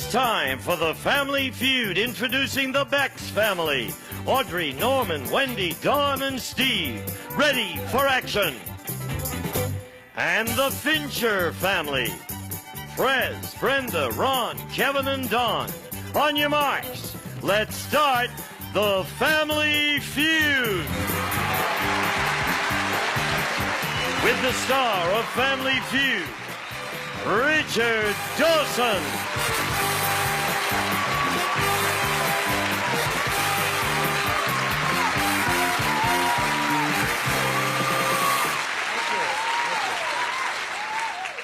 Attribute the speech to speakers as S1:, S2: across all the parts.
S1: It's time for the Family Feud, introducing the Bex family. Audrey, Norman, Wendy, Dawn, and Steve. Ready for action. And the Fincher family. Prez, Brenda, Ron, Kevin, and Don. On your marks, let's start the Family Feud. With the star of Family Feud, Richard Dawson.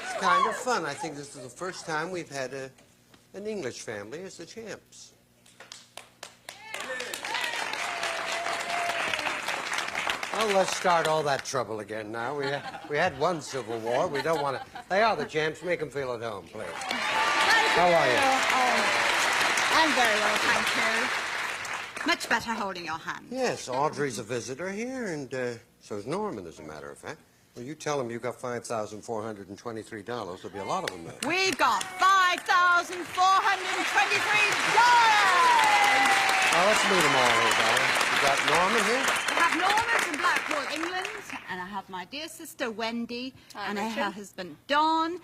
S2: It's kind of fun. I think this is the first time we've had an English family as the champs. Well, let's start all that trouble again now. We had one civil war. We don't want to... They are the champs. Make them feel at home, please. How are you?
S3: I'm very well, thank you. Much better holding your hand.
S2: Yes, Audrey's a visitor here, and so is Norman, as a matter of fact. Well, you tell him you got $5,423. There'll be a lot of them there.
S3: We've got $5,423.
S2: Now, let's meet them all here, darling. You got Norman here?
S3: I have Norma from Blackpool, England, and I have my dear sister, Wendy, and her husband, Don,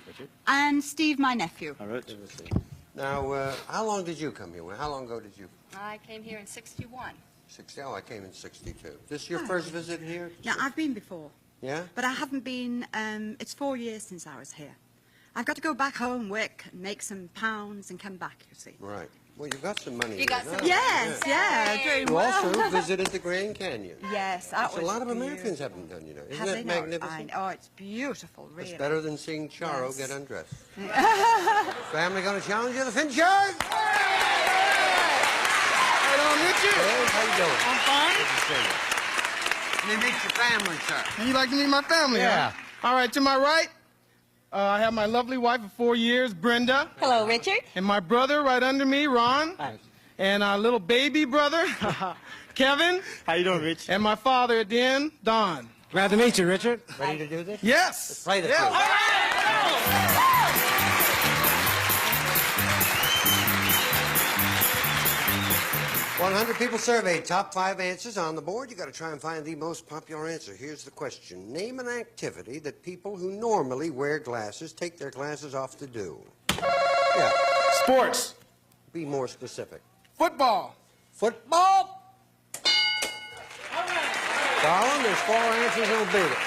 S3: and Steve, my nephew.
S1: All right.
S2: Now, how long did you come here? How long ago did you?
S4: I came here in '61.
S2: 60. Oh, I came in 62. This your first visit here?
S3: Now, I've been before,
S2: Yeah?
S3: but I haven't been, it's 4 years since I was here. I've got to go back home, work, and make some pounds, and come back, you see.
S2: Right. Well, you got some money.
S4: You got
S2: here,
S4: some-
S2: huh?
S3: Yes, yeah, doing
S2: You
S3: well.
S2: also visited the Grand Canyon.
S3: Yes, that
S2: Which
S3: was
S2: a lot of
S3: beautiful.
S2: Americans haven't done, you know. Isn't
S3: Have
S2: that
S3: they not?
S2: magnificent?
S3: Oh, it's beautiful, really.
S2: It's better than seeing Charo
S3: Yes.
S2: get undressed. Family going to challenge you, the Finchers?
S5: Hey, Richard.
S2: Hey, how you doing?
S5: I'm fine.
S2: Good to see you. Let me meet your family, sir.
S5: And you like to meet my family,
S2: Yeah.
S5: huh? All right, to my right, I have my lovely wife of 4 years, Brenda.
S4: Hello, Richard.
S5: And my brother right under me, Ron.
S2: Hi.
S5: And our little baby brother, Kevin.
S1: How you doing, Rich?
S5: And my father at the end, Don.
S6: Glad to meet you, Richard.
S2: Ready to do this?
S5: Yes.
S2: Play the
S5: Yeah.
S2: field. 100 people surveyed, top 5 answers on the board. You got to try and find the most popular answer. Here's the question. Name an activity that people who normally wear glasses take their glasses off to do. Yeah,
S5: Sports.
S2: be more specific.
S5: Football.
S2: Football. Darling, there's 4 answers and we'll beat it.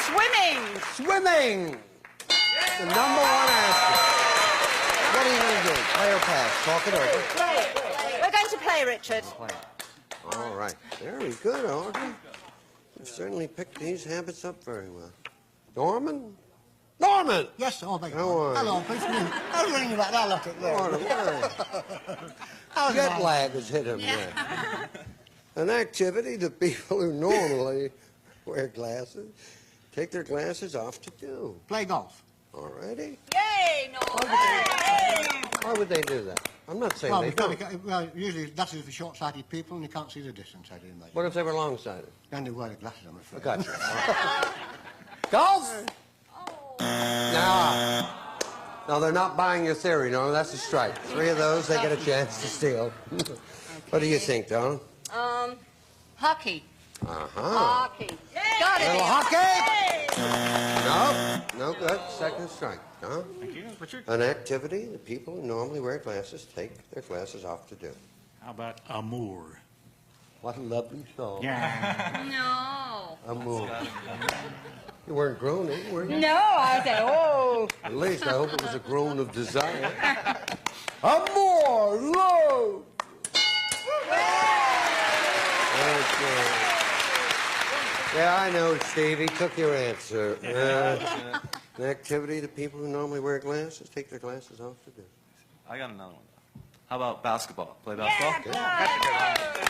S3: Swimming!
S2: Swimming. The number 1 answer. What are you going to do? Play or pass? Talk it over.
S3: We're going to play, Richard.
S2: All right. Very good, Audrey. You've certainly picked these habits up very well. Norman? Norman!
S6: Yes, oh, beg your
S2: How are
S6: pardon.
S2: you?
S6: Hello, please come in. I was ringing about that, look at
S2: Norman,
S6: there. How's
S2: jet
S6: it?
S2: lag has hit him there. An activity that people who normally wear glasses take their glasses off to do.
S6: Play golf.
S2: All righty.
S3: Yay, Norman!
S2: Why would they do that? I'm not saying
S6: Well,
S2: they
S6: because,
S2: don't.
S6: well, usually that is for short-sighted people and you can't see the distance, I do imagine.
S2: What if they were long-sighted?
S6: Then they wear the glasses, I'm
S2: I
S6: afraid.
S2: got you. Golf? No. No, they're not buying your theory, no, that's a strike. 3 of those, they get a chance to steal. What do you think, Don?
S4: Hockey.
S2: Uh-huh.
S4: Hockey. Got
S2: Little
S4: it.
S2: hockey? Nope. No good. Second strike. Don?
S1: Thank you, Richard.
S2: An activity that people who normally wear glasses take their glasses off to do.
S1: How about amour?
S2: What a lovely song.
S1: Yeah.
S4: No.
S2: Amour. You weren't groaning, were you?
S4: No, I said, oh.
S2: At least I hope it was a groan of desire. Amour, love. Okay. Yeah, I know, Steve. He took your answer. An activity that people who normally wear glasses take their glasses off to do.
S7: I got another one. How about basketball? Play basketball?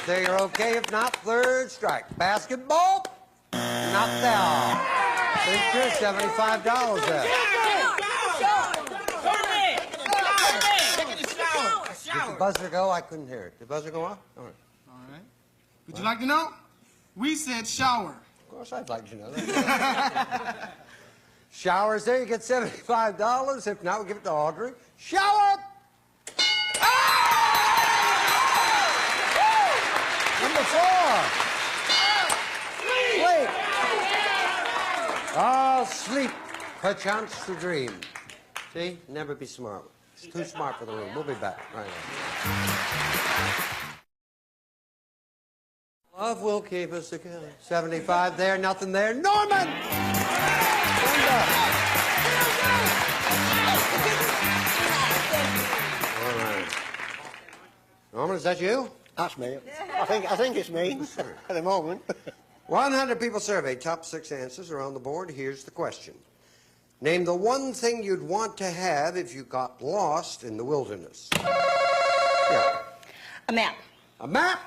S2: Say you're okay. If not, third strike. Basketball? Not there. Picture, $75 there. Did the buzzer go? I couldn't hear it. Did the buzzer go off? All right.
S5: All right. Would you like to know? We said shower.
S2: Of course, I'd like to know that. Showers there, you get $75. If not, we'll give it to Audrey. Shower! Number 4. Sleep. Oh, sleep. Perchance to dream. See? Never be smart. It's too smart for the room. We'll be back right now. Love will keep us together. 75 there, nothing there. Norman! Linda. All right. Norman, is that you?
S6: That's me. I think it's me at the moment.
S2: 100 people surveyed. Top 6 answers are on the board. Here's the question. Name the one thing you'd want to have if you got lost in the wilderness. Yeah.
S4: A map.
S2: A map?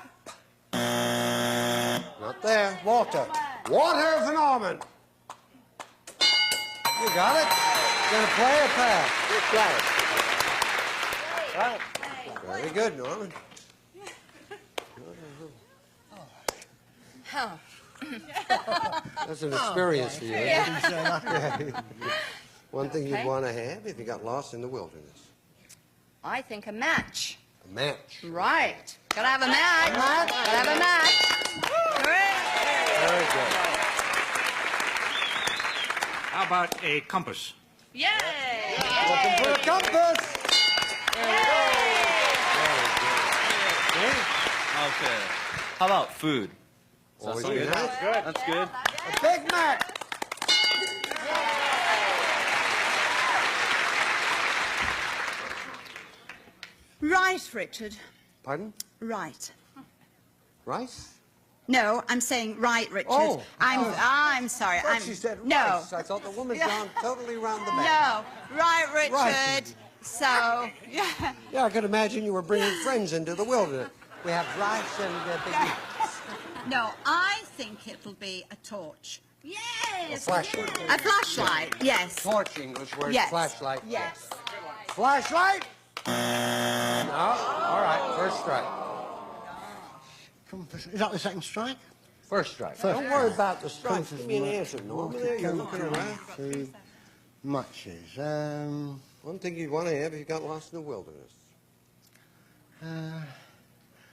S2: Not there. Water. Water for Norman. You got it? Gonna play or pass?
S6: Right.
S2: Very good, Norman. That's an experience for you. One thing you'd want to have if you got lost in the wilderness.
S4: I think a match.
S2: A match.
S4: Right. Gotta have a match. Gotta have a match.
S2: Very good.
S8: How about a compass?
S4: Yay!
S2: Looking for a compass.
S7: Okay. How about food?
S2: Always
S7: Sounds
S2: good.
S7: good.
S2: That's good.
S7: That's good.
S2: A Big Mac.
S3: Right, Richard.
S2: Pardon?
S3: Right.
S2: Rice?
S3: No, I'm saying right, Richard.
S2: Oh.
S3: I'm sorry.
S2: I thought she said
S3: no.
S2: rice. I thought the woman's gone totally round the back.
S3: No, right, Richard.
S2: Right.
S3: So, yeah.
S2: Yeah, I could imagine you were bringing friends into the wilderness. We have rice and big.
S3: No, I think it'll be a torch. Yes.
S2: A flashlight.
S3: A flashlight. Yes.
S2: Torch, English word.
S3: Yes.
S2: Flashlight.
S3: Yes.
S2: Flashlight? No. All right. First strike.
S6: Compass. Is that the second strike?
S2: First strike. Don't worry about the strike. Give me an answer, Norman. There, you're looking around.
S6: Matches.
S2: One thing you'd want to have if you got lost in the wilderness.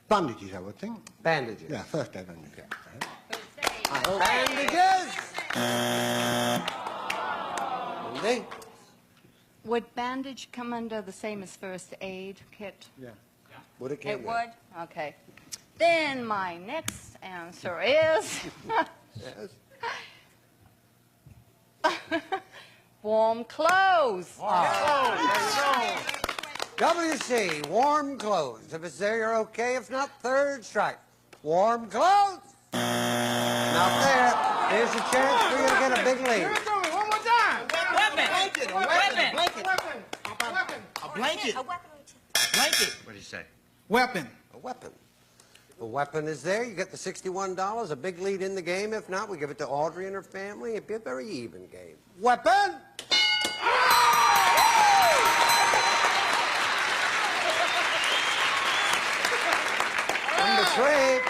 S6: Bandages, I would think.
S2: Bandages.
S6: Yeah, first aid bandages.
S2: Bandages! Indeed.
S4: Would bandage come under the same as first aid kit?
S6: Yeah.
S2: Would it
S4: It would? Okay. Then my next answer is
S2: Yes.
S4: warm clothes.
S2: WC, warm clothes. If it's there, you're okay. If not, third strike. Warm clothes. Not there. Here's a chance for you to get a big lead.
S5: Give it to me one more time.
S8: A blanket. Blanket. What did you say?
S5: Weapon.
S2: A weapon. The weapon is there. You get the $61, a big lead in the game. If not, we give it to Audrey and her family. It'd be a very even game. Weapon! Number 3.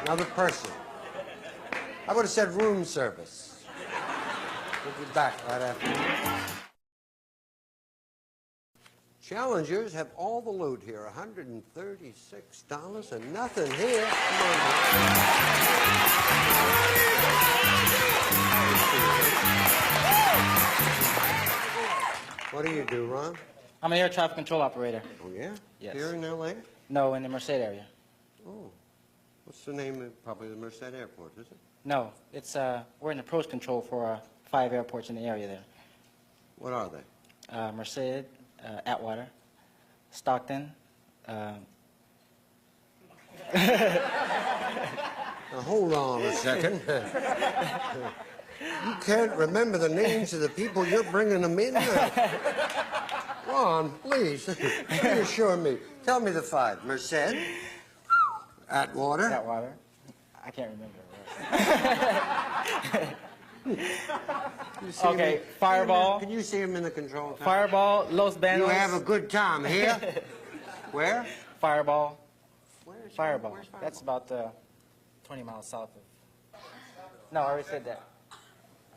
S2: Another person. I would have said room service. We'll be back right after this. Challengers have all the loot here. $136 and nothing here. Come on, what do you do, Ron?
S9: I'm an air traffic control operator.
S2: Oh, yeah?
S9: Yes.
S2: Here in L.A.?
S9: No, in the Merced area.
S2: Oh. What's the name of probably the Merced Airport, is it?
S9: No, it's we're in approach control for 5 airports in the area there.
S2: What are they?
S9: Merced, Atwater, Stockton.
S2: Now, hold on a second. You can't remember the names of the people you're bringing them in? Ron, please, reassure me. Tell me the 5. Merced, Atwater.
S9: Atwater. I can't remember. Okay, Fireball.
S2: Can you see him in the control tower?
S9: Fireball, Los Banos.
S2: You have a good time here. Where?
S9: Fireball.
S2: Where's
S9: Fireball.
S2: Where's Fireball?
S9: That's about 20 miles south of. No, I already said that.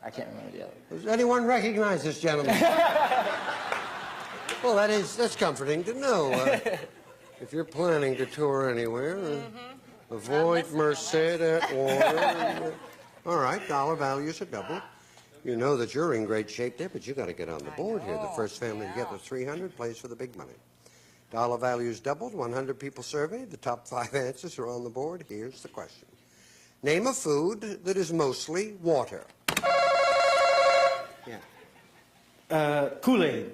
S9: I can't remember the other.
S2: Does anyone recognize this gentleman? Well, that's comforting to know. If you're planning to tour anywhere, avoid Merced, Atwater. All right, dollar values are doubled. You know that you're in great shape there, but you got to get on the board here. The first family to get the 300 plays for the big money. Dollar values doubled. 100 people surveyed. The top 5 answers are on the board. Here's the question. Name a food that is mostly water. Yeah.
S9: Kool-Aid.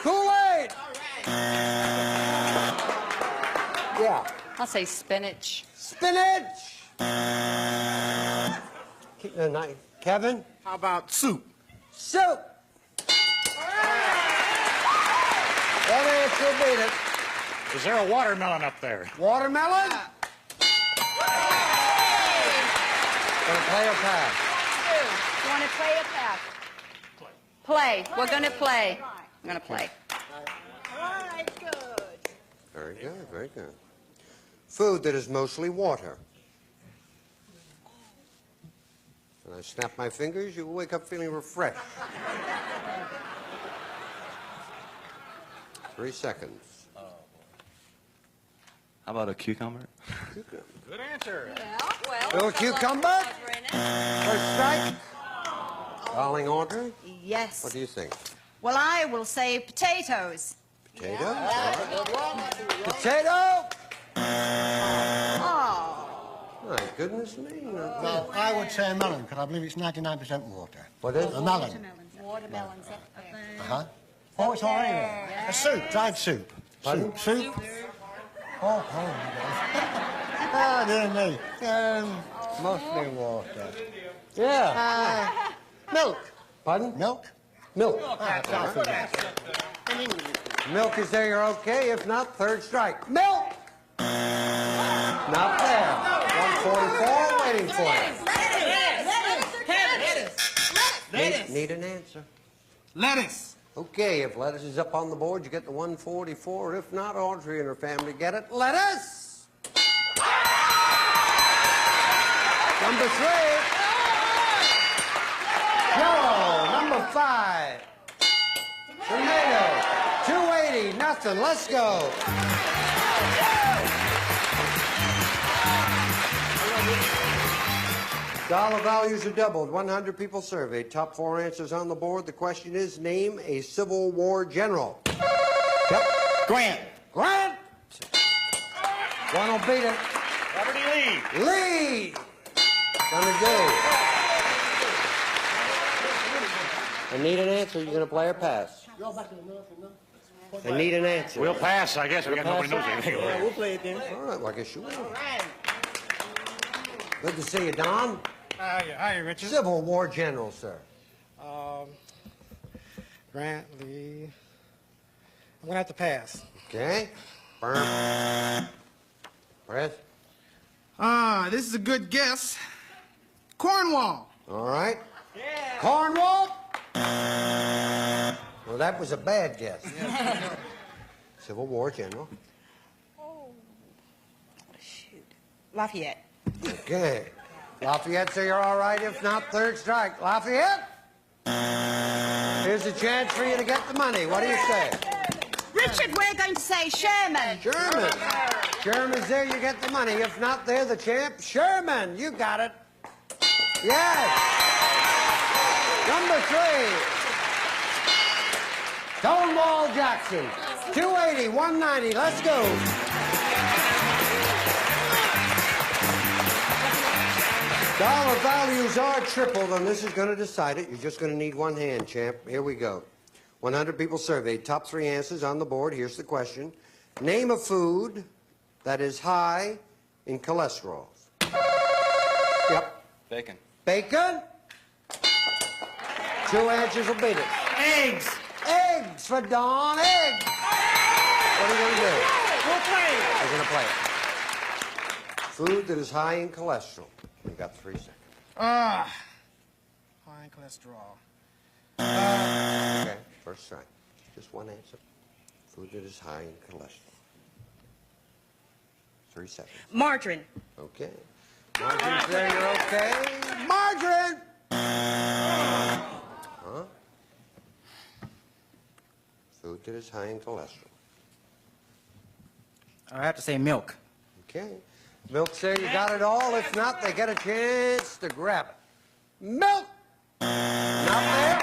S2: Kool-Aid! Yeah.
S4: I'll say spinach.
S2: Spinach! Kevin?
S5: How about soup?
S2: Soup! That answer beat it.
S8: Is there a watermelon up there?
S2: Watermelon? Gonna play or pass?
S4: You want to play or pass? Play. We're going to play. I'm going to play.
S3: All right, good.
S2: Very good, very good. Food that is mostly water. When I snap my fingers, you will wake up feeling refreshed. 3 seconds.
S7: How about a cucumber?
S8: Good answer.
S2: Little cucumber? First strike? Darling Audrey,
S3: Yes.
S2: what do you think?
S3: Well, I will say potatoes.
S2: Potato? All right. Potato?
S3: Oh.
S2: My goodness me.
S6: Well, I would say a melon, because I believe it's 99% water.
S2: What is
S6: A melon.
S4: Watermelons up there.
S6: Uh-huh. Oh, it's all right there. A soup, dried soup.
S2: Pardon?
S6: Soup. Oh, my God. Ah, dear me. Mostly water.
S2: Yeah.
S6: Milk.
S2: Pardon?
S6: Milk?
S2: Milk.
S6: That's all for that.
S2: Milk is there, you're okay. If not, third strike. Milk! Not there. 144 waiting for you. Need an answer.
S5: Lettuce.
S2: Okay, if lettuce is up on the board, you get the 144. If not, Audrey and her family get it. Lettuce! Number 3. Joe, number 5. Tomato. 280, nothing. Let's go. Dollar values are doubled. 100 people surveyed. Top 4 answers on the board. The question is, name a Civil War general. Yep.
S5: Grant.
S2: Grant! One will beat it.
S8: Robert E. Lee.
S2: Lee! Gonna do. I need an answer. You gonna play or pass? I need an answer.
S8: We'll pass, I guess. Nobody knows anything about it.
S9: We'll play it then.
S2: All right, well, I guess you will. Good to see you, Don.
S5: Hi, Richard.
S2: Civil War general, sir.
S5: Grant, Lee. I'm going to have to pass.
S2: Okay. Burn. Press.
S5: This is a good guess. Cornwall.
S2: All right. Cornwall? Well, that was a bad guess. Civil War general.
S3: Lafayette.
S2: Okay. Lafayette, so you're all right. If not, third strike. Lafayette? Here's a chance for you to get the money. What do you say?
S3: Richard, we're going to say Sherman.
S2: Sherman. Sherman's there, you get the money. If not, they're the champ. Sherman, you got it. Yes. Number 3. Stonewall Jackson. 280, 190. Let's go. Dollar values are tripled, and this is going to decide it. You're just going to need one hand, champ. Here we go. 100 people surveyed. Top 3 answers on the board. Here's the question. Name a food that is high in cholesterol. Yep.
S7: Bacon.
S2: Bacon? 2 answers will beat it.
S5: Eggs.
S2: Eggs for Don. Eggs. What are you going to do?
S5: We'll play.
S2: You're going to play it. Food that is high in cholesterol. You've got 3 seconds.
S5: High cholesterol.
S2: Okay, first strike. Just one answer. Food that is high in cholesterol. 3 seconds.
S3: Margarine.
S2: Okay. Margarine's there, you're okay. Margarine! Huh? Food that is high in cholesterol.
S9: I have to say milk.
S2: Okay. Milk say you got it all. If not, they get a chance to grab it. Milk! Not there.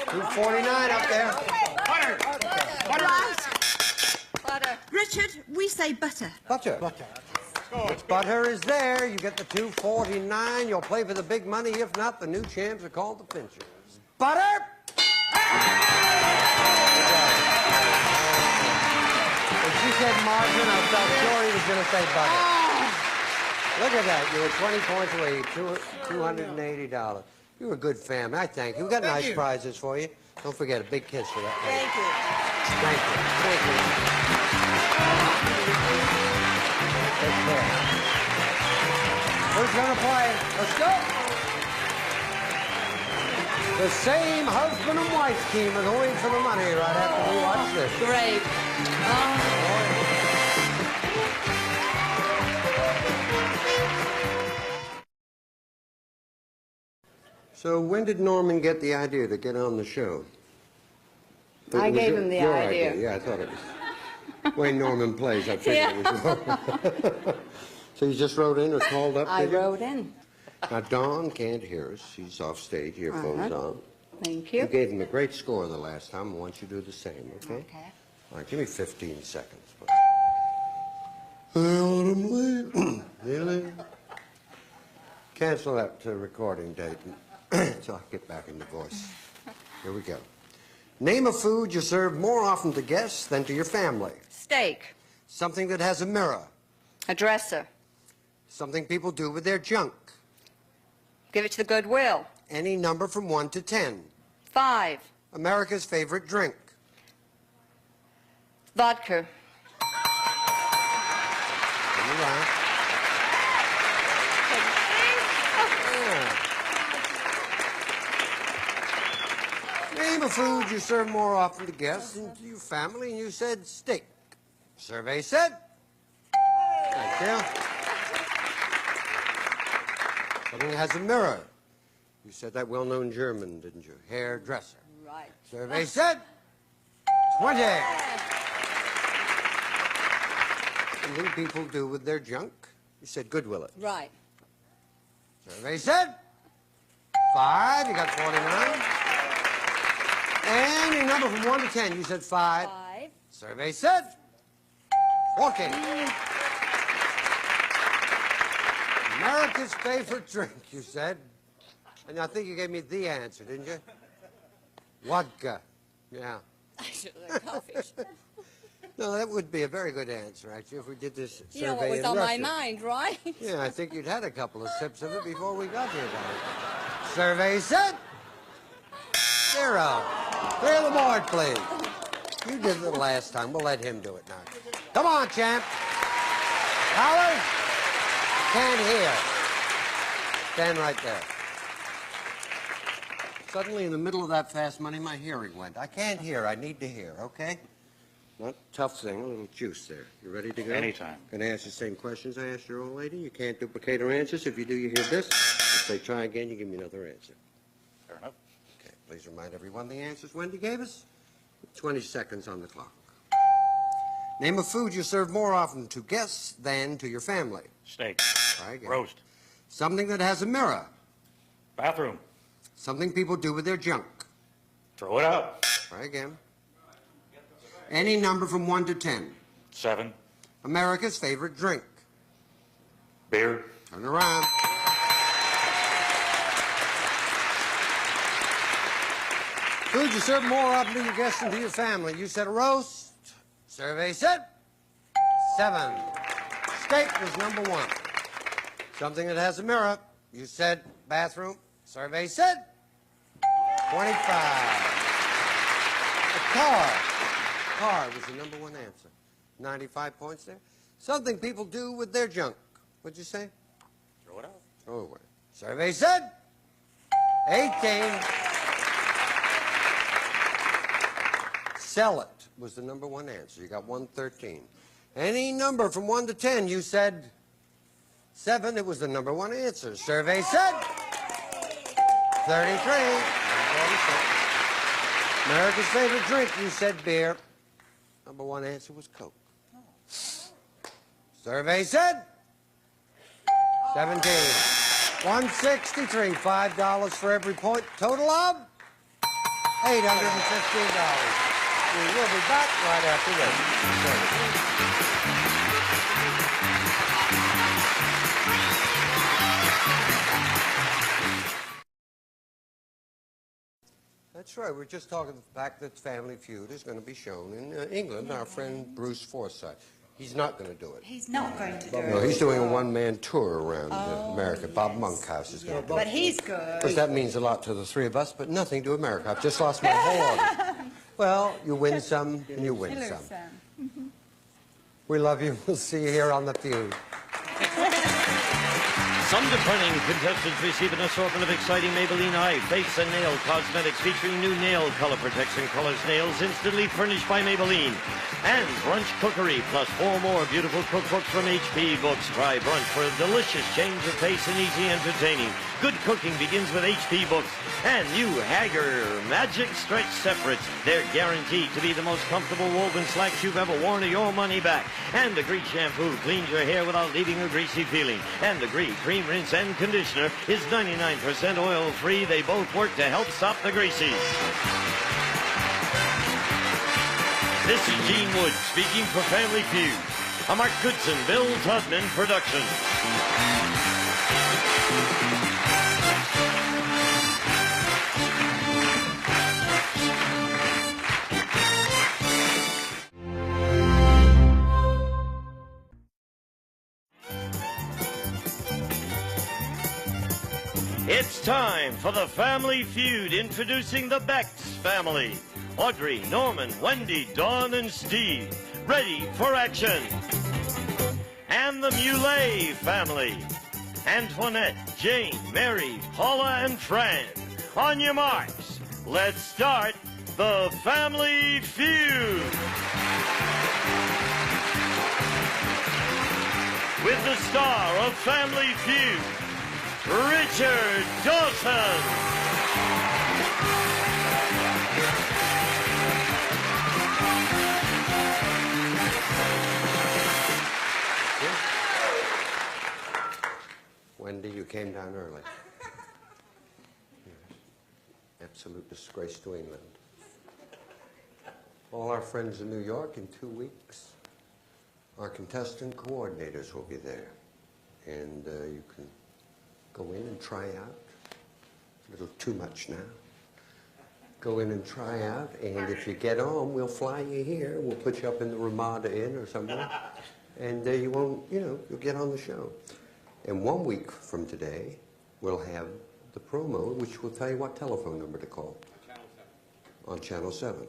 S2: 249 up there.
S3: Right.
S4: Butter.
S3: Richard, we say butter.
S2: Butter. Butter is there. You get the 249. You'll play for the big money. If not, the new champs are called the Pinchers. Butter! When she said margarine, I felt sure he was going to say butter. Look at that. You were 20 points away. $280. You were a good family. I thank you. We got nice prizes for you. Don't forget, a big kiss for that.
S4: Thank you.
S2: Thank you. Thank you. Take care. Who's going to play? Let's go. The same husband and wife team are going for the money right after we watch this.
S4: Great.
S2: So when did Norman get the idea to get on the show?
S4: I gave him the
S2: your
S4: idea.
S2: Yeah, I thought it was the way Norman plays. I figured it was yours. So you just wrote in or called up?
S4: I
S2: did you?
S4: wrote in.
S2: Now, Dawn can't hear us. She's off stage, earphones on.
S4: Thank
S2: You
S4: you.
S2: gave him a great score the last time. I want you to do the same, okay?
S4: Okay.
S2: All right, give me 15 seconds. Autumn really? Cancel that recording date so I get back in the voice. Here we go. Name a food you serve more often to guests than to your family.
S4: Steak.
S2: Something that has a mirror.
S4: A dresser.
S2: Something people do with their junk.
S4: Give it to the Goodwill.
S2: Any number from 1 to 10.
S4: 5.
S2: America's favorite drink.
S4: Vodka.
S2: Turn around. Name a food you serve more often to guests than to your family, and you said steak. Survey said. Thank you. Something that has a mirror. You said that well-known German, didn't you? Hairdresser.
S4: Right.
S2: Survey said 20. Something people do with their junk. You said Goodwill it.
S4: Right.
S2: Survey said 5. You got 49. And a number from 1 to 10. You said 5.
S4: 5.
S2: Survey said 40. America's favorite drink, you said. And I think you gave me the answer, didn't you? Vodka. Yeah.
S4: Coffee.
S2: No, that would be a very good answer, actually, if we did this survey
S4: You know what was
S2: in
S4: on my
S2: Russia.
S4: mind, right?
S2: Yeah, I think you'd had a couple of sips of it before we got here, guys. Survey said 0. Clear the board, please. You did it the last time. We'll let him do it now. Come on, champ. Howard? Can't hear. Stand right there. Suddenly, in the middle of that fast money, my hearing went. I can't hear. I need to hear, okay? Not a tough thing, a little juice there. You ready to go?
S8: Anytime.
S2: Can I ask the same questions I asked your old lady? You can't duplicate her answers. If you do, you hear this. If they try again, you give me another answer.
S8: Fair enough.
S2: Okay, please remind everyone the answers Wendy gave us. 20 seconds on the clock. Name a food you serve more often to guests than to your family.
S8: Steak.
S2: Try again.
S8: Roast.
S2: Something that has a mirror.
S8: Bathroom.
S2: Something people do with their junk.
S8: Throw it out.
S2: Try again. Any number from 1 to 10.
S8: 7.
S2: America's favorite drink.
S8: Beer.
S2: Turn around. Food you serve more often to your guests than to your family. You said roast. Survey said 7. Steak was number 1. Something that has a mirror. You said bathroom. Survey said 25. A car. Car was the number 1 answer. 95 points there. Something people do with their junk. What'd you say?
S8: Throw it out.
S2: Throw it away. Survey said 18. Sell it was the number 1 answer. You got 113. Any number from 1 to 10, you said 7. It was the number 1 answer. Survey said 33. America's favorite drink, you said beer. Number 1 answer was Coke. Survey said 17. 163, $5 for every point. Total of $815. We will be back right after this. That's right. We're just talking the fact that Family Feud is going to be shown in England. Our friend Bruce Forsyth. He's not going to do it.
S3: He's not going to do it.
S2: No, he's doing a one-man tour around America. Bob Monkhouse is going to do it.
S3: But he's good.
S2: Of course, that means a lot to the three of us, but nothing to America. I've just lost my whole audience. Well, you win some and you win some. We love you. We'll see you here on The Feud.
S1: Some departing contestants receive an assortment of exciting Maybelline eye, face, and nail cosmetics featuring new nail color protection colors nails instantly furnished by Maybelline. And brunch cookery, plus 4 more beautiful cookbooks from HP Books. Try brunch for a delicious change of pace and easy entertaining. Good cooking begins with HP Books. And new Hagger Magic Stretch Separates. They're guaranteed to be the most comfortable woven slacks you've ever worn or your money back. And Degree Shampoo cleans your hair without leaving a greasy feeling. And Degree Cream Rinse and Conditioner is 99% oil-free. They both work to help stop the greasies. This is Gene Wood speaking for Family Feud. A Mark Goodson, Bill Todman production. It's time for the Family Feud, introducing the Bex family. Audrey, Norman, Wendy, Dawn, and Steve, ready for action. And the Muley family. Antoinette, Jane, Mary, Paula, and Fran. On your marks, let's start the Family Feud. With the star of Family Feud, Richard Dawson.
S2: Wendy, you came down early. Yes. Absolute disgrace to England. All our friends in New York in 2 weeks. Our contestant coordinators will be there. And you can go in and try out. A little too much now. Go in and try out, and if you get on, we'll fly you here. We'll put you up in the Ramada Inn or somewhere. And you won't, you'll get on the show. And 1 week from today, we'll have the promo, which will tell you what telephone number to call. On Channel 7.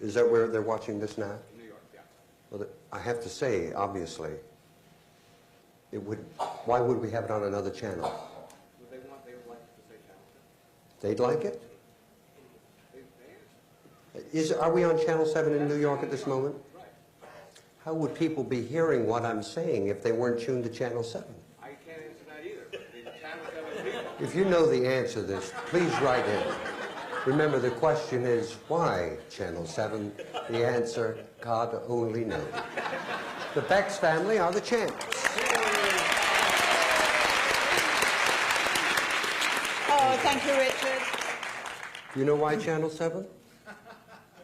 S2: Is that where they're watching this now?
S10: New York, yeah.
S2: Well, I have to say, obviously, why would we have it on another channel?
S10: Well, they would like it to say Channel 7.
S2: They'd like it? Are we on Channel 7 in New York at this moment?
S10: Right.
S2: How would people be hearing what I'm saying if they weren't tuned to Channel 7?
S10: I can't answer that either. Channel 7 people.
S2: If you know the answer to this, please write in. Remember, the question is, why Channel 7? The answer, God only knows. The Bex family are the champs.
S3: Oh, thank you, Richard.
S2: You know why Channel 7?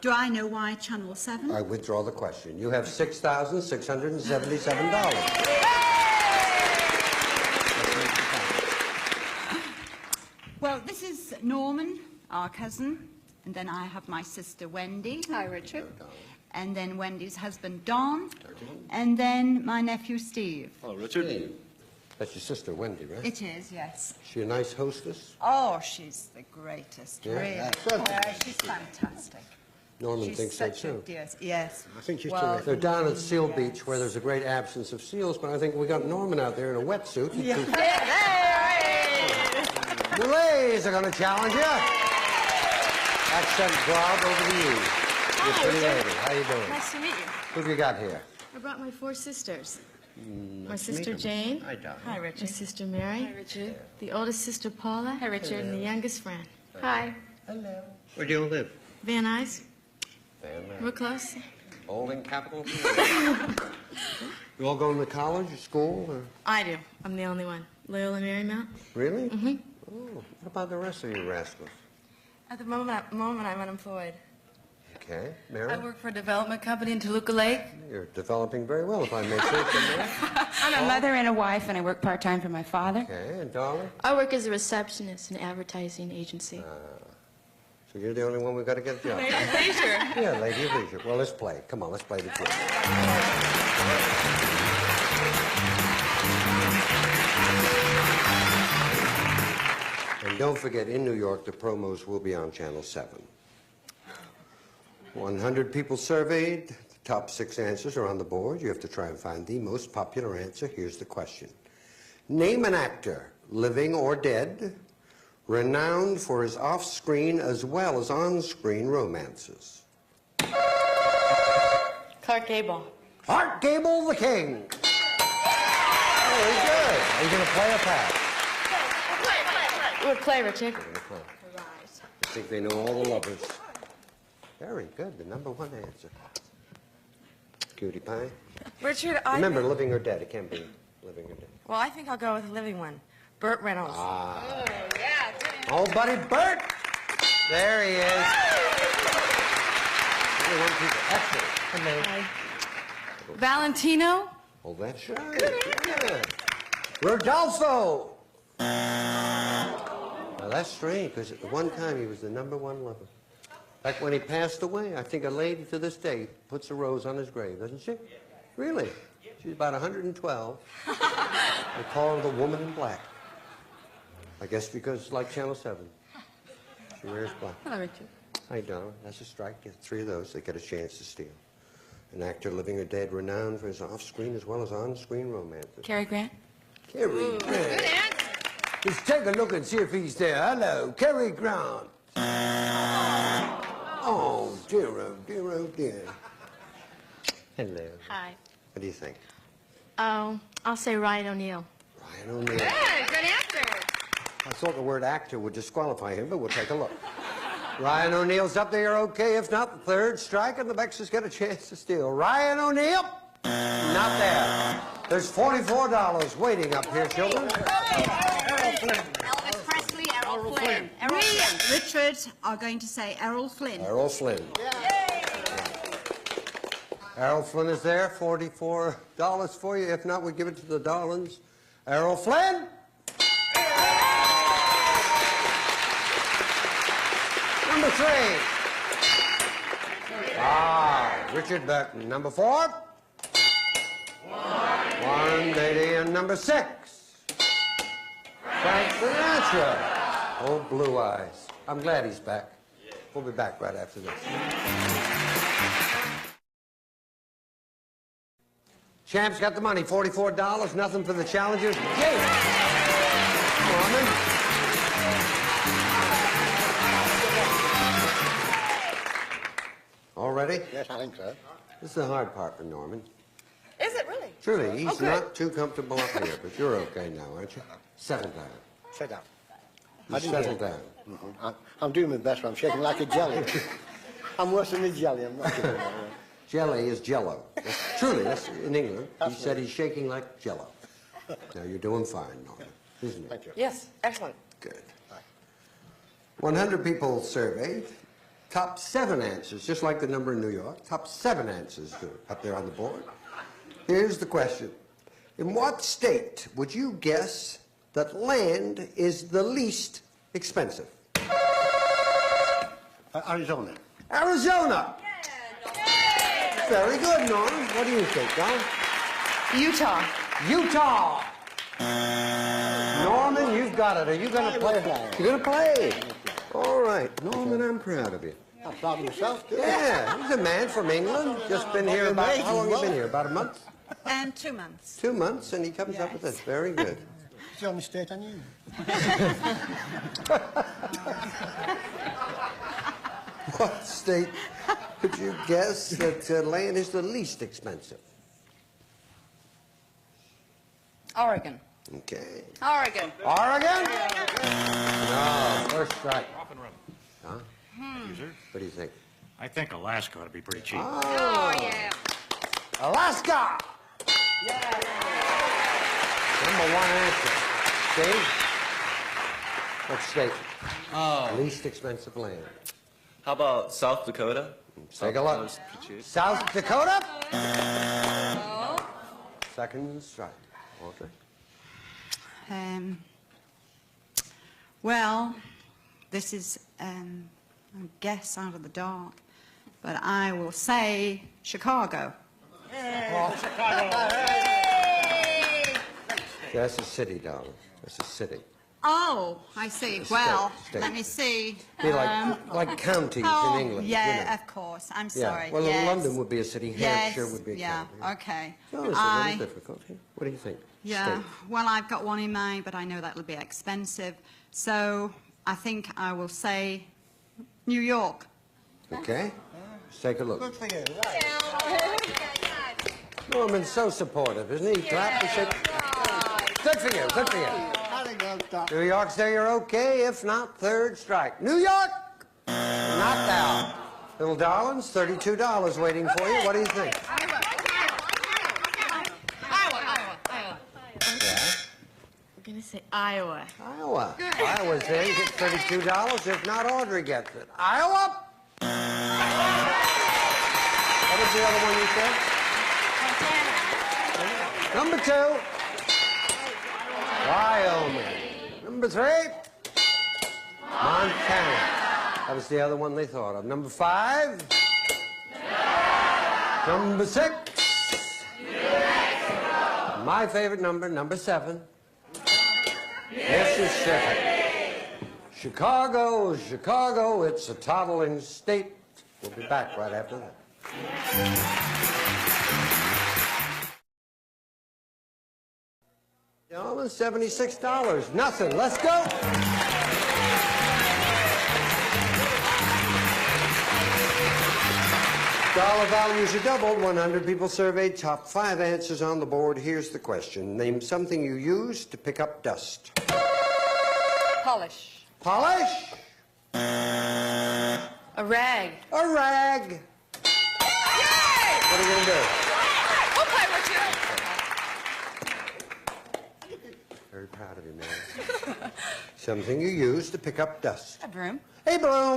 S3: Do I know why Channel 7?
S2: I withdraw the question. You have $6,677.
S3: Well, this is Norman, our cousin, and then I have my sister Wendy.
S4: Hi, Richard.
S3: And then Wendy's husband Don, and then my nephew Steve.
S1: Hello, Richard.
S2: That's your sister, Wendy, right?
S3: It is, yes.
S2: She a nice hostess?
S3: Oh, she's the greatest,
S2: Yeah?
S3: really. Yeah, she's fantastic.
S2: Norman
S3: She's
S2: thinks so,
S3: such a
S2: too.
S3: dear. Yes.
S6: I think she's
S3: Well,
S6: terrific.
S2: They're down at Seal
S3: yes.
S2: Beach, where there's a great absence of seals, but I think we got Norman out there in a wetsuit. The ladies are going to challenge you. Accent Bob, over to you. You're pretty lady. How you doing?
S11: Nice to meet you.
S2: Who have you got here?
S11: I brought my 4 sisters. My
S2: Nice to meet
S11: sister
S2: them.
S11: Jane.
S2: Hi, Don.
S11: Hi, Richard. My sister Mary. Hi, Richard. The oldest sister Paula. Hi, Richard. And the youngest Fran. Hi.
S2: Hello. Where do you live?
S11: Van Nuys.
S2: Van Nuys.
S11: We're close.
S2: Holding capital. You all going to college or school? Or?
S11: I do. I'm the only one. Loyola Marymount.
S2: Really?
S11: Mm-hmm.
S2: Oh, what about the rest of you rascals?
S11: At the moment I'm unemployed.
S2: Okay, Mary?
S11: I work for a development company in Toluca Lake.
S2: You're developing very well, if I may say so, Mary.
S11: I'm a mother and a wife, and I work part-time for my father.
S2: Okay, and Dolly?
S11: I work as a receptionist in an advertising agency.
S2: So you're the only one we've got to get a job.
S11: Lady of Leisure.
S2: Yeah, Lady of Leisure. Well, let's play. Come on, let's play the game. And don't forget, in New York, the promos will be on Channel 7. 100 people surveyed. The top 6 answers are on the board. You have to try and find the most popular answer. Here's the question. Name an actor, living or dead, renowned for his off-screen as well as on-screen romances.
S11: Clark Gable.
S2: Clark Gable, the king. Very good. Are you going to play or pass?
S11: We'll play, Richard.
S2: I think they know all the lovers. Very good. The number 1 answer. Cutie pie.
S12: Richard,
S2: Remember, living or dead. It can't be living or dead.
S12: Well, I think I'll go with the living one. Burt Reynolds.
S2: Oh, buddy Burt. There he is. Excellent. Hello.
S11: Valentino.
S2: Oh, that's right. Good. Rodolfo. Now, that's strange, because at the one time he was the number 1 lover. Like when he passed away, I think a lady to this day puts a rose on his grave, doesn't she? Really? She's about 112. They call her the Woman in Black. I guess because it's like Channel 7. She wears black.
S11: Hello, Richard.
S2: Hi, Donna. That's a strike. Get 3 of those. They get a chance to steal. An actor, living or dead, renowned for his off-screen as well as on-screen romances.
S11: Cary Grant.
S2: Cary Grant. Good answer. Let's take a look and see if he's there. Hello, Cary Grant. Oh, dear, oh, dear, oh, dear. Hello.
S11: Hi.
S2: What do you think?
S11: Oh, I'll say Ryan O'Neal.
S2: Ryan O'Neal.
S11: Good, good answer.
S2: I thought the word actor would disqualify him, but we'll take a look. Ryan O'Neal's up there, okay. If not, the 3rd strike, and the Bexers get a chance to steal. Ryan O'Neal? Not there. There's $44 waiting up here, children.
S3: Elvis Presley, Errol Flynn.
S4: Errol Flynn.
S3: Richard are going to say Errol Flynn.
S2: Errol Flynn. Errol Flynn is there. $44 for you. If not, we give it to the Darlings. Errol Flynn? Number 3. Richard Burton. Number 4. 1 lady. And number 6. Frank Sinatra. Oh, Blue Eyes. I'm glad he's back. We'll be back right after this. Champ's got the money. $44. Nothing for the challengers. Jake. Norman. All ready?
S6: Yes, I think so.
S2: This is the hard part for Norman.
S12: Is it really?
S2: Truly, he's not too comfortable up here, but you're okay now, aren't you? Settle down.
S6: Sit down.
S2: You settle down.
S6: I'm doing my best, but I'm shaking like a jelly. I'm worse than a jelly. I'm not doing that.
S2: Jelly is Jello. Truly, that's in England. He said he's shaking like Jello. Now, you're doing fine, Norman, isn't it?
S6: Thank you.
S12: Yes, excellent.
S2: Good. 100 people surveyed. Top 7 answers, just like the number in New York. Top 7 answers up there on the board. Here's the question. In what state would you guess that land is the least expensive?
S6: Arizona.
S2: Arizona. Very good, Norm. What do you think, Don?
S12: Utah.
S2: Utah. Norman, you've got it. Are you going to play? You're going to play. All right. Norman, I'm proud of you.
S6: I'm proud of myself, too.
S2: Yeah, he's a man from England. Just been here about, how long have you been here? About a month?
S3: And 2 months.
S2: 2 months, and he comes up with this. Very good.
S6: It's the only state I knew.
S2: What state could you guess that land is the least expensive?
S12: Oregon.
S2: Okay.
S12: Oregon.
S2: Oregon? No, first strike.
S8: Off and running.
S2: Huh? What do you think?
S8: I think Alaska ought to be pretty cheap.
S12: Oh, yeah.
S2: Alaska! Number one answer. Steve? What state?
S7: Oh.
S2: Least expensive land.
S7: How about South Dakota?
S2: Take a look.
S7: Dakota's pretty cheap.
S2: South Dakota? Second strike. Walter?
S3: Well, this is a guess out of the dark, but I will say Chicago.
S2: That's a city, darling. That's a city.
S3: Oh, I see.
S2: State,
S3: Well,
S2: state.
S3: let me see.
S2: Be like counties
S3: oh,
S2: in England.
S3: Yeah,
S2: you know.
S3: of course. I'm
S2: Yeah.
S3: sorry.
S2: Well,
S3: yes.
S2: London would be a city.
S3: Yes,
S2: Hampshire would be a
S3: yeah,
S2: county.
S3: okay.
S2: No, it's a little difficult. Here. What do you think?
S3: Yeah,
S2: State.
S3: well, I've got one in mind, but I know that'll be expensive. So I think I will say New York.
S2: Okay. Let's take a look.
S6: Good for you.
S2: Norman's so supportive, isn't he? Clap and shake. Good for you. Good for you.
S6: I think I'll stop.
S2: New York, say you're okay. If not, third strike. New York! Knocked out. Little darlings, $32 waiting for you. What do you think?
S11: I'm gonna say Iowa.
S2: Iowa. Iowa's there. You get $32. If not, Audrey gets it. Iowa! What was the other one you said? Number 2. Wyoming. Number 3. Montana. That was the other one they thought of. Number 5. Number 6. My favorite number, number 7. Mississippi. Chicago, Chicago, it's a toddling state. We'll be back right after that. Gentlemen, $76. Nothing. Let's go. Dollar values are doubled. 100 people surveyed. Top 5 answers on the board. Here's the question. Name something you use to pick up dust.
S12: Polish.
S2: Polish?
S12: A rag.
S2: A rag. What are you going to do?
S12: We'll play with you.
S2: Very proud of you, Mary. Something you use to pick up dust.
S12: A broom.
S2: Hey, Bloom.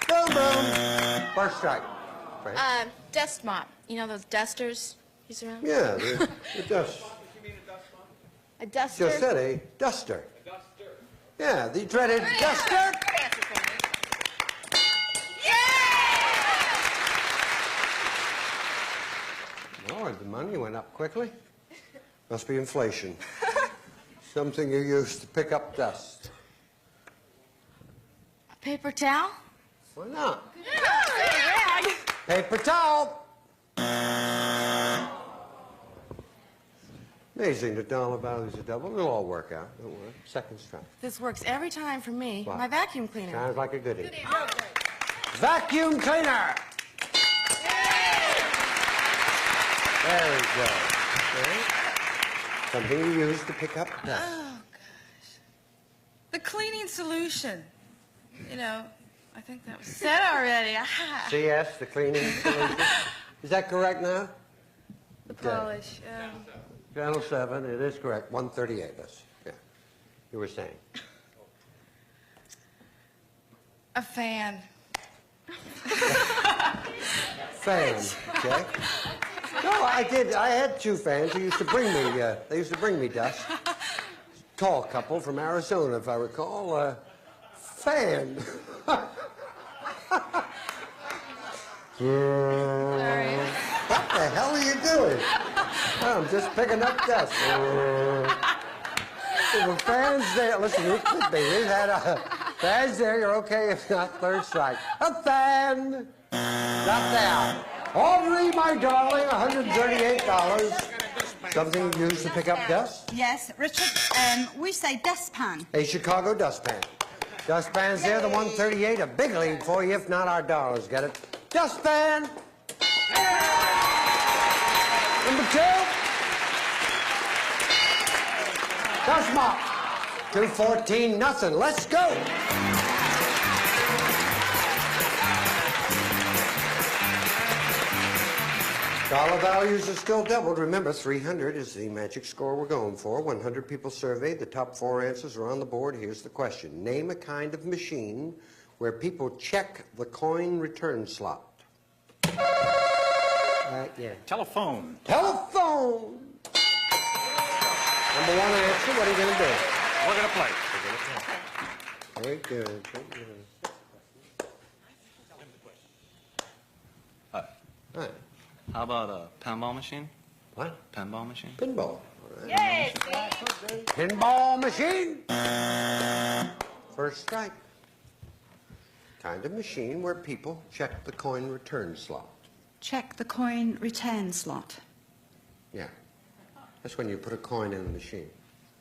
S2: Bloom, Bloom. First strike. Right.
S11: Dust mop. You know those dusters use around?
S2: Yeah, the dust.
S11: A duster?
S2: Just said a duster. Yeah, the dreaded duster. Lord, the money went up quickly. Must be inflation. Something you use to pick up dust.
S11: A paper towel?
S2: Why not? Paper towel. Amazing, the dollar values are double. It'll all work out. Don't worry. Second strike.
S4: This works every time for me.
S2: What?
S4: My vacuum cleaner.
S2: Sounds like a goodie. Vacuum cleaner. Very good. Okay. Something you use to pick up dust.
S12: Oh, gosh. The cleaning solution. You know, I think that was said already. Aha.
S2: CS, the cleaning solution. Is that correct now?
S12: The polish.
S2: Channel 7, it is correct. 138, that's, yeah. You were saying.
S12: A fan.
S2: Fan, okay? No, I did. I had 2 fans who used to bring me, they used to bring me dust. Tall couple from Arizona, if I recall. Fan. What the hell are you doing? I'm just picking up dust. There were fans there. Listen, you could be. We've had fans there. You're okay if not. Third strike. A fan. Knocked out. Audrey, my darling, $138. Something you use to pick up dust?
S3: Yes, Richard, we say dustpan.
S2: A Chicago dustpan. Dustpan's there, the 138, a big lead for you. If not, our dollars get it. Dustpan! Number 2. Dust mop. 214, nothing. Let's go. Dollar values are still doubled. Remember, 300 is the magic score we're going for. 100 people surveyed. The top 4 answers are on the board. Here's the question. Name a kind of machine where people check the coin return slot.
S6: Yeah.
S8: Telephone.
S2: Telephone! Number 1 answer, what are you going to do?
S8: We're going to play.
S2: Very good, very good.
S7: Hi.
S2: All right.
S7: How about a pinball machine?
S2: What?
S7: Pinball machine?
S2: Pinball. All right.
S4: Yay!
S2: Pinball machine. First strike. Kind of machine where people check the coin return slot.
S3: Check the coin return slot.
S2: Yeah. That's when you put a coin in the machine.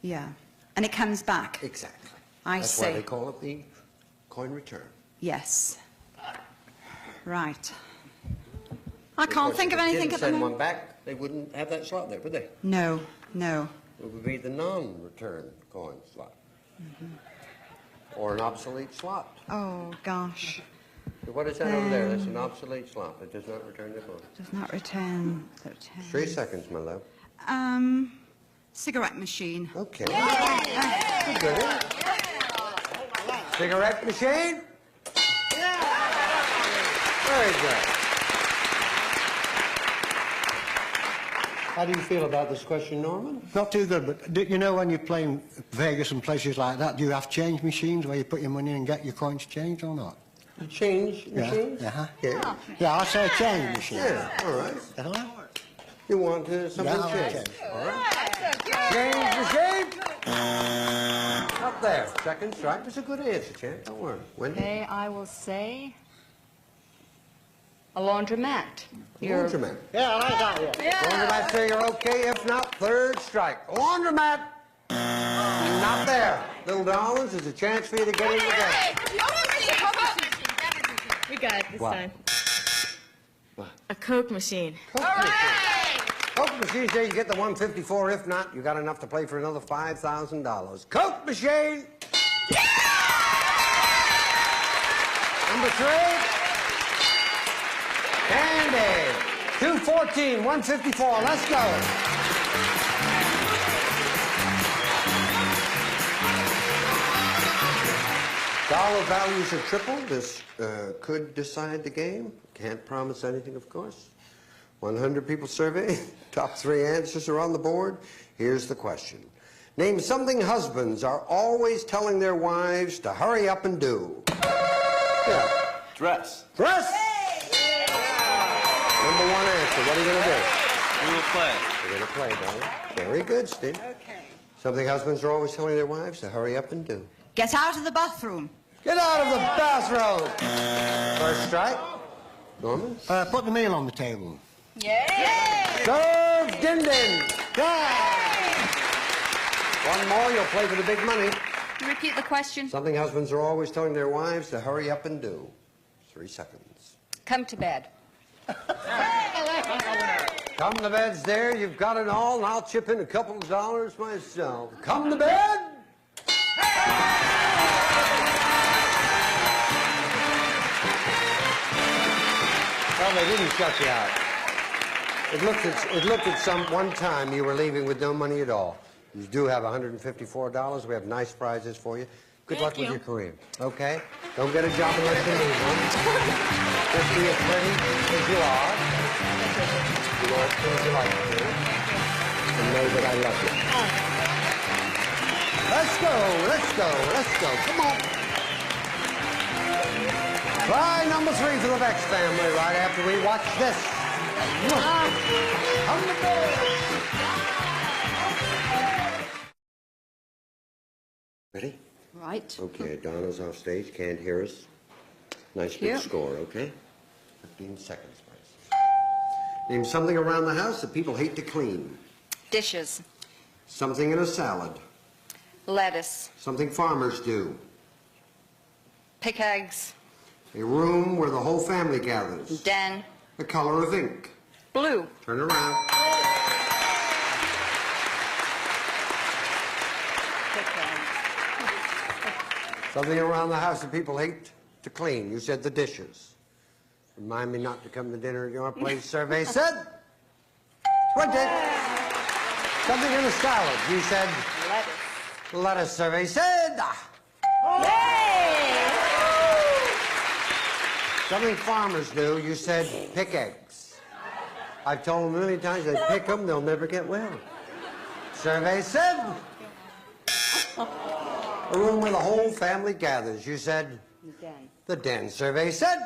S3: Yeah. And it comes back.
S2: Exactly.
S3: That's
S2: why they call it the coin return.
S3: Yes. Right. I can't think of anything at the
S2: Send
S3: moment.
S2: one back, they wouldn't have that slot there, would they?
S3: No, no.
S2: It would be the non-return coin slot. Or an obsolete slot.
S3: Oh, gosh.
S2: What is that over there? That's an obsolete slot. It does not return the coin.
S3: Does not return.
S2: 3 seconds, my love.
S3: Cigarette machine.
S2: Okay. Good. Cigarette machine? Very good. How do you feel about this question, Norman?
S6: Not too good, but you know when you're playing Vegas and places like that, do you have change machines where you put your money in and get your coins changed or not?
S2: Change machine?
S6: Yeah.
S2: Yeah.
S6: Yeah, I say change machine.
S2: Yeah, all right.
S6: Uh-huh.
S2: You want something
S6: Yeah,
S2: changed? All right. Change machine? Up there. Second strike. That's a good answer, champ. Don't worry. Wendy?
S4: Okay, I will say a laundromat.
S2: Laundromat.
S6: Yeah, I like that, yeah.
S2: Laundromat say you're okay. If not, third strike. Laundromat. Not there. Little darlings, there's a chance for you to get in the game.
S11: We got it this
S2: What?
S11: time.
S2: What?
S11: A Coke machine.
S2: Coke machine says you get the 154. If not, you got enough to play for another $5,000. Coke machine. Number 3. Candy. 214, 154. Let's go. Dollar values are tripled. This could decide the game. Can't promise anything, of course. 100 people surveyed. Top 3 answers are on the board. Here's the question. Name something husbands are always telling their wives to hurry up and do. Yeah.
S7: Dress.
S2: Dress! Number 1 answer. What are you going to do?
S7: We will play.
S2: We're going to play, darling. Very good, Steve.
S3: Okay.
S2: Something husbands are always telling their wives to hurry up and do.
S3: Get out of the bathroom.
S2: Get out of the bathroom! First strike. Norman?
S6: Put the meal on the table.
S2: Serve din din. One more, you'll play for the big money.
S4: Repeat the question.
S2: Something husbands are always telling their wives to hurry up and do. 3 seconds.
S4: Come to bed.
S2: Come to bed's there, you've got it all, and I'll chip in a couple of dollars myself. Come to bed! Well, they didn't shut you out. It looked at some one time you were leaving with no money at all. You do have $154. We have nice prizes for you. Good luck with your career, okay? Don't get a job unless you need one. Just be as pretty as you are. Do all the things you like to do. And know that I love you. Let's go, let's go, let's go. Come on. Try number 3 for the Vex family right after we watch this. Come to bed. Ready?
S3: Right.
S2: Okay, Donna's off stage, can't hear us. Nice big score, okay? 15 seconds, please. Name something around the house that people hate to clean.
S4: Dishes.
S2: Something in a salad.
S4: Lettuce.
S2: Something farmers do.
S4: Pick eggs.
S2: A room where the whole family gathers.
S4: Den.
S2: The color of ink.
S4: Blue.
S2: Turn around.
S4: Pick eggs.
S2: Something around the house that people hate to clean. You said the dishes. Remind me not to come to dinner at your place, survey said. 20. Something in a salad. You said lettuce. Survey said. Something farmers do. You said pick eggs. I've told them many times they pick them, they'll never get well. Survey said. A room where the whole family gathers. You said the den. Survey said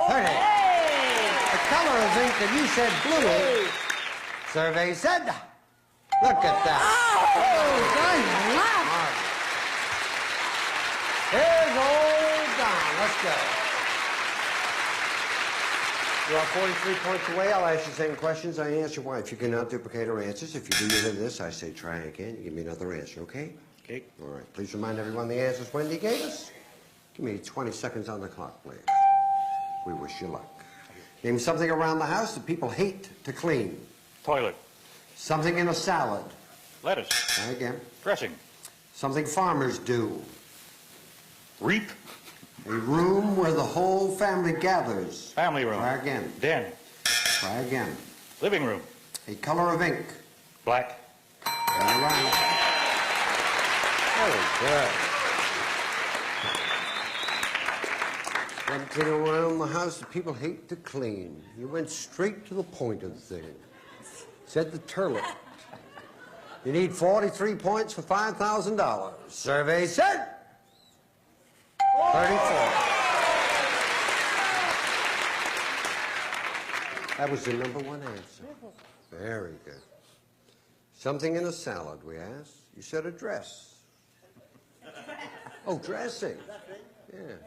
S2: 30. The color of ink that you said blue ink. Survey said. Look at that. Here's old Don. Let's go. You are 43 points away. I'll ask you the same questions I asked your wife. You cannot duplicate her answers. If you do any of this, I say try again. You give me another answer, okay?
S8: Okay.
S2: All right. Please remind everyone the answers Wendy gave us. Give me 20 seconds on the clock, please. We wish you luck. Name something around the house that people hate to clean.
S8: Toilet.
S2: Something in a salad.
S8: Lettuce.
S2: Try again.
S8: Dressing.
S2: Something farmers do.
S8: Reap.
S2: A room where the whole family gathers.
S8: Family room.
S2: Try again.
S8: Den.
S2: Try again.
S8: Living room.
S2: A color of ink.
S8: Black.
S2: Turn around. Very good. Something around the house that people hate to clean. You went straight to the point of the thing. Said the toilet. You need 43 points for $5,000. Survey said 34. That was the number one answer. Very good. Something in a salad, we asked. You said a dress. Oh, dressing. Yeah.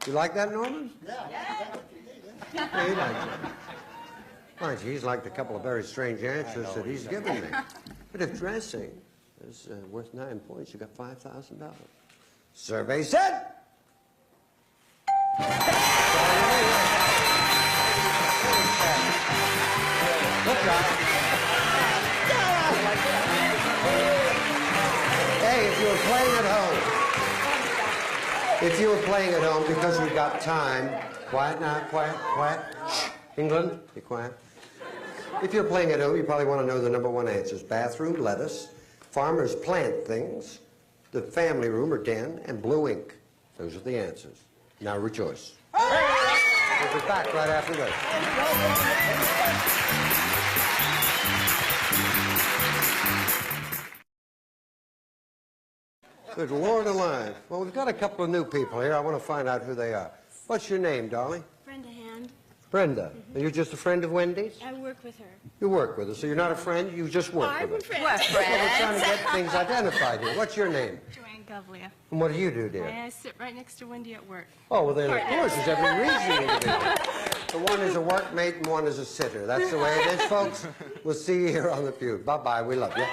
S2: You like that, Norman? Yeah, he likes it. Well, he's liked a couple of very strange answers that he's given me. But if dressing is worth 9 points, you got $5,000. Survey said. Look, guys. Hey, if you were playing at home, because we've got time, quiet now, quiet. Shh. England, be quiet. If you're playing at home, you probably want to know the number one answers. Bathroom, lettuce, farmers plant things, the family room or den, and blue ink. Those are the answers. Now rejoice. We'll be back right after this. Good Lord alive. Well, we've got a couple of new people here. I want to find out who they are. What's your name, darling?
S11: Brenda Hand.
S2: Brenda. Are you just a friend of Wendy's?
S11: I work with her.
S2: You work with her, so you're not a friend, you just work with her.
S11: We're
S2: Well, we're trying to get things identified here. What's your name?
S11: Joanne Govlia.
S2: And what do you do, dear?
S11: I sit right next to Wendy at work.
S2: Oh, well, then, of course, there's every reason you do it. The one is a workmate and one is a sitter. That's the way it is, folks. We'll see you here on the Feud. Bye-bye. We love you.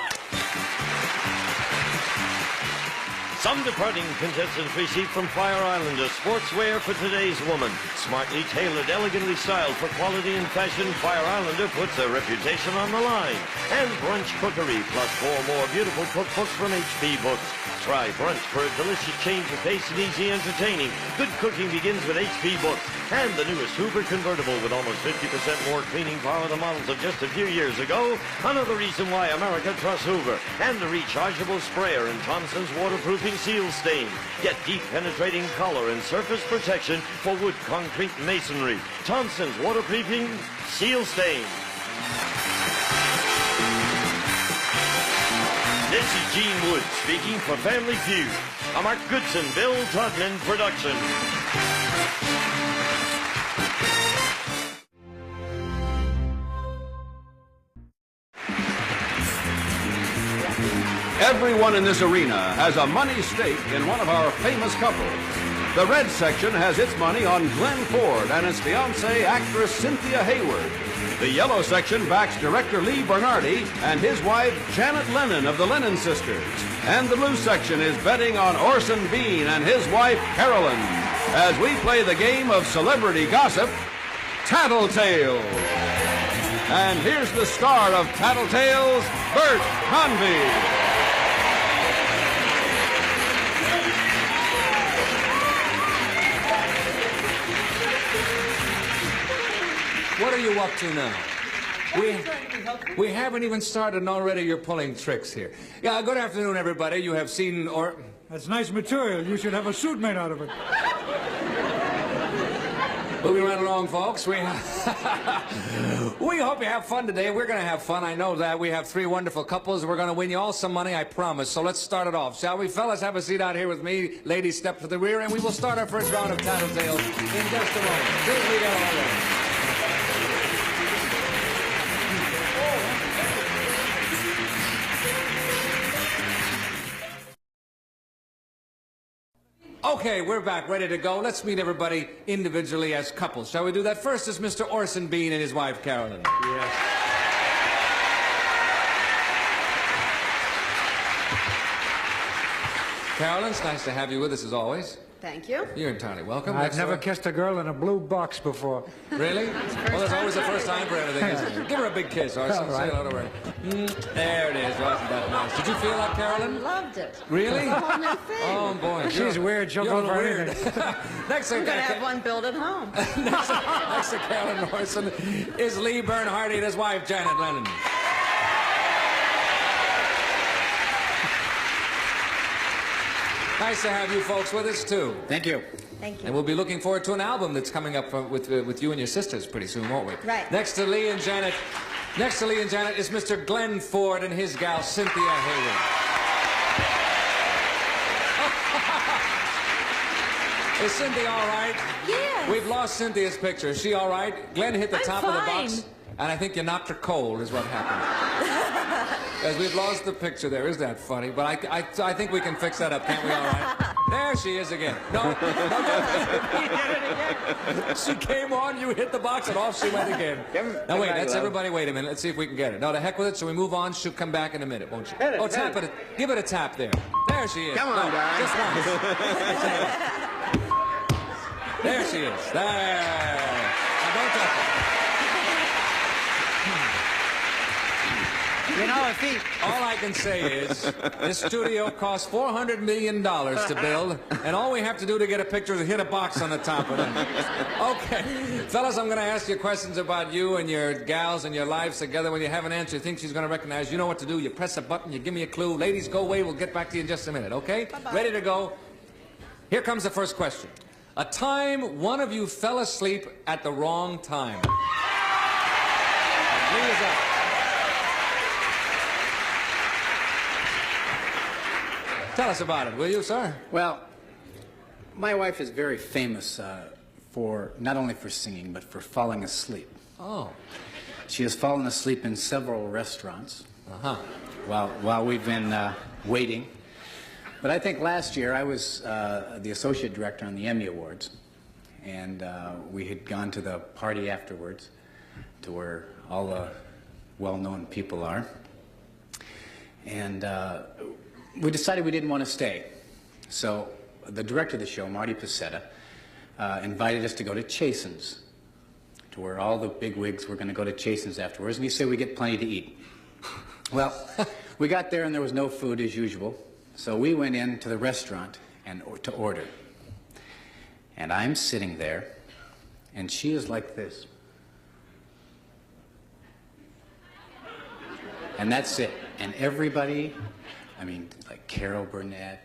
S1: Some departing contestants receive from Fire Island a sportswear for today's woman. Smartly tailored, elegantly styled for quality and fashion, Fire Islander puts their reputation on the line. And Brunch Cookery, plus 4 more beautiful cookbooks from HP Books. Try Brunch for a delicious change of pace and easy entertaining. Good cooking begins with HP Books. And the newest Hoover convertible with almost 50% more cleaning power than models of just a few years ago. Another reason why America trusts Hoover. And the rechargeable sprayer in Thompson's waterproofing seal stain. Get deep penetrating color and surface protection for wood, concrete, masonry. Thompson's waterproofing seal stain. This is Gene Wood speaking for Family Feud. A Mark Goodson, Bill Todman production.
S13: Everyone in this arena has a money stake in one of our famous couples. The red section has its money on Glenn Ford and his fiancée, actress Cynthia Hayward. The yellow section backs director Lee Bernardi and his wife, Janet Lennon of the Lennon Sisters. And the blue section is betting on Orson Bean and his wife, Carolyn, as we play the game of celebrity gossip, Tattletale. And here's the star of Tattletales, Bert Convy.
S14: What are you up to now? We haven't even started and already you're pulling tricks here. Yeah, good afternoon, everybody. You have seen or...
S15: That's nice material. You should have a suit made out of it.
S14: Moving right along, folks. We hope you have fun today. We're going to have fun. I know that. We have 3 wonderful couples. We're going to win you all some money, I promise. So let's start it off, shall we? Fellas, have a seat out here with me. Ladies, step to the rear, and we will start our first round of Tattletales in just a moment. Here we go already. Okay, we're back, ready to go. Let's meet everybody individually as couples. Shall we do that? First is Mr. Orson Bean and his wife, Carolyn.
S15: Yes.
S14: Carolyn, it's nice to have you with us as always.
S4: Thank you.
S14: You're entirely welcome.
S15: I've never kissed a girl in a blue box before.
S14: Really? Well, there's always a first time for everything, isn't there? Give her a big kiss, Orson.
S15: All right.
S14: Say hello to her. There it is. Wasn't that nice? Did you feel that, Carolyn?
S4: Loved it.
S14: Really?
S4: It's a whole new thing.
S14: Oh, boy.
S15: She's weird. She'll
S14: You're
S15: go
S14: a
S15: for
S14: little weird.
S15: anything.
S14: Next
S4: I'm
S14: thing,
S4: going to have one built at home.
S14: next to Carolyn Orson is Lee Bernhardt and his wife, Janet Lennon. Nice to have you folks with us, too.
S15: Thank you.
S4: Thank you.
S14: And we'll be looking forward to an album that's coming up with you and your sisters pretty soon, won't we?
S4: Right.
S14: Next to Lee and Janet is Mr. Glenn Ford and his gal, Cynthia Hayward. Is Cynthia all right?
S4: Yes.
S14: We've lost Cynthia's picture. Is she all right? Glenn hit the top of the
S4: fine.
S14: box, and I think you knocked her cold is what happened. Because we've lost the picture there. Isn't that funny? But I think we can fix that up, can't we, all right? There she is again. No, you did it again. She came on, you hit the box, and off she went again. Now, wait, let's everybody wait a minute. Let's see if we can get it. No, to heck with it. Shall we move on? She'll come back in a minute, won't you? Oh, tap it. Give it a tap there. There she is.
S2: Come on, guys.
S14: Just once. There she is. There. Now, don't touch it.
S15: You know, if he...
S14: All I can say is, this studio cost $400 million to build, and all we have to do to get a picture is hit a box on the top of it. Okay. Fellas, I'm going to ask you questions about you and your gals and your lives together. When you have an answer you think she's going to recognize, you know what to do. You press a button, you give me a clue. Ladies, go away. We'll get back to you in just a minute, okay?
S4: Bye-bye. Ready
S14: to go. Here comes the first question. A time one of you fell asleep at the wrong time. Lee is up. Tell us about it, will you, sir?
S16: Well, my wife is very famous for not only for singing, but for falling asleep.
S14: Oh.
S16: She has fallen asleep in several restaurants while we've been waiting. But I think last year I was the associate director on the Emmy Awards, and we had gone to the party afterwards to where all the well-known people are. And we decided we didn't want to stay. So the director of the show, Marty Pacetta, invited us to go to Chasen's, to where all the big wigs were going to go to Chasen's afterwards, and he said we get plenty to eat. Well, we got there and there was no food as usual, so we went into the restaurant to order. And I'm sitting there, and she is like this. And that's it. And everybody, I mean, like Carol Burnett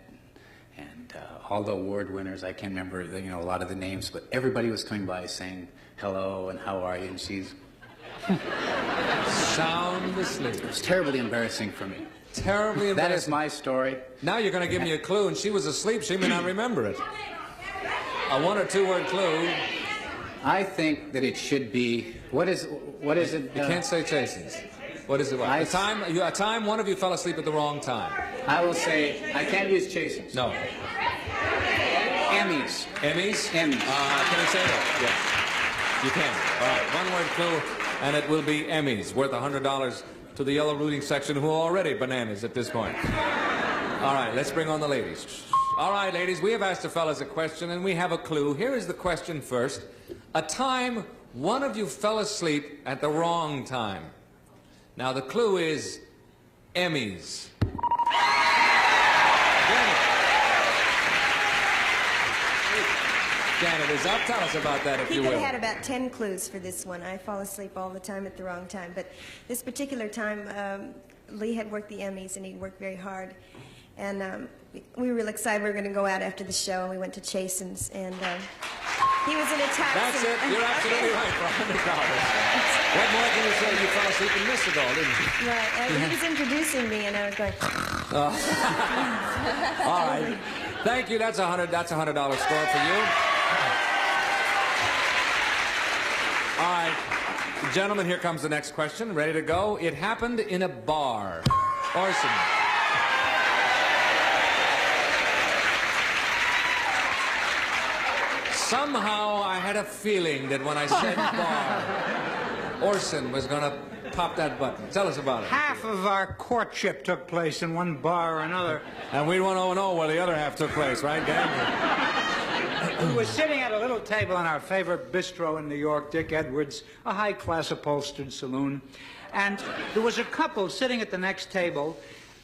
S16: and all the award winners, I can't remember, you know, a lot of the names, but everybody was coming by saying hello and how are you, and she's
S14: sound asleep.
S16: It was terribly embarrassing for me.
S14: Terribly embarrassing.
S16: That is my story.
S14: Now you're going to give me a clue, and she was asleep. She may not remember it. A 1 or 2 word clue.
S16: I think that it should be, what is it?
S14: You can't say Chasen's. What is it? What? A time one of you fell asleep at the wrong time.
S16: I will say, I can't use Chasen's.
S14: No.
S16: Emmys.
S14: Emmys?
S16: Emmys.
S14: Can I say that? Yes. You can. All right. 1 word clue, and it will be Emmys, worth $100 to the yellow rooting section, who are already bananas at this point. All right, let's bring on the ladies. All right, ladies, we have asked the fellas a question, and we have a clue. Here is the question first. A time one of you fell asleep at the wrong time. Now, the clue is Emmys. Janet is up. Tell us about that, if
S17: He
S14: you
S17: could
S14: will.
S17: have had about 10 clues for this one. I fall asleep all the time at the wrong time. But this particular time, Lee had worked the Emmys, and he worked very hard. And we were real excited. We were going to go out after the show, and we went to Chasen's. And he was in a taxi.
S14: That's it. You're absolutely right for $100. What more can you say? You fell asleep and missed it all, didn't you?
S17: Right. He was introducing me, and I was going...
S14: All right. Thank you. That's $100 score for you. All right. Gentlemen, here comes the next question. Ready to go? It happened in a bar. Orson. Somehow I had a feeling that when I said bar, Orson was going to pop that button. Tell us about it.
S15: Half of our courtship took place in one bar or another.
S14: And we want to know where the other half took place, right, gang?
S15: We were sitting at a little table in our favorite bistro in New York, Dick Edwards, a high-class upholstered saloon. And there was a couple sitting at the next table,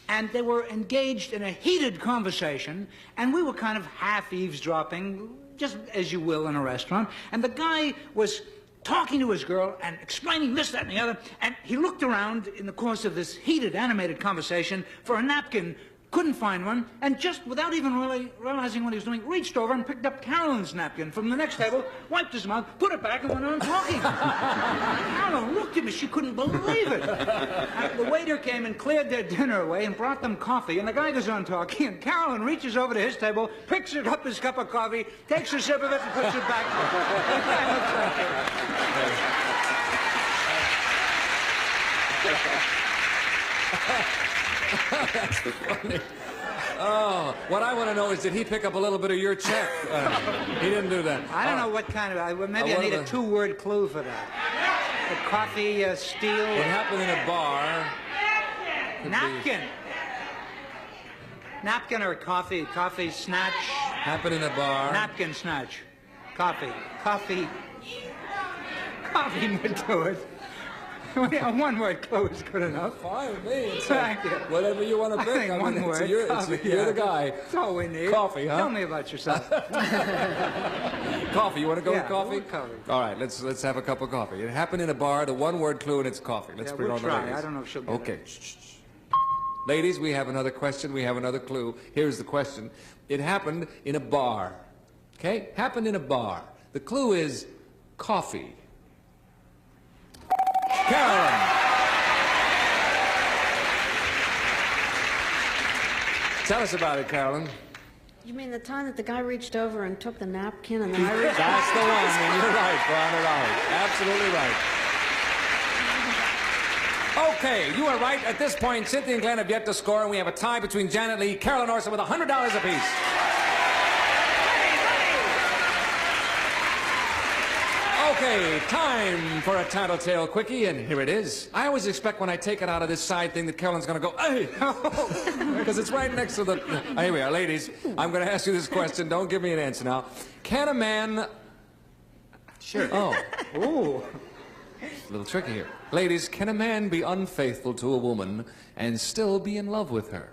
S15: and they were engaged in a heated conversation, and we were kind of half eavesdropping, just as you will in a restaurant. And the guy was talking to his girl and explaining this, that, and the other, and he looked around in the course of this heated, animated conversation for a napkin, couldn't find one, and just without even really realizing what he was doing, reached over and picked up Carolyn's napkin from the next table, wiped his mouth, put it back, and went on talking. Carolyn looked at me. She couldn't believe it. The waiter came and cleared their dinner away and brought them coffee, and the guy goes on talking, and Carolyn reaches over to his table, picks it up his cup of coffee, takes a sip of it, and puts it back.
S14: That's funny. Oh, what I want to know is, did he pick up a little bit of your check? He didn't do that.
S15: I don't know what kind of... Maybe I need a two-word clue for that. A coffee, steal...
S14: It happened in a bar.
S15: Napkin. Napkin or coffee? Coffee snatch?
S14: Happened in a bar.
S15: Napkin snatch. Coffee. Coffee. Coffee would do it. A one-word clue is good enough.
S14: Fine with me.
S15: Thank you.
S14: Whatever you want to pick.
S15: I think one word.
S14: You're
S15: Yeah.
S14: the guy.
S15: That's all we need.
S14: Coffee, huh?
S15: Tell me about yourself.
S14: Coffee. You want to go with
S15: Yeah,
S14: coffee?
S15: we'll coffee.
S14: All right. Let's have a cup of coffee. It happened in a bar. The one-word clue, and it's coffee. Let's bring
S15: we'll
S14: on the
S15: try.
S14: ladies.
S15: I don't know if she'll get
S14: Okay.
S15: it.
S14: Shh. Ladies, we have another question. We have another clue. Here's the question. It happened in a bar. Okay? Happened in a bar. The clue is coffee. Carolyn. Tell us about it, Carolyn.
S11: You mean the time that the guy reached over and took the napkin and then I reached...
S14: That's the one, and you're right, for $100. Absolutely right. Okay, you are right. At this point, Cynthia and Glenn have yet to score, and we have a tie between Janet Lee, Carolyn Orson with $100 apiece. Okay, time for a tattletale quickie, and here it is. I always expect when I take it out of this side thing that Carolyn's going to go, hey, because it's right next to the... Here we are, ladies. I'm going to ask you this question. Don't give me an answer now. Can a man...
S15: Sure.
S14: Oh.
S15: Ooh.
S14: A little tricky here. Ladies, can a man be unfaithful to a woman and still be in love with her?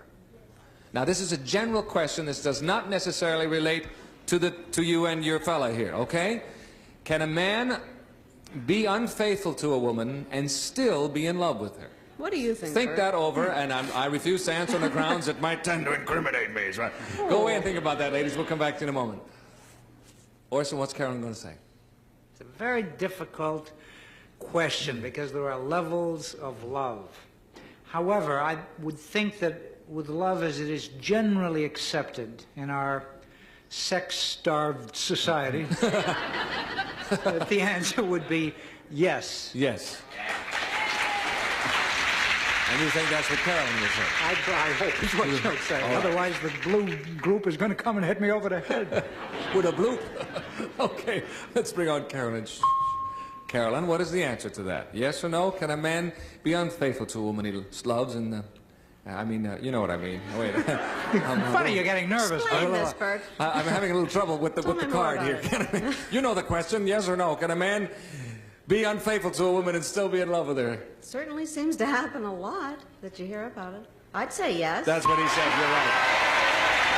S14: Now, this is a general question. This does not necessarily relate to you and your fella here, okay? Can a man be unfaithful to a woman and still be in love with her?
S11: What do you think,
S14: Think
S11: Bert?
S14: that over, and I refuse to answer on the grounds it might tend to incriminate me. Right? Go away and think about that, ladies. We'll come back to you in a moment. Orson, what's Carolyn going to say?
S15: It's a very difficult question because there are levels of love. However, I would think that with love as it is generally accepted in our sex-starved society, that the answer would be yes.
S14: Yes. And you think that's what Carolyn would say?
S15: I hope is what she'll say.
S14: All right.
S15: Otherwise, the blue group is going to come and hit me over the head.
S14: With a bloop? Okay, let's bring on Carolyn. Carolyn, what is the answer to that? Yes or no? Can a man be unfaithful to a woman he loves? And you know what I mean. Wait.
S15: Funny, you're getting nervous.
S11: Explain this, Bert.
S14: I'm having a little trouble with the card here. You know the question, yes or no? Can a man be unfaithful to a woman and still be in love with her?
S11: Certainly seems to happen a lot that you hear about it. I'd say yes.
S14: That's what he said. You're right.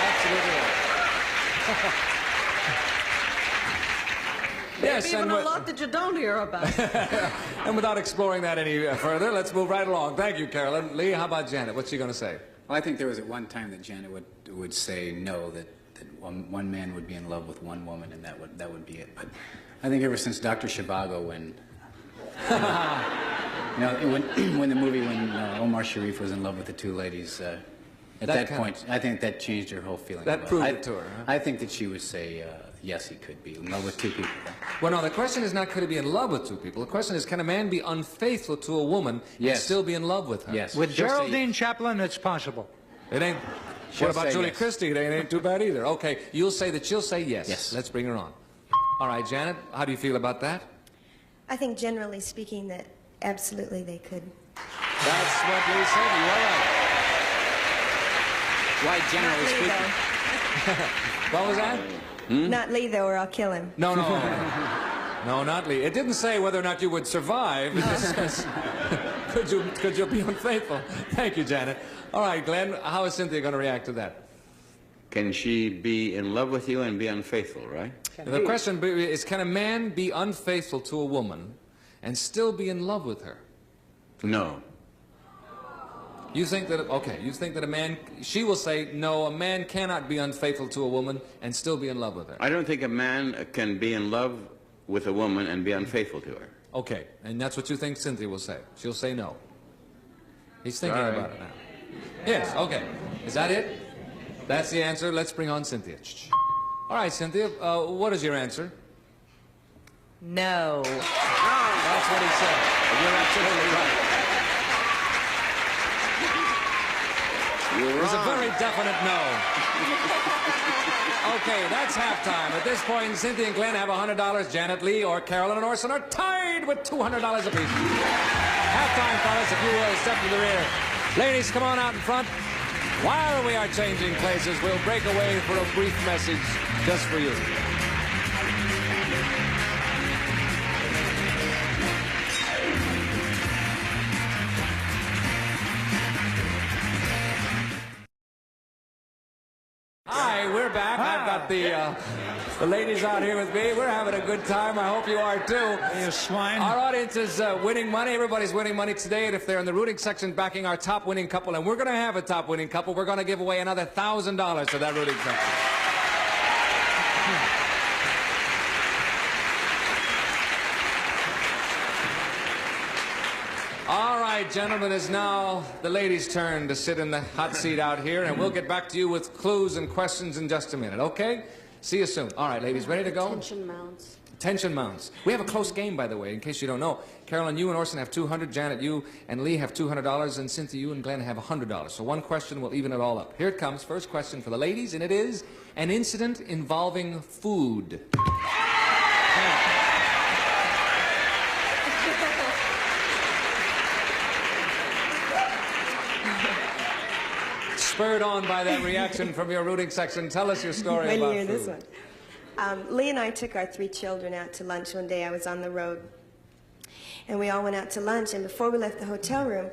S14: Absolutely right. Yes,
S18: Maybe even
S14: and
S18: a lot that you don't hear about.
S14: And without exploring that any further, let's move right along. Thank you, Carolyn. Lee, how about Janet? What's she going to say?
S16: Well, I think there was at one time that Janet would say no, that one man would be in love with one woman, and that would be it. But I think ever since Dr. Zhivago, when when the movie Omar Sharif was in love with the two ladies, at that point, I think that changed her whole feeling.
S14: That proved it to her. Huh?
S16: I think that she would say yes, he could be in love with two people.
S14: Well, no, the question is not could he be in love with two people. The question is, can a man be unfaithful to a woman and still be in love with her?
S15: Yes. With Geraldine Chaplin, it's possible.
S14: It ain't. What about Julie Christie? It ain't too bad either. Okay, you'll say that she'll say yes. Yes. Let's bring her on. All right, Janet, how do you feel about that?
S17: I think generally speaking that absolutely they could.
S14: That's what Lee said. You are right.
S16: Why generally speaking?
S14: What was that?
S17: Not Lee, though, or I'll kill him.
S14: No, no. No, not Lee. It didn't say whether or not you would survive. It just says, could you be unfaithful? Thank you, Janet. All right, Glenn, how is Cynthia going to react to that?
S19: Can she be in love with you and be unfaithful, right?
S14: The question is, can a man be unfaithful to a woman and still be in love with her?
S19: No.
S14: You think that, okay, you think that a man, she will say, no, a man cannot be unfaithful to a woman and still be in love with her.
S19: I don't think a man can be in love with a woman and be unfaithful to her.
S14: Okay, and that's what you think Cynthia will say. She'll say no. He's thinking about it now. Yes, okay. Is that it? That's the answer. Let's bring on Cynthia. All right, Cynthia, what is your answer?
S18: No.
S14: That's what he said. You're absolutely right. It was a very definite no. Okay, that's halftime. At this point, Cynthia and Glenn have $100. Janet, Lee, or Carolyn and Orson are tied with $200 apiece. Halftime, fellas, if you will, step to the rear. Ladies, come on out in front. While we are changing places, we'll break away for a brief message just for you. Hi, we're back. I've got the ladies out here with me. We're having a good time. I hope you are too.
S15: You swine.
S14: Our audience is winning money. Everybody's winning money today. And if they're in the rooting section backing our top winning couple, and we're going to have a top winning couple, we're going to give away another $1,000 to that rooting section. All right, gentlemen, it's now the ladies' turn to sit in the hot seat out here, and we'll get back to you with clues and questions in just a minute, okay? See you soon. All right, ladies, ready to go?
S11: Tension mounts.
S14: Tension mounts. We have a close game, by the way, in case you don't know. Carolyn, you and Orson have $200. Janet, you and Lee have $200. And Cynthia, you and Glenn have $100. So one question will even it all up. Here it comes. First question for the ladies, and it is an incident involving food. Spurred on by that reaction from your rooting section, tell us your story about food.
S17: This one. Lee and I took our 3 children out to lunch one day. I was on the road. And we all went out to lunch. And before we left the hotel room,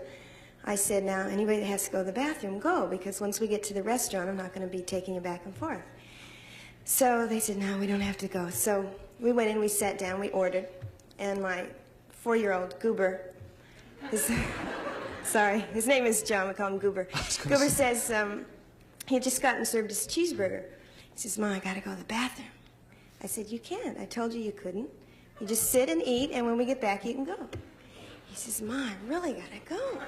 S17: I said, now, anybody that has to go to the bathroom, go. Because once we get to the restaurant, I'm not going to be taking you back and forth. So they said, no, we don't have to go. So we went in, we sat down, we ordered. And my 4-year-old Goober, sorry, his name is John, we call him Goober. Goober says, he had just gotten served his cheeseburger. He says, Mom, I got to go to the bathroom. I said, you can't. I told you you couldn't. You just sit and eat, and when we get back, you can go. He says, Mom, I really got to go.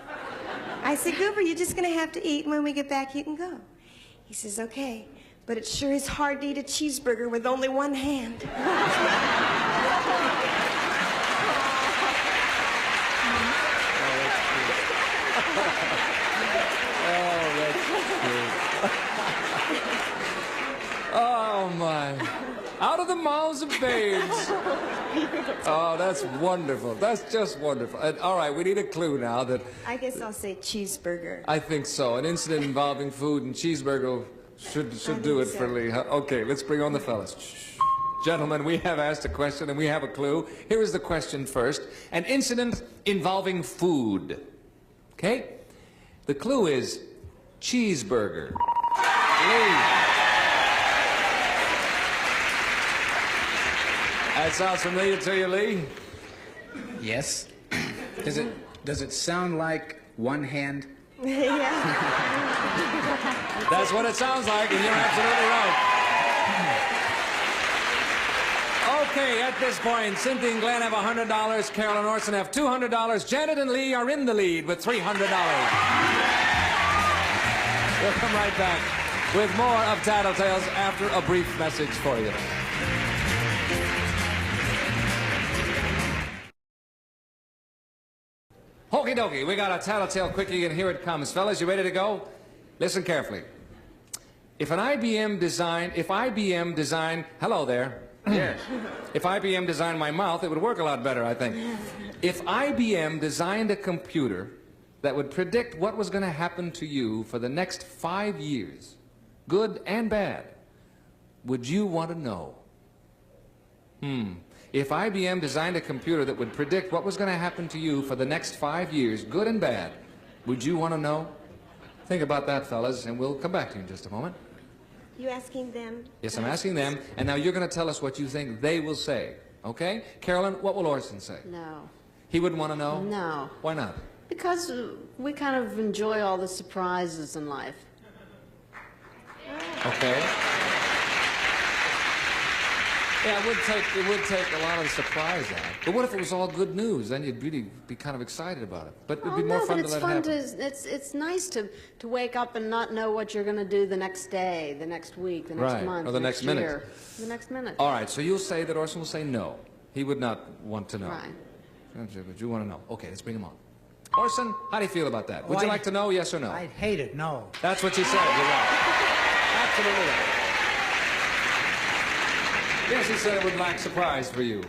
S17: I said, Goober, you're just going to have to eat, and when we get back, you can go. He says, okay, but it sure is hard to eat a cheeseburger with only one hand.
S14: Oh, my. Out of the mouths of babes. Oh, that's wonderful. That's just wonderful. And, all right, we need a clue now that...
S17: I guess I'll say cheeseburger.
S14: I think so. An incident involving food and cheeseburger should do it for Lee. Huh? Okay, let's bring on the fellas. Gentlemen, we have asked a question and we have a clue. Here is the question first. An incident involving food. Okay? The clue is cheeseburger. Lee. That sounds familiar to you, Lee?
S16: Yes. Does it sound like one hand?
S17: Yeah.
S14: That's what it sounds like, and you're absolutely right. Okay, at this point, Cynthia and Glenn have $100, Carol and Orson have $200, Janet and Lee are in the lead with $300. We'll come right back with more of Tattletales after a brief message for you. Okie dokie, we got a Tattletale quickie, and here it comes. Fellas, you ready to go? Listen carefully. If IBM designed, hello there.
S19: Yes.
S14: If IBM designed my mouth, it would work a lot better, I think. If IBM designed a computer that would predict what was going to happen to you for the next 5 years, good and bad, would you want to know? If IBM designed a computer that would predict what was going to happen to you for the next 5 years, good and bad, would you want to know? Think about that, fellas, and we'll come back to you in just a moment.
S17: You asking them?
S14: Yes, I'm asking them, and now you're going to tell us what you think they will say, okay? Carolyn, what will Orson say?
S11: No.
S14: He wouldn't want to know?
S11: No.
S14: Why not?
S11: Because we kind of enjoy all the surprises in life.
S14: Okay. Yeah, it would take a lot of the surprise out. But what if it was all good news? Then you'd really be kind of excited about it. But it'd be more fun to let it happen.
S11: It's nice to wake up and not know what you're going to do the next day, the next week, the next month,
S14: or the next minute.
S11: year, the next minute.
S14: All right, so you'll say that Orson will say no. He would not want to know.
S11: Right.
S14: But you want to know. Okay, let's bring him on. Orson, how do you feel about that? Would you like to know, yes or no?
S15: I'd hate it, no.
S14: That's what she said. You're right. Absolutely right. Yes, he said it would lack surprise for you.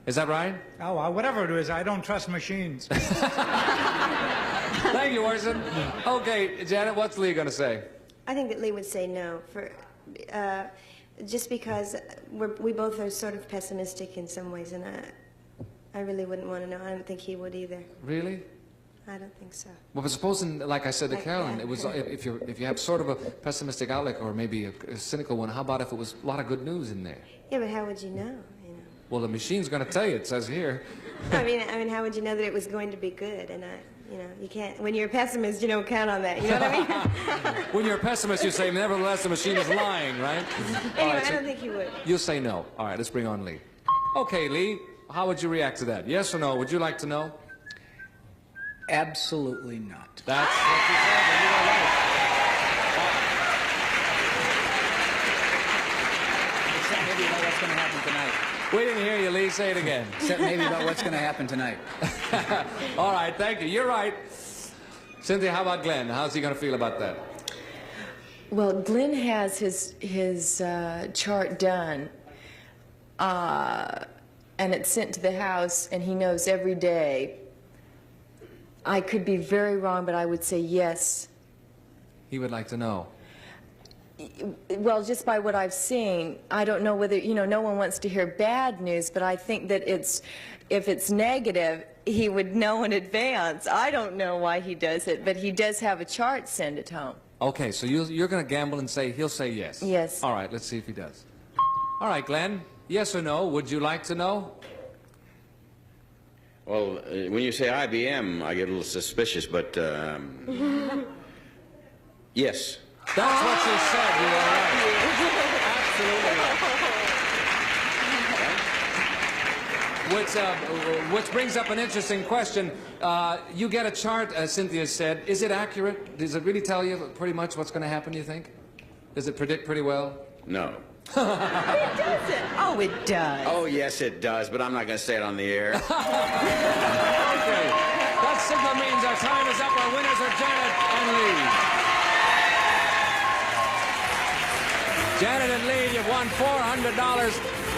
S14: Is that right?
S15: Oh, well, whatever it is, I don't trust machines.
S14: Thank you, Orson. Okay, Janet, what's Lee going to say?
S17: I think that Lee would say no, just because we both are sort of pessimistic in some ways, and I really wouldn't want to know. I don't think he would either.
S14: Really?
S17: I don't think so.
S14: Well, but supposing, like I said to Carolyn, it was if you have sort of a pessimistic outlook or maybe a cynical one, how about if it was a lot of good news in there?
S17: Yeah, but how would you know?
S14: Well, the machine's going to tell you. It says here.
S17: I mean, how would you know that it was going to be good? And you can't. When you're a pessimist, you don't count on that. You know what I mean?
S14: When you're a pessimist, you say, nevertheless, the machine is lying, right?
S17: Anyway,
S14: right, so
S17: I don't think you would.
S14: You'll say no. All right, let's bring on Lee. Okay, Lee, how would you react to that? Yes or no? Would you like to know?
S16: Absolutely not.
S14: That's what you said, and you were right.
S16: Except maybe about what's going to happen tonight.
S14: We didn't hear you, Lee. Say it again.
S16: Except maybe about what's going to happen tonight.
S14: All right, thank you. You're right. Cynthia, how about Glenn? How's he going to feel about that?
S18: Well, Glenn has his chart done, and it's sent to the house, and he knows every day. I could be very wrong, but I would say yes.
S14: He would like to know.
S18: Well, just by what I've seen, I don't know whether, no one wants to hear bad news, but I think that if it's negative, he would know in advance. I don't know why he does it, but he does have a chart sent at home.
S14: Okay, so you're going to gamble and say he'll say yes.
S18: Yes.
S14: All right, let's see if he does. All right, Glenn, yes or no? Would you like to know?
S19: Well, when you say IBM, I get a little suspicious, but yes.
S14: That's what she said. You are right. Absolutely right. Which brings up an interesting question. You get a chart, as Cynthia said. Is it accurate? Does it really tell you pretty much what's going to happen, you think? Does it predict pretty well?
S19: No.
S18: It doesn't. Oh, it does.
S19: Oh, yes, it does, but I'm not going to say it on the air.
S14: Okay. That signal means our time is up. Our winners are Janet and Lee. Janet and Lee, you've won $400.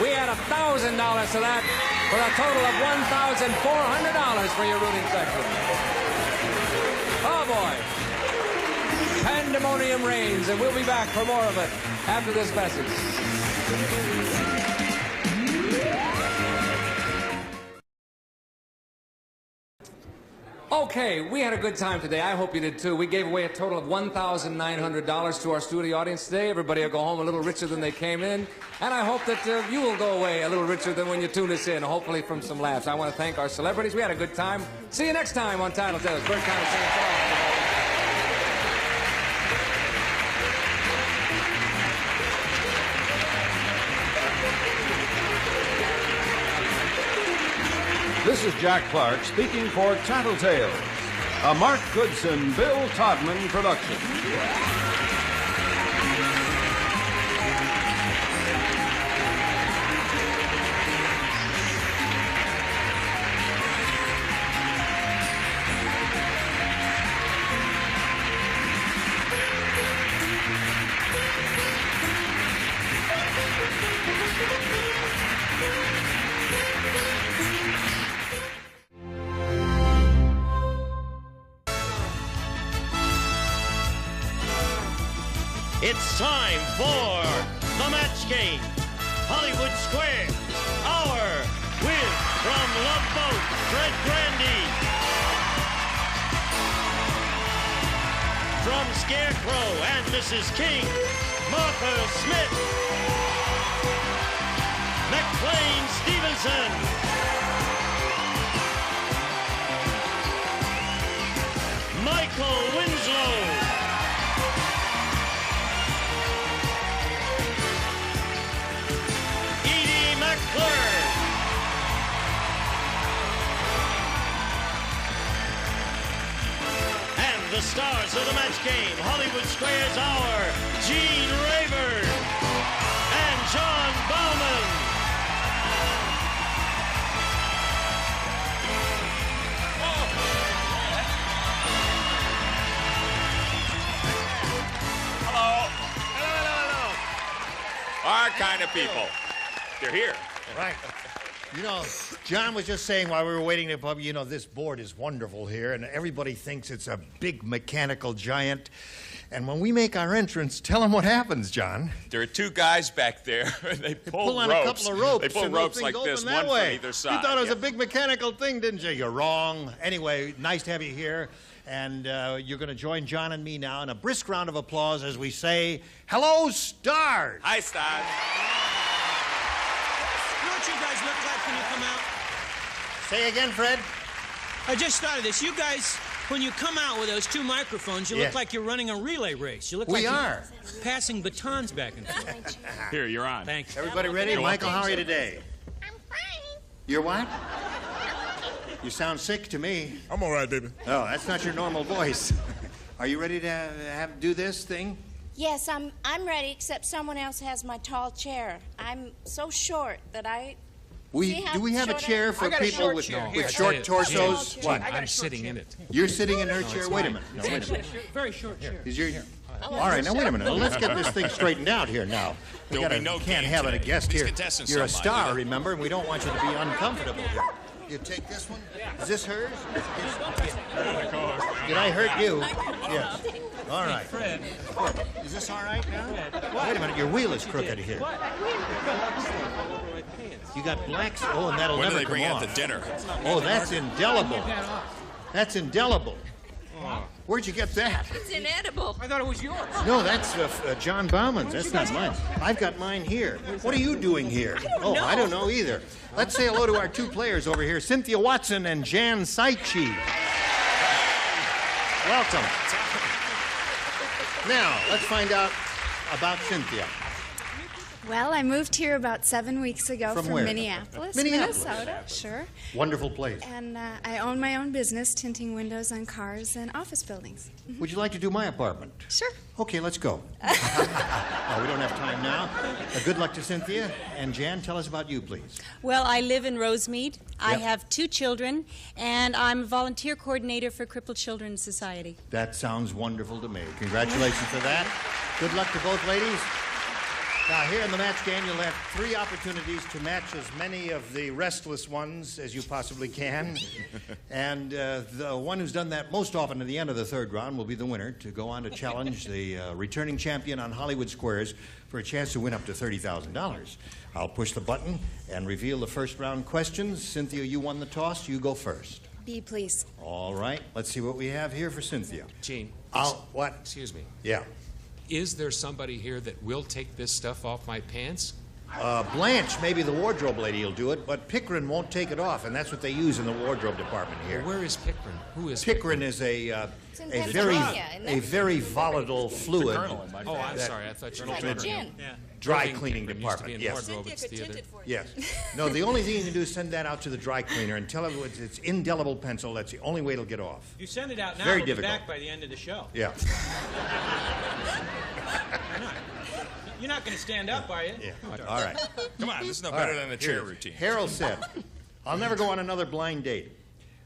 S14: We had $1,000 to that, for a total of $1,400 for your rooting section. Oh, boy. Pandemonium reigns, and we'll be back for more of it after this message. Okay, we had a good time today. I hope you did too. We gave away a total of $1,900 to our studio audience today. Everybody will go home a little richer than they came in. And I hope that you will go away a little richer than when you tune us in, hopefully from some laughs. I want to thank our celebrities. We had a good time. See you next time on Title Tales. Bert Conner saying so long.
S13: This is Jack Clark speaking for Tattletales, a Mark Goodson, Bill Todman production.
S1: It's time for the match game. Hollywood Square, Hour with, from Love Boat, Fred Grandy. From Scarecrow and Mrs. King, Martha Smith. McLean Stevenson. Michael Winslow. The stars of the match game, Hollywood Square's Hour, Gene Rayburn and John Bauman.
S20: Hello. Our kind of people. They're here.
S21: Right. You know, John was just saying while we were waiting to pub, you know, this board is wonderful here, and everybody thinks it's a big mechanical giant. And when we make our entrance, tell them what happens, John.
S20: There are two guys back there. They pull
S21: on
S20: ropes.
S21: a couple of ropes.
S20: They pull
S21: and
S20: ropes
S21: those
S20: like
S21: things
S20: this,
S21: open that
S20: one
S21: way.
S20: from either side.
S21: You thought it was a big mechanical thing, didn't you? You're wrong. Anyway, nice to have you here. And you're going to join John and me now in a brisk round of applause as we say, hello, stars.
S20: Hi, stars.
S22: You know what you guys look like when you come out?
S21: Say again, Fred.
S22: I just thought of this. You guys, when you come out with those two microphones, you
S21: Yeah.
S22: look like you're running a relay race. You look
S21: We
S22: like
S21: are.
S22: you're passing batons back and forth.
S20: Here, you're on.
S22: Thanks.
S21: Everybody ready?
S20: You're
S21: Michael,
S20: welcome.
S21: how are you today? I'm fine. You're what? You sound sick to me.
S23: I'm all right, baby.
S21: Oh, that's not your normal voice. Are you ready to do this thing?
S24: Yes, I'm ready, except someone else has my tall chair. I'm so short that I...
S21: Do we have a chair for people with short torsos? What?
S22: I'm sitting in it.
S21: You're sitting in her chair? Wait a minute. No, wait a minute.
S22: Very short chair.
S21: Is your... All right, now wait a minute. Let's get this thing straightened out here now. We
S20: There'll be no
S21: can't
S20: game
S21: have a
S20: today.
S21: guest
S20: These
S21: here.
S20: contestants
S21: You're a
S20: don't mind,
S21: star,
S20: do they?
S21: remember, and we don't want you to be uncomfortable here. You take this one? Is this hers? Did I hurt you? Yes. All right.
S22: Fred.
S21: Is this all right now? Wait a minute, your wheel is crooked here. You got blacks? Oh, and that'll
S20: When do
S21: never
S20: they
S21: come
S20: bring out
S21: off.
S20: the dinner?
S21: Oh, that's indelible. That's indelible. Where'd you get that?
S24: It's inedible.
S22: I thought it was yours.
S21: No, that's John Bauman's. That's not mine. I've got mine here. What are you doing here? I don't know either. Let's say hello to our two players over here, Cynthia Watson and Jan Saichi. Welcome. Now, let's find out about Cynthia.
S25: Well, I moved here about 7 weeks ago
S21: From
S25: from
S21: where?
S25: Minneapolis,
S21: Minneapolis.
S25: Minnesota, sure.
S21: Wonderful place.
S25: And I own my own business, tinting windows on cars and office buildings.
S21: Would you like to do my apartment?
S25: Sure.
S21: Okay, let's go. Oh, we don't have time now. Good luck to Cynthia. And Jan, tell us about you, please.
S26: Well, I live in Rosemead. I
S21: Yep.
S26: have 2 children, and I'm a volunteer coordinator for Crippled Children's Society.
S21: That sounds wonderful to me. Congratulations for that. Good luck to both ladies. Now, here in the match game, you'll have 3 opportunities to match as many of the restless ones as you possibly can. And the one who's done that most often at the end of the 3rd round will be the winner to go on to challenge the returning champion on Hollywood Squares for a chance to win up to $30,000. I'll push the button and reveal the first round questions. Cynthia, you won the toss. You go first.
S25: B, please.
S21: All right. Let's see what we have here for Cynthia.
S5: Gene.
S21: What?
S5: Excuse me.
S21: Yeah.
S5: Is there somebody here that will take this stuff off my pants?
S21: Blanche, maybe the wardrobe lady will do it, but Pickering won't take it off, and that's what they use in the wardrobe department here.
S5: Well, where is Pickering? Who is
S21: Pickering? Is a
S5: Pennsylvania,
S21: very volatile fluid.
S5: Oh, I'm sorry. I thought you were
S21: gin. Dry cleaning department. Yes. Yes. No, the only thing you can do is send that out to the dry cleaner and tell them it's indelible pencil. That's the only way it'll get off.
S22: You send it out now,
S21: Very
S22: we'll
S21: difficult.
S22: be back by the end of the show.
S21: Yeah.
S22: Why not? You're not going to stand up, are you?
S21: Yeah. All right.
S20: Come on, this is no
S21: All
S20: better
S21: right,
S20: than a
S21: here
S20: chair
S21: it is.
S20: routine.
S21: Harold said, I'll never go on another blind date.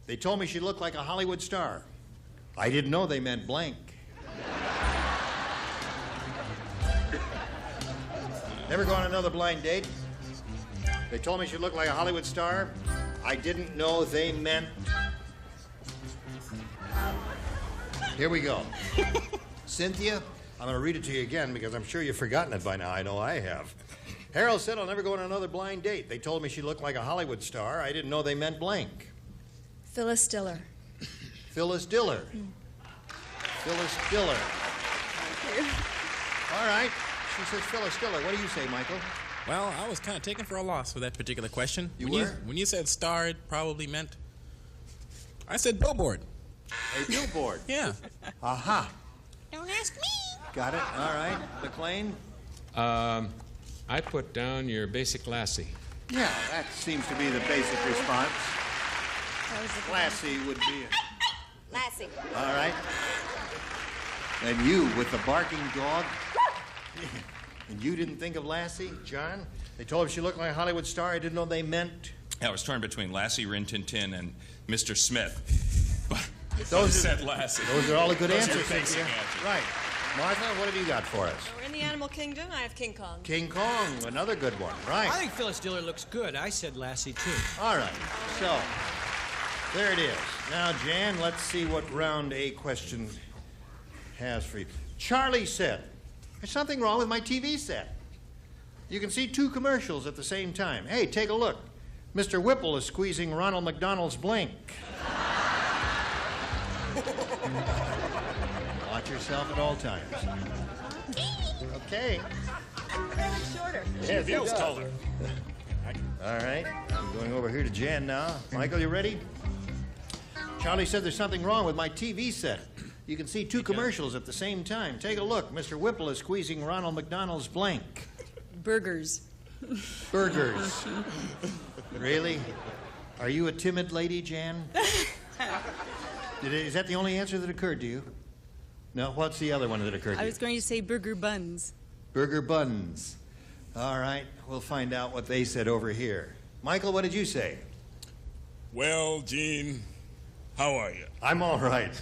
S21: They told me she looked like a Hollywood star. I didn't know they meant blank. Never go on another blind date. They told me she looked like a Hollywood star. I didn't know they meant... Here we go. Cynthia, I'm going to read it to you again because I'm sure you've forgotten it by now. I know I have. Harold said I'll never go on another blind date. They told me she looked like a Hollywood star. I didn't know they meant blank.
S25: Phyllis Diller.
S21: Phyllis Diller. Phyllis Diller. All right. She says Phyllis Diller. What do you say, Michael?
S7: Well, I was kind of taken for a loss for that particular question. When you said star, it probably meant... I said billboard.
S21: A billboard?
S7: Yeah.
S21: Aha.
S24: Don't ask me.
S21: Got it. All right. McLean?
S5: I put down your basic lassie.
S21: Yeah, that seems to be the basic response. Lassie would be...
S24: Lassie.
S21: All right. And you with the barking dog? And you didn't think of Lassie, John? They told her she looked like a Hollywood star. I didn't know they meant...
S20: I was torn between Lassie, Rin Tin Tin, and Mr. Smith. But
S21: Those
S20: said Lassie.
S21: Those are all the good
S20: Those are
S21: answers,
S20: basic
S21: Cynthia.
S20: answers.
S21: Right. Martha, what have you got for us?
S9: We're in the animal kingdom. I have King Kong.
S21: King Kong, another good one. Right.
S22: I think Phyllis Diller looks good. I said Lassie, too.
S21: All right. So, there it is. Now, Jan, let's see what round A question has for you. Charlie said, there's something wrong with my TV set. You can see two commercials at the same time. Hey, take a look. Mr. Whipple is squeezing Ronald McDonald's blink. Watch yourself at all times. Okay.
S9: Shorter.
S21: Yeah, feels taller. All right. I'm going over here to Jan now. Michael, you ready? Charlie said there's something wrong with my TV set. You can see two commercials at the same time. Take a look. Mr. Whipple is squeezing Ronald McDonald's blank.
S26: Burgers.
S21: Burgers. Really? Are you a timid lady, Jan? Is that the only answer that occurred to you? No, what's the other one that occurred to
S26: I
S21: you?
S26: was going to say burger buns.
S21: Burger buns. All right, we'll find out what they said over here. Michael, what did you say?
S20: Well, Gene, how are you?
S21: I'm all right.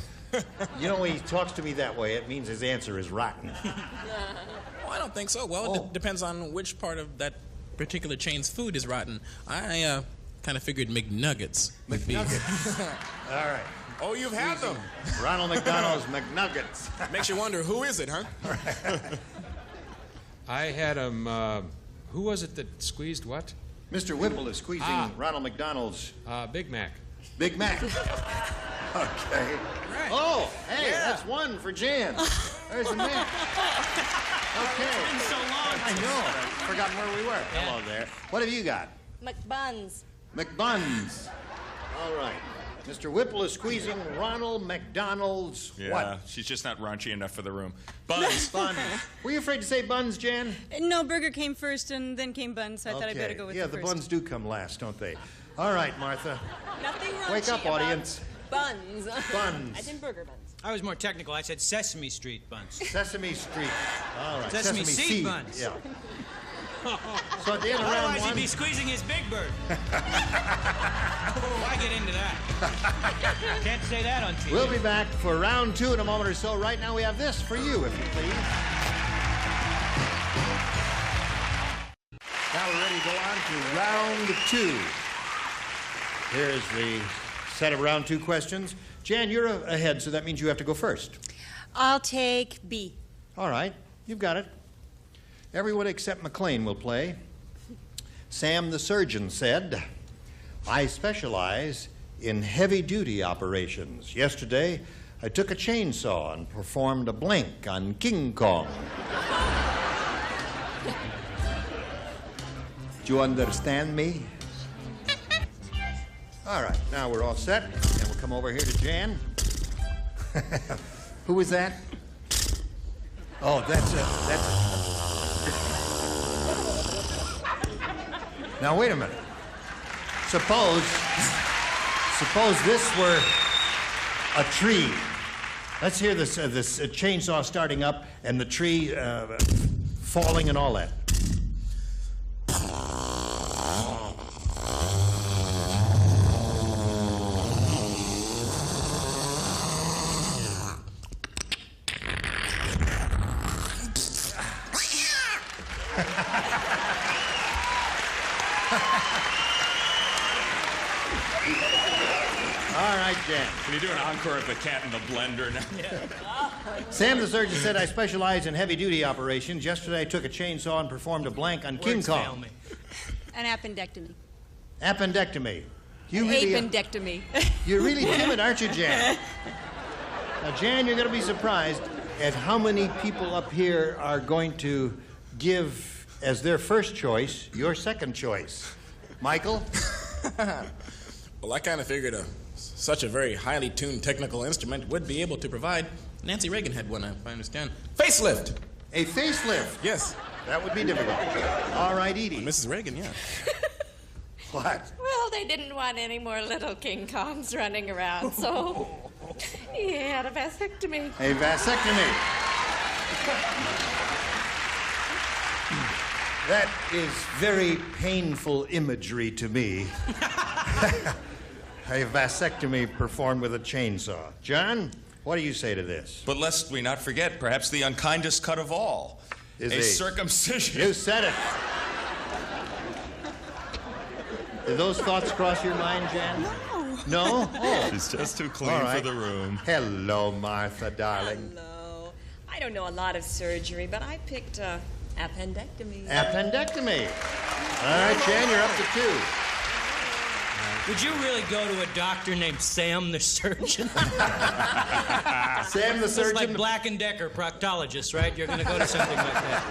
S21: You know, when he talks to me that way, it means his answer is rotten.
S7: Well, I don't think so. Well, it depends on which part of that particular chain's food is rotten. I kind of figured McNuggets would be.
S21: All right.
S20: Oh, you've had them.
S21: Ronald McDonald's McNuggets.
S7: Makes you wonder, who is it, huh?
S5: I had him, who was it that squeezed what?
S21: Mr. Whipple is squeezing Ronald McDonald's...
S5: Big Mac.
S21: Big Mac. Okay.
S7: Right.
S21: Oh, hey, that's one for Jan. There's the Mac. Okay.
S22: It's been so long.
S21: I know. Forgotten where we were.
S22: Yeah.
S21: Hello there. What have you got?
S24: McBuns.
S21: McBuns. All right. Mr. Whipple is squeezing Ronald McDonald's what?
S20: She's just not raunchy enough for the room. Buns.
S21: Buns. Were you afraid to say buns, Jan?
S26: No, burger came first and then came buns, so I thought I'd better go with
S21: yeah,
S26: the
S21: the
S26: first.
S21: buns do come last, don't they? All right, Martha.
S9: Nothing raunchy
S21: Wake up,
S9: about
S21: audience.
S9: Buns.
S21: Buns.
S9: I did burger buns.
S22: I was more technical. I said Sesame Street buns.
S21: Sesame Street. All right.
S22: Sesame seed buns.
S21: Yeah. So at the end of round
S22: Otherwise,
S21: one...
S22: he'd be squeezing his Big Bird. Why get into that? Can't say that on TV.
S21: We'll be back for round two in a moment or so. Right now we have this for you, if you please. Now we're ready to go on to round two. Here's the set of round two questions. Jan, you're ahead, so that means you have to go first.
S26: I'll take B.
S21: All right, you've got it. Everyone except McLean will play. Sam the surgeon said, I specialize in heavy-duty operations. Yesterday, I took a chainsaw and performed a blank on King Kong. Do you understand me? All right, now we're all set, and we'll come over here to Jan. Who was that? Oh, that's. Now, wait a minute. Suppose this were a tree. Let's hear this chainsaw starting up and the tree falling and all that. All right, Jan.
S20: Can you do an encore of the cat in the blender now?
S21: Sam the surgeon said, I specialize in heavy-duty operations. Yesterday I took a chainsaw and performed a blank on King Kong.
S26: An appendectomy.
S21: Appendectomy.
S26: Appendectomy.
S21: You're really timid, aren't you, Jan? Now, Jan, you're going to be surprised at how many people up here are going to give as their first choice your second choice. Michael?
S7: Well, I kind of figured such a very highly tuned technical instrument would be able to provide. Nancy Reagan had one, if I understand. Facelift!
S21: A facelift?
S7: Yes.
S21: That would be difficult. All right, Edie.
S7: Mrs. Reagan, yeah.
S21: What?
S24: Well, they didn't want any more little King Kongs running around, so he had a vasectomy.
S21: A vasectomy. That is very painful imagery to me. A vasectomy performed with a chainsaw. John, what do you say to this?
S20: But lest we not forget, perhaps the unkindest cut of all,
S21: Is
S20: a circumcision.
S21: You said it. Did those thoughts cross your mind, Jan? No. No? Oh.
S20: She's just too clean
S21: All right.
S20: for the room.
S21: Hello, Martha, darling.
S18: Hello. I don't know a lot of surgery, but I picked appendectomy.
S21: Appendectomy. All right, Jan, you're up to 2.
S22: Would you really go to a doctor named Sam the surgeon?
S21: Sam the surgeon?
S22: It's like Black & Decker, proctologist, right? You're going to go to something like that.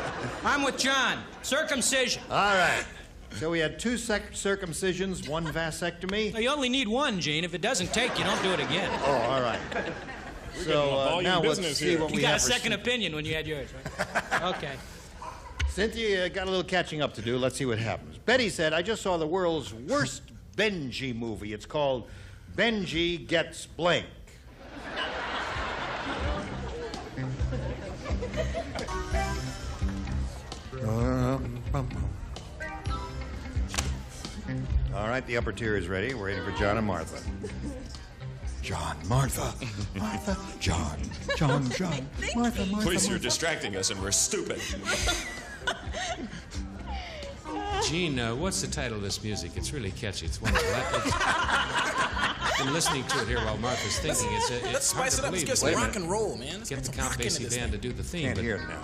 S22: I'm with John. Circumcision.
S21: All right. So we had 2 circumcisions, 1 vasectomy.
S22: You only need 1, Gene. If it doesn't take, you don't do it again.
S21: Oh, all right. So now let's see what we
S22: You got
S21: have
S22: a second opinion when you had yours, right? Okay.
S21: Cynthia got a little catching up to do. Let's see what happens. Betty said, I just saw the world's worst Benji movie. It's called Benji Gets Blank. All right, the upper tier is ready. We're waiting for John and Martha. John, Martha, Martha, John, Martha,
S20: Please, you're distracting us and we're stupid.
S5: Gene, what's the title of this music? It's really catchy. It's wonderful. I've been listening to it here while Martha's thinking. It's
S7: Let's
S5: hard
S7: spice
S5: to
S7: it up. Let's
S5: believe
S7: get
S5: that
S7: some
S5: we
S7: rock and roll, man. Let's
S5: get the
S7: some
S5: Count
S7: rock into
S5: Basie
S7: this
S5: band
S7: thing.
S5: to do the theme.
S21: Can't
S5: but
S21: hear it now.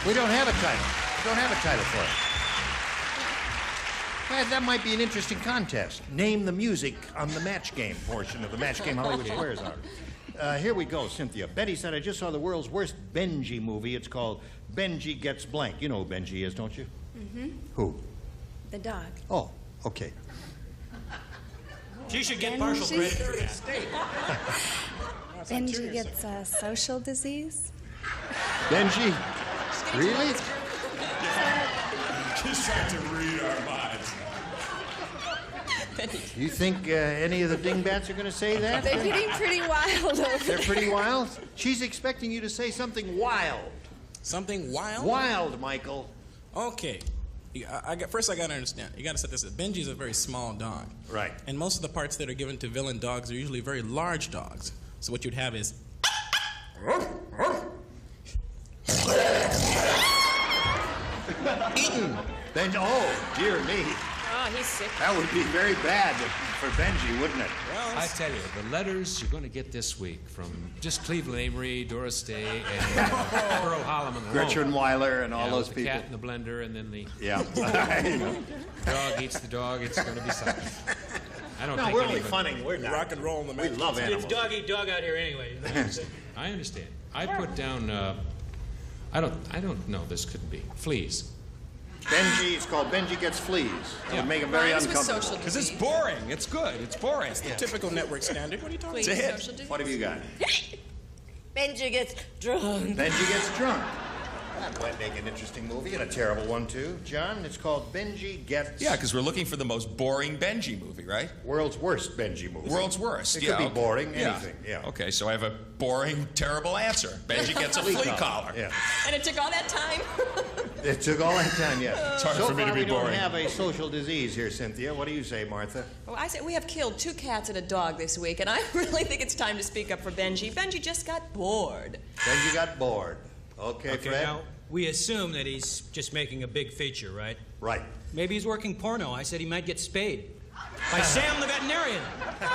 S21: We don't have a title. We don't have a title for it. Well, that might be an interesting contest. Name the music on the match game portion of the match game Hollywood Squares Hour. Here we go, Cynthia. Betty said, I just saw the world's worst Benji movie. It's called Benji Gets Blank. You know who Benji is, don't you?
S18: Mm-hmm.
S21: Who?
S18: The dog.
S21: Oh, okay.
S22: She should get partial credit for that.
S25: Benji gets a social disease.
S21: Benji? Really?
S20: She's trying to read our minds.
S21: You think any of the dingbats are going to say that?
S18: They're getting pretty wild over
S21: They're pretty wild? She's expecting you to say something wild.
S7: Something wild?
S21: Wild, Michael.
S7: Okay. First, I got to understand. You got to set this up. Benji's a very small dog.
S21: Right.
S7: And most of the parts that are given to villain dogs are usually very large dogs. So what you'd have is...
S21: Eaten. Oh, dear me.
S3: Oh, he's sick.
S21: That would be very bad for Benji, wouldn't it?
S5: Well, I tell you, the letters you're going to get this week from just Cleveland Amory, Doris Day, and Pearl Holloman alone.
S21: Gretchen Weiler and all those
S5: the
S21: people.
S5: The cat in the blender, and then the
S21: dog
S5: eats the dog. It's going to be something. I don't
S21: no,
S5: think
S21: we're only
S5: anybody-
S21: funning. We're not.
S22: Rock and roll in the
S21: We love animals.
S22: It's dog eat dog out here anyway.
S5: I understand. I put down. I don't know. This couldn't be fleas.
S21: Benji, it's called Benji Gets Fleas. It would make him very uncomfortable.
S20: Because it's boring. It's good. It's boring.
S7: It's the typical network standard. What are you talking
S20: It's
S7: about?
S20: a hit.
S21: What have you got?
S24: Benji gets drunk.
S21: Benji Gets Drunk. That might make an interesting movie and a terrible one, too. John, it's called Benji Gets...
S20: Yeah, because we're looking for the most boring Benji movie, right?
S21: World's worst Benji movie.
S20: World's worst.
S21: It
S20: yeah,
S21: could be
S20: okay.
S21: boring,
S20: Yeah.
S21: anything. Yeah.
S20: Okay, so I have a boring, terrible answer. Benji gets a flea collar.
S21: Yeah.
S3: And it took all that time.
S21: It took all that time, yeah.
S20: It's hard
S21: so
S20: for me
S21: far
S20: to be
S21: we don't
S20: boring.
S21: have a social disease here, Cynthia. What do you say, Martha?
S3: Well, I say we have killed 2 cats and a dog this week, and I really think it's time to speak up for Benji. Benji just got bored.
S21: Benji got bored. Okay, Fred?
S22: Now, we assume that he's just making a big feature, right?
S21: Right.
S22: Maybe he's working porno. I said he might get spayed. By Sam the veterinarian.
S21: All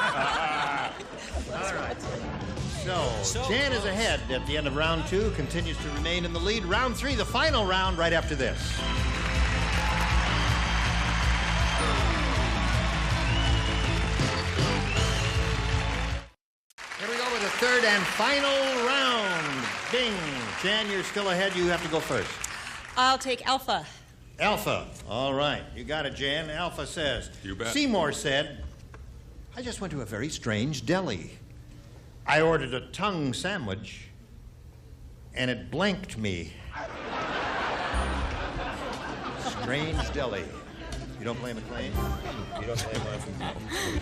S21: right. So, Jan is ahead at the end of round 2, continues to remain in the lead. Round 3, the final round, right after this. Here we go with the third and final round. Bing. Jan, you're still ahead. You have to go first.
S3: I'll take Alpha.
S21: Alpha. All right. You got it, Jan. Alpha says.
S20: You bet.
S21: Seymour said, I just went to a very strange deli. I ordered a tongue sandwich, and it blanked me. Strange deli. You don't play McLean? You don't play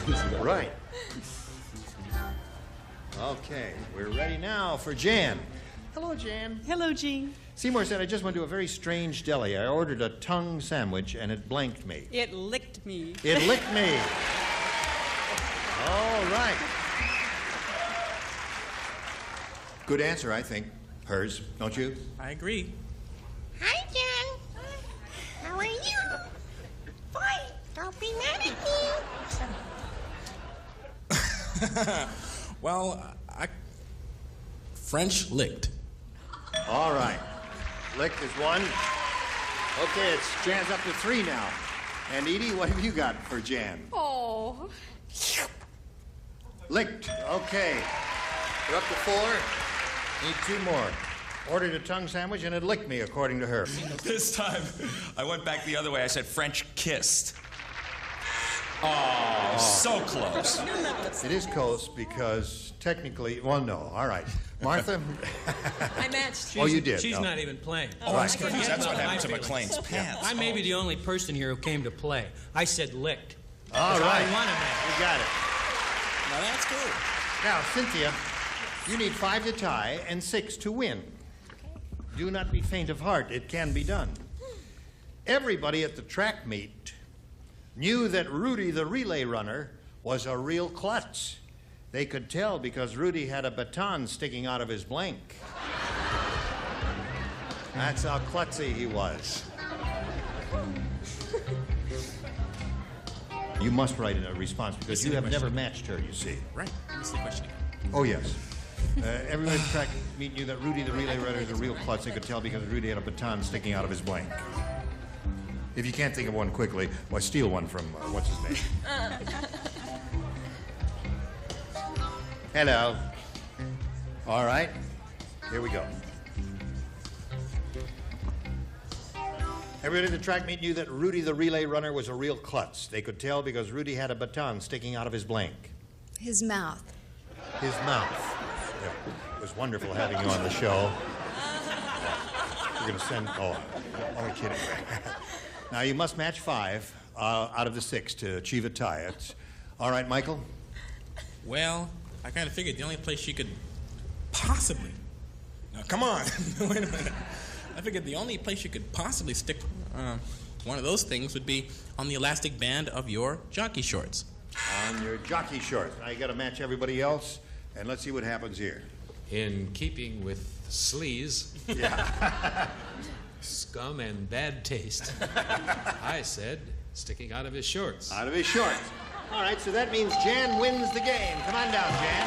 S21: McLean? Right. Okay, we're ready now for Jan. Hello, Jan.
S3: Hello, Gene.
S21: Seymour said, I just went to a very strange deli. I ordered a tongue sandwich, and it blanked me.
S3: It licked me.
S21: It licked me. All right. Good answer, I think. Hers, don't you?
S7: I agree.
S24: Hi, Jen. How are you? Fine. Don't be mad at me.
S7: Well, French licked.
S21: All right. Licked is 1. Okay, it's Jan's up to 3 now. And Edie, what have you got for Jan?
S24: Oh.
S21: Licked. Okay. You're up to 4. Need 2 more. Ordered a tongue sandwich and it licked me, according to her.
S20: This time, I went back the other way. I said French kissed. Oh, so close.
S21: It is close because technically, well, no. All right. Martha?
S3: I matched.
S21: Oh, you did?
S22: She's
S21: Oh.
S22: not even playing.
S20: Oh,
S21: Right.
S20: that's
S22: Forget
S20: what
S22: about
S20: happened
S22: my
S20: to
S22: feelings.
S20: McLean's pants.
S22: I may be the only person here who came to play. I said licked.
S21: All
S22: Because
S21: right.
S22: I won a match.
S21: You got it.
S7: Now that's cool.
S21: Now, Cynthia, you need 5 to tie and 6 to win. Do not be faint of heart. It can be done. Everybody at the track meet knew that Rudy, the relay runner, was a real klutz. They could tell because Rudy had a baton sticking out of his blank. That's how klutzy he was. You must write a response because you have never matched her, you see.
S7: Right. That's the question.
S21: Oh, yes. Everybody at the track meet knew that Rudy, the relay runner, is a real klutz. They could tell because Rudy had a baton sticking out of his blank. If you can't think of one quickly, why, steal one from, what's his name? Hello. All right. Here we go. Everybody at the track meet knew that Rudy, the relay runner, was a real klutz. They could tell because Rudy had a baton sticking out of his blank.
S25: His mouth.
S21: His mouth. Yeah. It was wonderful having you on the show. We're going to send... Oh, only kidding. Now, you must match 5 out of the 6 to achieve a tie. It's... All right, Michael?
S7: Well, I kind of figured the only place she could possibly... Now, come on. Wait a minute. I figured the only place you could possibly stick one of those things would be on the elastic band of your jockey shorts.
S21: On your jockey shorts. Now, you got to match everybody else, and let's see what happens here.
S5: In keeping with sleaze,
S21: Yeah.
S5: scum, and bad taste, I said Sticking out of his shorts.
S21: Out of his shorts. All right, so that means Jan wins the game. Come on down, Jan.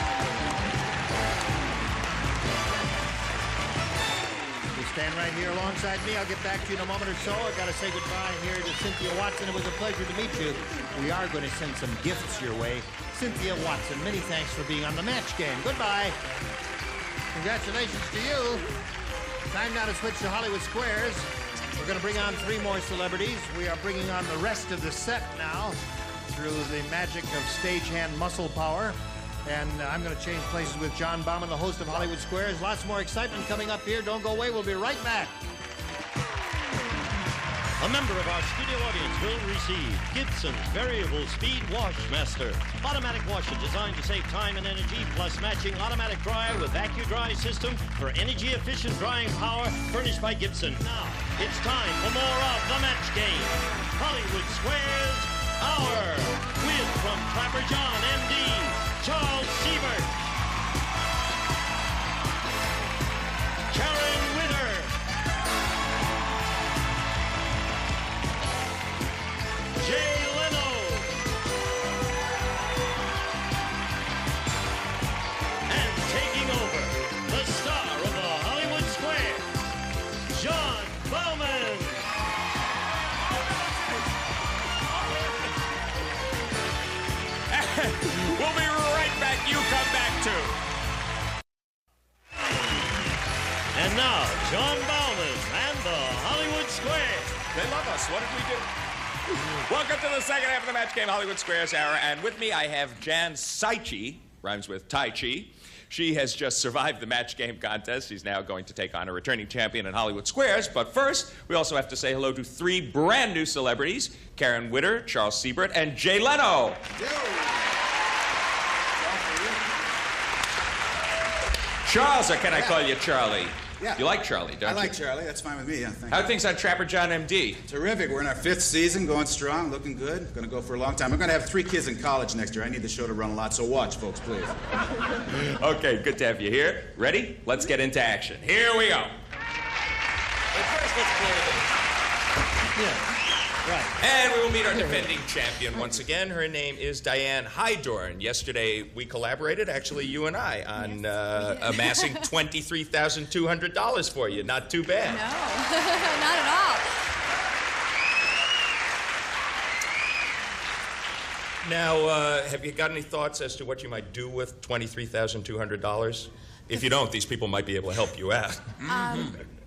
S21: You stand right here alongside me. I'll get back to you in a moment or so. I've got to say goodbye here to Cynthia Watson. It was a pleasure to meet you. We are going to send some gifts your way. Cynthia Watson, many thanks for being on the Match Game. Goodbye. Congratulations to you. Time now to switch to Hollywood Squares. We're going to bring on 3 more celebrities. We are bringing on the rest of the set now through the magic of stagehand muscle power. And I'm going to change places with John Bauman, the host of Hollywood Squares. Lots more excitement coming up here. Don't go away. We'll be right back.
S1: A member of our studio audience will receive Gibson's Variable Speed Wash Master. Automatic washer designed to save time and energy, plus matching automatic dryer with AccuDry system for energy-efficient drying power furnished by Gibson. Now, it's time for more of the Match Game. Hollywood Squares Hour with from Trapper John, M.D., Charles Siebert, Karen Witter, Jay Leno, and taking over, the star of the Hollywood Squares, John Bauman.
S20: We'll be right back. You come back, too.
S1: And now, John Bauman and the Hollywood Squares.
S20: They love us. What did we do? Welcome to the second half of the Match Game Hollywood Squares Hour. And with me, I have Jan Saichi, rhymes with Tai Chi. She has just survived the Match Game contest. She's now going to take on a returning champion in Hollywood Squares. But first, we also have to say hello to 3 brand new celebrities, Karen Witter, Charles Siebert, and Jay Leno. Charles, or can I call you Charlie?
S2: Yeah.
S20: You like Charlie, don't you?
S2: I like Charlie. That's fine with me. Yeah, thank
S20: How
S2: you.
S20: are things on Trapper John, M.D.?
S2: Terrific. We're in our 5th season, going strong, looking good. Going to go for a long time. I'm going to have 3 kids in college next year. I need the show to run a lot, so watch, folks, please.
S20: Okay, good to have you here. Ready? Let's get into action. Here we go.
S22: But first, let's play a bit.
S20: Yeah. Right. And we will meet our defending champion once again. Her name is Diane Hydorn. Yesterday, we collaborated, actually, you and I, on amassing $23,200 for you. Not too bad.
S24: No, not at all.
S20: Now, have you got any thoughts as to what you might do with $23,200? If you don't, these people might be able to help you out.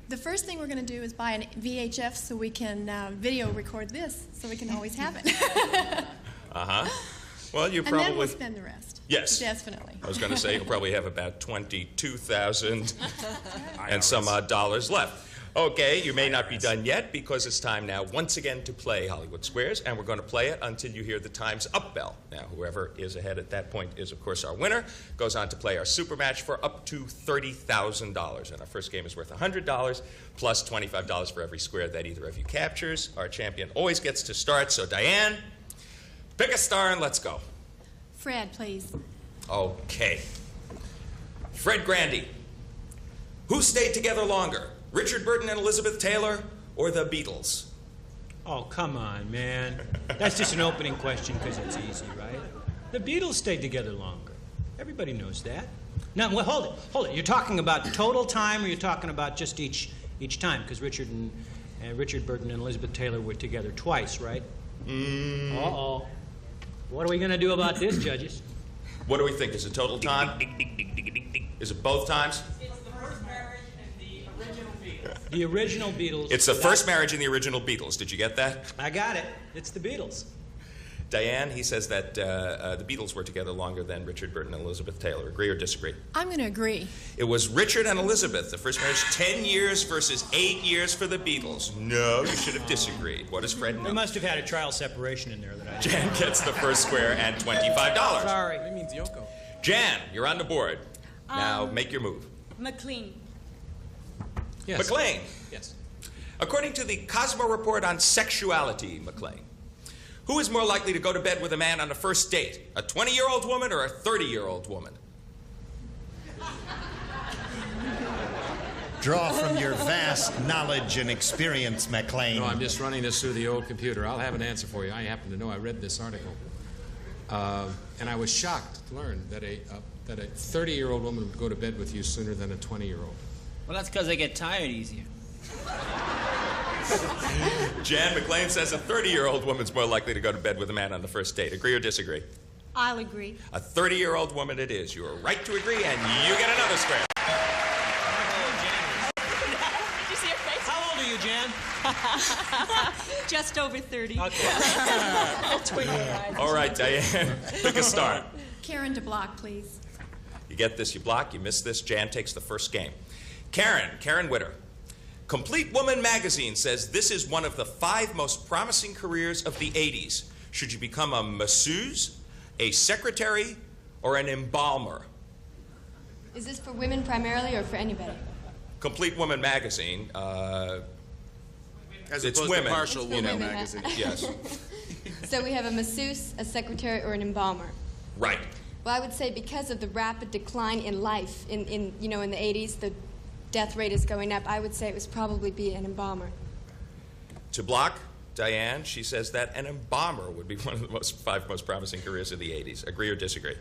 S6: The first thing we're going to do is buy an VHF so we can video record this, so we can always have it.
S20: Uh-huh. Well, you probably...
S6: And then we'll spend the rest.
S20: Yes.
S6: Definitely.
S20: I was going to say you'll probably have about $22,000 and some odd dollars left. Okay, you may not be done yet because it's time now once again to play Hollywood Squares, and we're going to play it until you hear the Time's Up bell. Now, whoever is ahead at that point is, of course, our winner. Goes on to play our super match for up to $30,000. And our first game is worth $100 plus $25 for every square that either of you captures. Our champion always gets to start. So, Diane, pick a star and let's go.
S6: Fred, please.
S20: Okay. Fred Grandy. Who stayed together longer? Richard Burton and Elizabeth Taylor, or the Beatles?
S22: Oh, come on, man. That's just an opening question because it's easy, right? The Beatles stayed together longer. Everybody knows that. Now, well, hold it. You're talking about total time, or you're talking about just each time? Because Richard Burton and Elizabeth Taylor were together twice, right? Uh-oh. What are we going to do about this, judges?
S20: What do we think? Is it total time? Is it both times?
S22: The original Beatles.
S20: It's the first marriage in the original Beatles. Did you get that?
S22: I got it. It's the Beatles.
S20: Diane, he says that the Beatles were together longer than Richard Burton and Elizabeth Taylor. Agree or disagree?
S6: I'm going to agree.
S20: It was Richard and Elizabeth. The first marriage, 10 years versus 8 years for the Beatles. No, you should have disagreed. What does Fred know?
S22: We must have had a trial separation in there that I didn't.
S20: Jan gets the first square and $25.
S22: Sorry.
S7: That means Yoko.
S20: Jan, you're on the board. Now, make your move.
S26: McLean.
S22: Yes.
S20: McLean.
S22: Yes.
S20: According to the Cosmo Report on Sexuality, McLean, who is more likely to go to bed with a man on a first date? A 20-year-old woman or a 30-year-old woman?
S21: draw from your vast knowledge and experience, McLean?
S5: No, I'm just running this through the old computer. I'll have an answer for you. I happen to know I read this article. And I was shocked to learn that a 30-year-old woman would go to bed with you sooner than a 20-year-old.
S4: Well, that's because they get tired easier.
S20: Jan, McLean says a 30-year-old woman's more likely to go to bed with a man on the first date. Agree or disagree?
S26: I'll agree.
S20: A 30-year-old woman it is. You are right to agree, and you get another square.
S3: Did you see her face?
S22: How old are you, Jan?
S26: Just over 30.
S20: All right, Diane, pick a star.
S6: Karen DeBlock, please.
S20: You get this, you block. You miss this, Jan takes the first game. Karen Witter. Complete Woman magazine says this is one of the 5 most promising careers of the 80s. Should you become a masseuse, a secretary, or an embalmer?
S8: Is this for women primarily or for anybody?
S20: Complete Woman magazine,
S2: As
S20: it's
S2: opposed
S20: women.
S2: to Partial
S8: It's for
S2: Woman
S8: women,
S2: magazine.
S20: Yes.
S8: So we have a masseuse, a secretary, or an embalmer.
S20: Right.
S8: Well, I would say because of the rapid decline in life in the 80s, the death rate is going up. I would say it was probably be an embalmer.
S20: To block Diane, she says that an embalmer would be one of the 5 most promising careers of the 80s. Agree or disagree?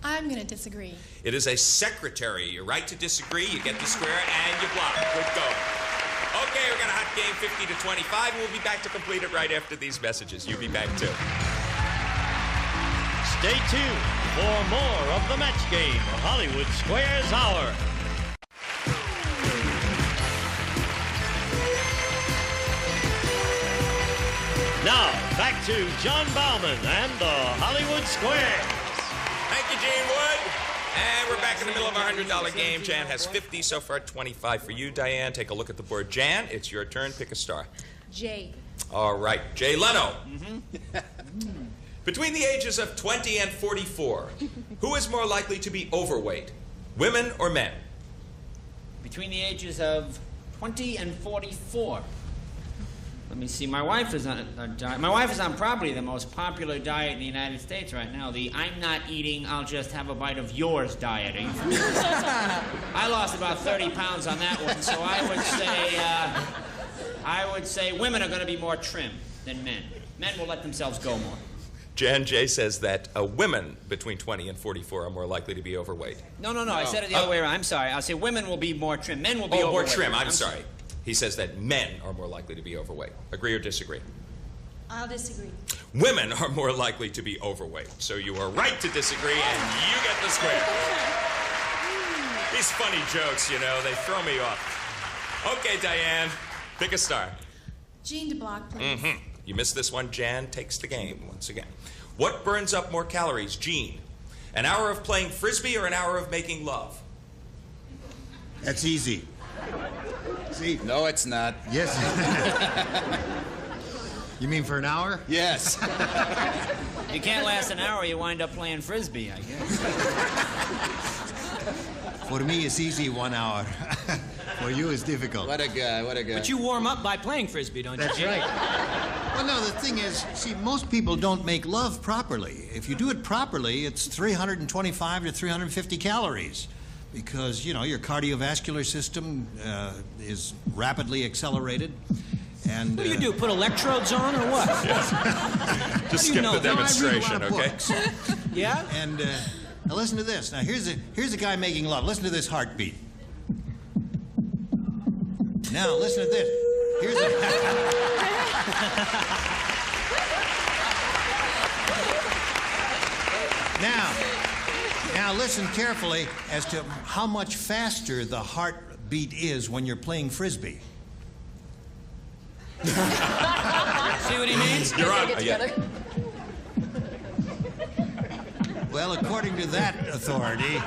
S6: I'm going to disagree.
S20: It is a secretary. You're right to disagree. You get the square and you block. Good go. Okay, we're going to hot game 50 to 25. We'll be back to complete it right after these messages. You be back too.
S1: Stay tuned for more of the Match Game Hollywood Squares Hour. Now, back to John Bauman and the Hollywood Squares.
S20: Thank you, Gene Wood. And we're back in the middle of our $100 game. Jan has 50, so far 25 for you, Diane. Take a look at the board. Jan, it's your turn. Pick a star.
S26: Jay.
S20: All right, Jay Leno. Between the ages of 20 and 44, who is more likely to be overweight, women or men?
S4: Between the ages of 20 and 44. Let me see. My wife is on a diet. My wife is on probably the most popular diet in the United States right now. The I'm not eating, I'll just have a bite of yours diet. Are you familiar with that? I lost about 30 pounds on that one, so I would say women are going to be more trim than men. Men will let themselves go more.
S20: Jan Jay says that women between 20 and 44 are more likely to be overweight.
S4: No. I said it the other way around. I'm sorry. I'll say women will be more trim. Men will be overweight.
S20: More trim. I'm sorry. He says that men are more likely to be overweight. Agree or disagree?
S26: I'll disagree.
S20: Women are more likely to be overweight. So you are right to disagree, and you get the square. These funny jokes, they throw me off. Okay, Diane, pick a star.
S6: Jean DeBlock, please.
S20: You missed this one. Jan takes the game once again. What burns up more calories, Gene? An hour of playing Frisbee or an hour of making love?
S21: That's easy.
S2: See? No, it's not.
S21: Yes. You mean for an hour?
S2: Yes.
S4: You can't last an hour, you wind up playing Frisbee, I guess.
S21: For me, it's easy 1 hour. For you, it's difficult.
S2: What a guy.
S22: But you warm up by playing Frisbee, don't you?
S21: That's right. Well, no, the thing is, see, most people don't make love properly. If you do it properly, it's 325 to 350 calories. Because, your cardiovascular system is rapidly accelerated. And,
S22: what do you do, put electrodes on or what?
S20: Just skip the demonstration, okay?
S21: Yeah? And now listen to this. Now, here's a guy making love. Listen to this heartbeat. Now, listen to this. Here's Now listen carefully as to how much faster the heartbeat is when you're playing Frisbee.
S4: See what he means?
S20: You're on.
S21: Well, according to that authority,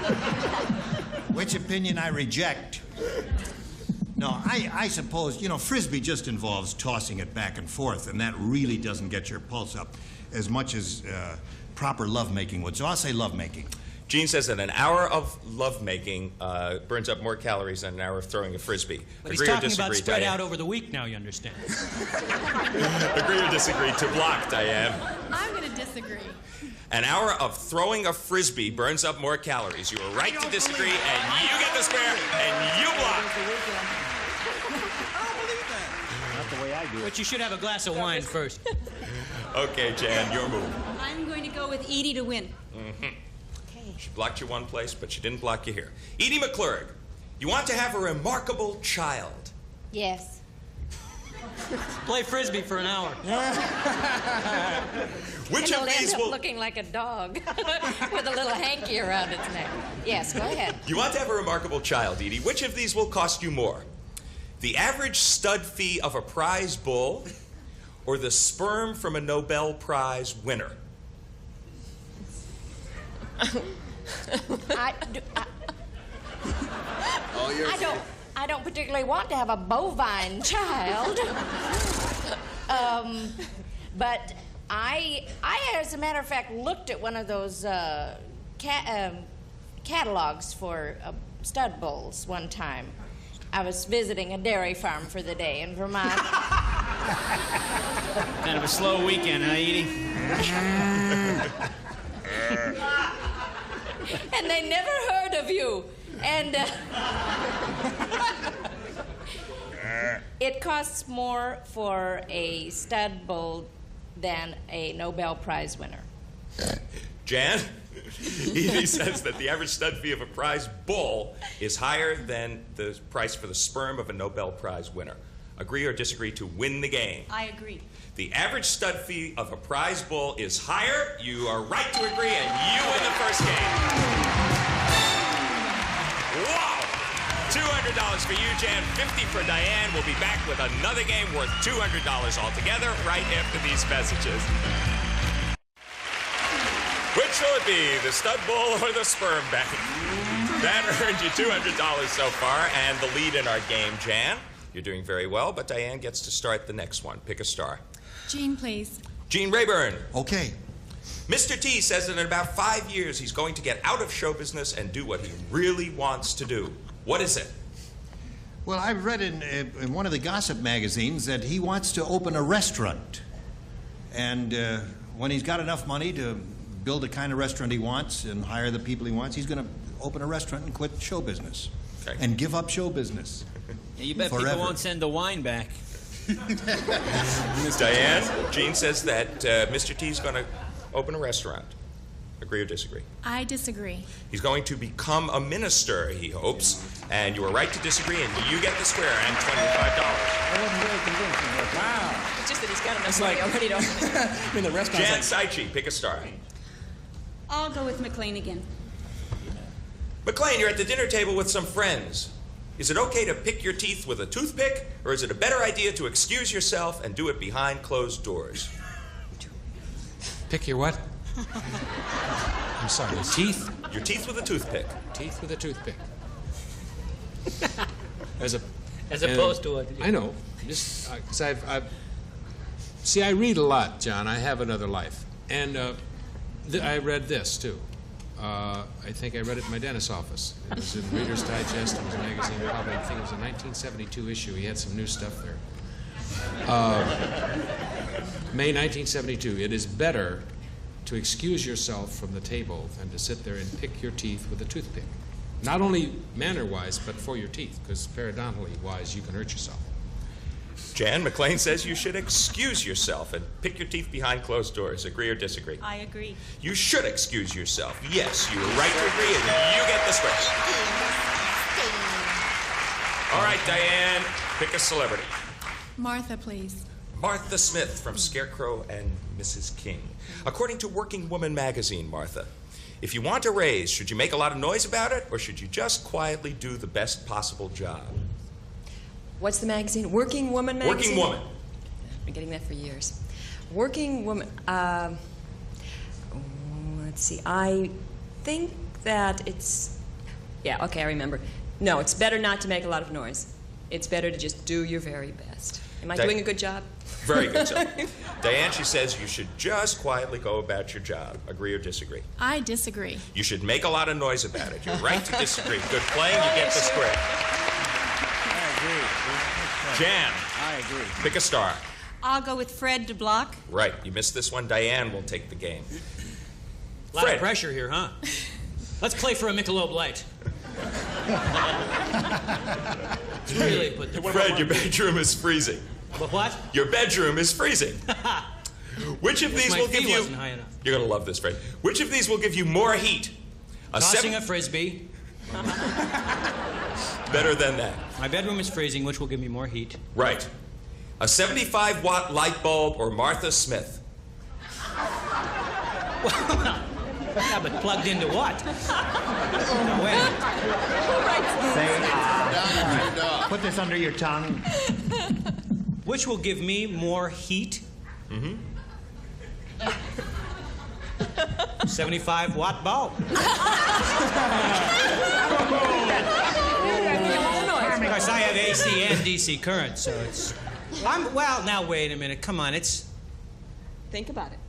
S21: which opinion I reject. No, I suppose, Frisbee just involves tossing it back and forth, and that really doesn't get your pulse up as much as proper lovemaking would. So I'll say lovemaking.
S20: Gene says that an hour of lovemaking burns up more calories than an hour of throwing a Frisbee.
S22: But
S20: Agree
S22: he's
S20: or
S22: talking
S20: disagree,
S22: about spread
S20: Diane?
S22: out over the week now, you understand.
S20: Agree or disagree? To block, Diane.
S6: I'm going to disagree. disagree.
S20: An hour of throwing a frisbee burns up more calories. You were right to disagree, and you get the square, and you block.
S22: Not the way I do it. But you should have a glass of wine first.
S20: Okay, Jan, your move.
S26: I'm going to go with Edie to win.
S20: She blocked you one place, but she didn't block you here. Edie McClurg, you want to have a remarkable child.
S24: Yes.
S22: Play frisbee for an hour.
S20: Which
S24: It'll
S20: of these
S24: end up
S20: will...
S24: looking like a dog with a little hanky around its neck. Yes, go ahead.
S20: You want to have a remarkable child, Edie. Which of these will cost you more? The average stud fee of a prize bull or the sperm from a Nobel Prize winner?
S24: I don't particularly want to have a bovine child. But I, as a matter of fact, looked at one of those catalogs for stud bulls one time. I was visiting a dairy farm for the day in Vermont.
S4: Kind of a slow weekend, huh, Edie?
S24: And they never heard of you. And it costs more for a stud bull than a Nobel Prize winner.
S20: Jan, Edie says that the average stud fee of a prize bull is higher than the price for the sperm of a Nobel Prize winner. Agree or disagree to win the game?
S26: I agree.
S20: The average stud fee of a prize bull is higher. You are right to agree, and you win the first game. Wow! $200 for you, Jan. $50 for Diane. We'll be back with another game worth $200 altogether right after these messages. Which will it be, the stud bull or the sperm bank? That earned you $200 so far, and the lead in our game, Jan. You're doing very well, but Diane gets to start the next one. Pick a star.
S6: Gene, please.
S20: Gene Rayburn.
S21: Okay.
S20: Mr. T says that in about 5 years he's going to get out of show business and do what he really wants to do. What is it?
S21: Well, I've read in one of the gossip magazines that he wants to open a restaurant. And when he's got enough money to build the kind of restaurant he wants and hire the people he wants, he's going to open a restaurant and quit show business.
S20: Okay.
S21: And give up show business.
S22: Yeah, you bet
S21: Forever.
S22: people won't send the wine back.
S20: Diane, Gene says that Mr. T's going to open a restaurant. Agree or disagree?
S6: I disagree.
S20: He's going to become a minister, he hopes. And you are right to disagree, and you get the square and $25.
S7: I wasn't very convincing. Wow.
S3: It's just that he's got enough money already to open it.
S7: I mean, the restaurant's
S20: Jan
S7: like...
S20: Saichi, pick a star.
S26: I'll go with McLean again.
S20: McLean, you're at the dinner table with some friends. Is it okay to pick your teeth with a toothpick, or is it a better idea to excuse yourself and do it behind closed doors?
S5: Pick your what? I'm sorry, teeth?
S20: Your teeth with a toothpick.
S5: Teeth with a toothpick. As
S22: opposed to what?
S5: I know. Just because see, I read a lot, John. I have another life, and I read this too. I think I read it in my dentist's office. It was in Reader's Digest. It was a magazine. Probably, I think it was a 1972 issue. He had some new stuff there. May 1972. It is better to excuse yourself from the table than to sit there and pick your teeth with a toothpick. Not only manner-wise, but for your teeth, because periodontally-wise, you can hurt yourself.
S20: Jan, McLean says you should excuse yourself and pick your teeth behind closed doors. Agree or disagree?
S26: I agree.
S20: You should excuse yourself. Yes, you were right to agree, and you get the square. All right, Diane, pick a celebrity.
S6: Martha, please.
S20: Martha Smith from Scarecrow and Mrs. King. According to Working Woman magazine, Martha, if you want a raise, should you make a lot of noise about it, or should you just quietly do the best possible job?
S3: What's the magazine? Working Woman magazine?
S20: Working Woman.
S3: I've been getting that for years. Working Woman. Let's see. I think that it's... Yeah, okay, I remember. No, it's better not to make a lot of noise. It's better to just do your very best. Am I doing a good job?
S20: Very good job. Diane, she says you should just quietly go about your job. Agree or disagree?
S6: I disagree.
S20: You should make a lot of noise about it. You're right to disagree. Good playing, you get the square.
S7: I agree.
S20: Jan.
S7: I agree.
S20: Pick a star.
S26: I'll go with Fred to block.
S20: Right. You missed this one. Diane will take the game.
S22: A lot of pressure here, huh? Let's play for a Michelob Light. Really put the
S20: Fred, your bedroom is freezing.
S22: What?
S20: Your bedroom is freezing. Which of these will give you...
S22: wasn't high enough.
S20: You're going to love this, Fred. Which of these will give you more heat?
S22: Tossing a Frisbee.
S20: Better than that.
S22: My bedroom is freezing, which will give me more heat.
S20: Right. A 75-watt light bulb or Martha Smith?
S22: Yeah, but plugged into what?
S21: Put this under your tongue.
S22: Which will give me more heat?
S20: Mm-hmm.
S22: 75-watt bulb. Of course, I have AC and DC current, so it's... well, now wait a minute. Come on, it's...
S3: Think about it.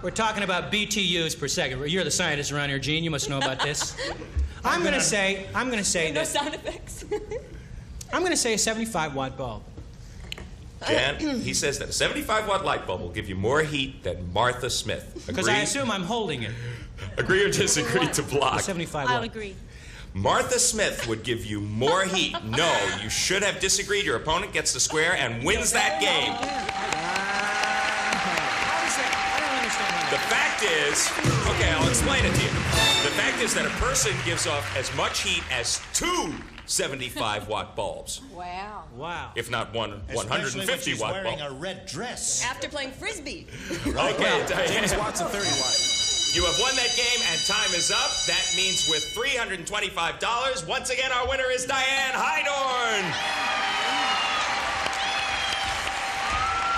S22: We're talking about BTUs per second. You're the scientist around here, Gene. You must know about this. I'm going to say
S3: No
S22: that...
S3: sound effects.
S22: I'm going to say a 75-watt bulb.
S20: Jan, he says that a 75-watt light bulb will give you more heat than Martha Smith.
S22: Because I assume I'm holding it.
S20: Agree or disagree to block?
S22: 75
S26: I'll agree.
S20: Martha Smith would give you more heat. No, you should have disagreed. Your opponent gets the square and wins that game. The fact is, okay, I'll explain it to you. The fact is that a person gives off as much heat as two 75-watt bulbs.
S3: Wow.
S22: Wow.
S20: If not one
S21: Especially when she's
S20: 150-watt
S21: wearing
S20: bulb.
S21: a red dress.
S3: After playing Frisbee.
S20: Okay, Diane.
S21: James Watson, 30 watt.
S20: You have won that game, and time is up. That means with $325, once again, our winner is Diane Heidorn.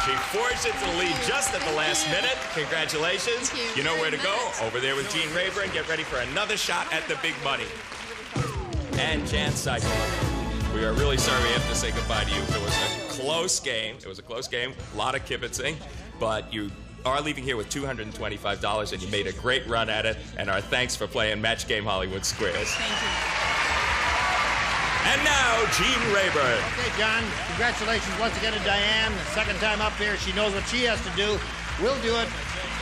S20: She forged it to the lead just at the last minute. Congratulations.
S8: Thank you
S20: know where to
S8: very
S20: go.
S8: much.
S20: Over there with Gene Rayburn. Get ready for another shot at the big money. And Jan Seidel. We are really sorry we have to say goodbye to you. It was a close game. It was a close game. A lot of kibitzing. But you are leaving here with $225, and you made a great run at it. And our thanks for playing Match Game Hollywood Squares.
S8: Thank you.
S20: And now, Gene Rayburn.
S21: Okay, John, congratulations once again to Diane. The second time up here, she knows what she has to do. We'll do it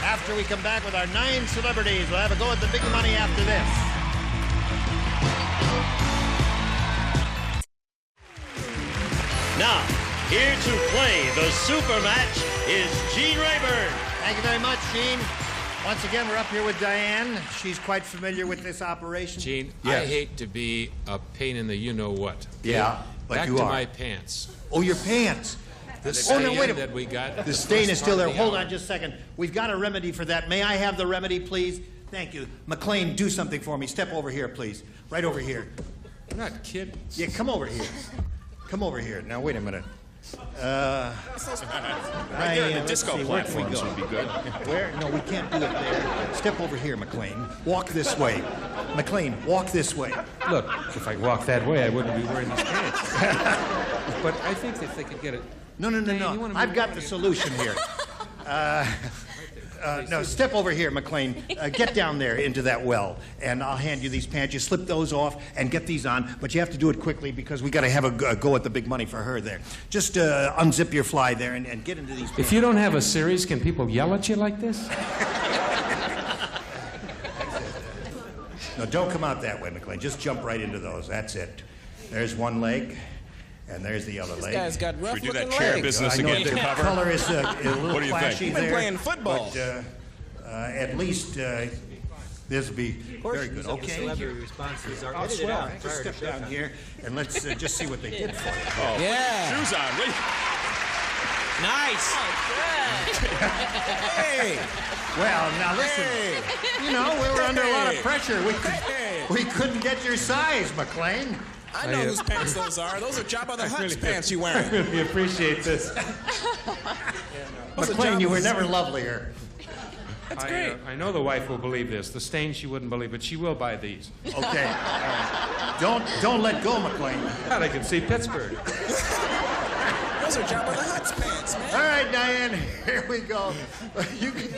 S21: after we come back with our 9 celebrities. We'll have a go at the big money after this.
S1: Now, here to play the super match is Gene Rayburn.
S21: Thank you very much, Gene. Once again, we're up here with Diane. She's quite familiar with this operation.
S5: Gene,
S21: Yes.
S5: I hate to be a pain in the you-know-what.
S21: Yeah, but
S5: Back
S21: you
S5: to
S21: are.
S5: my pants.
S21: Oh, your pants.
S5: The
S21: Oh,
S5: stain
S21: no, wait a
S5: that we got.
S21: The
S5: the
S21: stain
S5: first
S21: is still
S5: part
S21: there.
S5: of the
S21: Hold
S5: hour.
S21: on just a second. We've got a remedy for that. May I have the remedy, please? Thank you. McLean, do something for me. Step over here, please. Right over here.
S5: I'm not kidding.
S21: Yeah, come over here. Come over here. Now, wait a minute.
S20: Right there in the
S21: let's
S20: disco
S21: see, where can we
S20: platforms
S21: go?
S20: would be good.
S21: Where? No, we can't do it there. Step over here, McLean. Walk this way. McLean, walk this way.
S5: Look, if I walked that way, I wouldn't be wearing these pants. But I think if they could get it...
S21: No. I've got the solution here. No, step over here, McLean. Get down there into that well, and I'll hand you these pants. You slip those off and get these on, but you have to do it quickly because we got to have a go at the big money for her there. Just unzip your fly there and get into these pants.
S5: If you don't have a series, can people yell at you like this?
S21: No, don't come out that way, McLean. Just jump right into those. That's it. There's one leg. And there's the other leg.
S7: This guy's got rough
S20: Should we do that
S7: looking
S20: chair
S7: legs.
S20: business
S21: I know
S20: again
S21: the
S20: to cover?
S21: color is a little
S20: What do you think?
S21: flashy
S7: You've been
S21: there.
S7: playing football.
S21: But at least this will be very good. Okay.
S22: Celebrity responses are
S21: Oh,
S22: edited
S21: swell.
S22: out.
S21: Just
S22: prior to
S21: step down
S22: showtime.
S21: here and let's just see what they did for you.
S20: Oh,
S7: Yeah.
S20: shoes on. Wait.
S22: Nice.
S7: Hey.
S21: Well, now listen. You know, we were under a lot of pressure. We couldn't get your size, McLean.
S7: I know whose pants those are. Those are Jabba the Hutt's pants you wearing.
S5: really appreciate this.
S7: Those are
S21: McLean, you were
S7: Jabba's-
S21: never lovelier.
S7: That's great.
S5: I know the wife will believe this. The stain she wouldn't believe, but she will buy these.
S21: Okay. Don't let go, McLean.
S5: God, I can see Pittsburgh.
S7: Those are Jabba the Hutt's pants, man.
S21: All right, Diane, here we go. You can...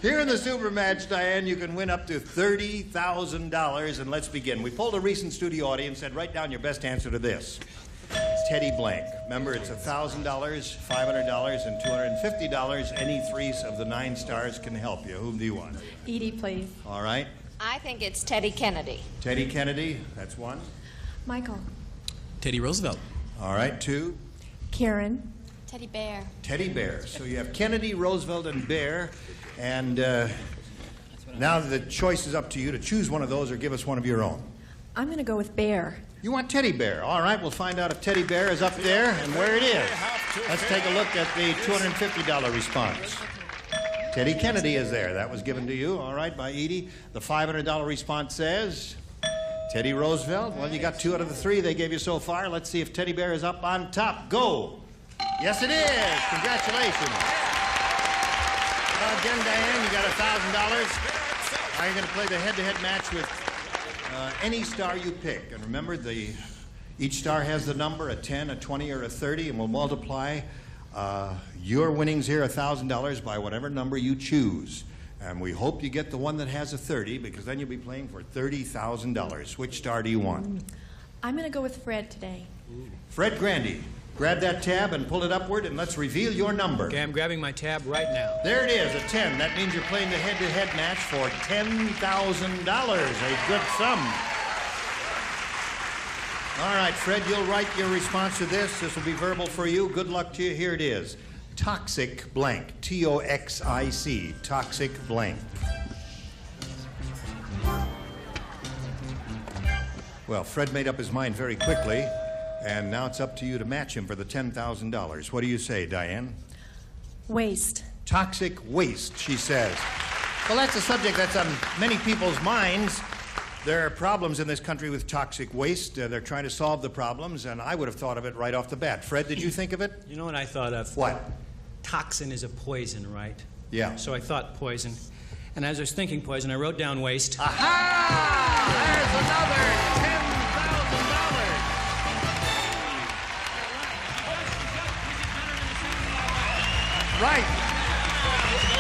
S21: Here in the super match, Diane, you can win up to $30,000, and let's begin. We polled a recent studio audience and said, write down your best answer to this. It's Teddy Blank. Remember, it's $1,000, $500, and $250. Any three of the 9 stars can help you. Whom do you want?
S6: Edie, please.
S21: All right.
S24: I think it's Teddy Kennedy.
S21: Teddy Kennedy, that's 1.
S6: Michael.
S7: Teddy Roosevelt.
S21: All right, 2.
S6: Karen.
S8: Teddy Bear.
S21: Teddy Bear. So you have Kennedy, Roosevelt, and Bear. And now the choice is up to you to choose one of those or give us one of your own.
S6: I'm going to go with Bear.
S21: You want Teddy Bear. All right, we'll find out if Teddy Bear is up there and where it is. Let's take a look at the $250 response. Teddy Kennedy is there. That was given to you, all right, by Edie. The $500 response says Teddy Roosevelt. Well, you got 2 out of the 3 they gave you so far. Let's see if Teddy Bear is up on top. Go. Yes, it is. Congratulations. Again, Diane, you got $1,000. Now you're going to play the head-to-head match with any star you pick. And remember, each star has the number, a 10, a 20, or a 30, and we'll multiply your winnings here, $1,000, by whatever number you choose. And we hope you get the one that has a 30, because then you'll be playing for $30,000. Which star do you want?
S6: I'm going to go with Fred today.
S21: Fred Grandy. Grab that tab and pull it upward, and let's reveal your number.
S22: Okay, I'm grabbing my tab right now.
S21: There it is, a 10. That means you're playing the head-to-head match for $10,000, a good sum. All right, Fred, you'll write your response to this. This will be verbal for you. Good luck to you. Here it is. Toxic blank. T-O-X-I-C. Toxic blank. Well, Fred made up his mind very quickly, and now it's up to you to match him for the $10,000. What do you say, Diane?
S6: Waste.
S21: Toxic waste, she says. Well, that's a subject that's on many people's minds. There are problems in this country with toxic waste. They're trying to solve the problems, and I would have thought of it right off the bat. Fred, did you think of it?
S22: You know what I thought of?
S21: What?
S22: Toxin is a poison, right?
S21: Yeah.
S22: So I thought poison. And as I was thinking poison, I wrote down waste.
S21: Aha! There's another $10,000. Right.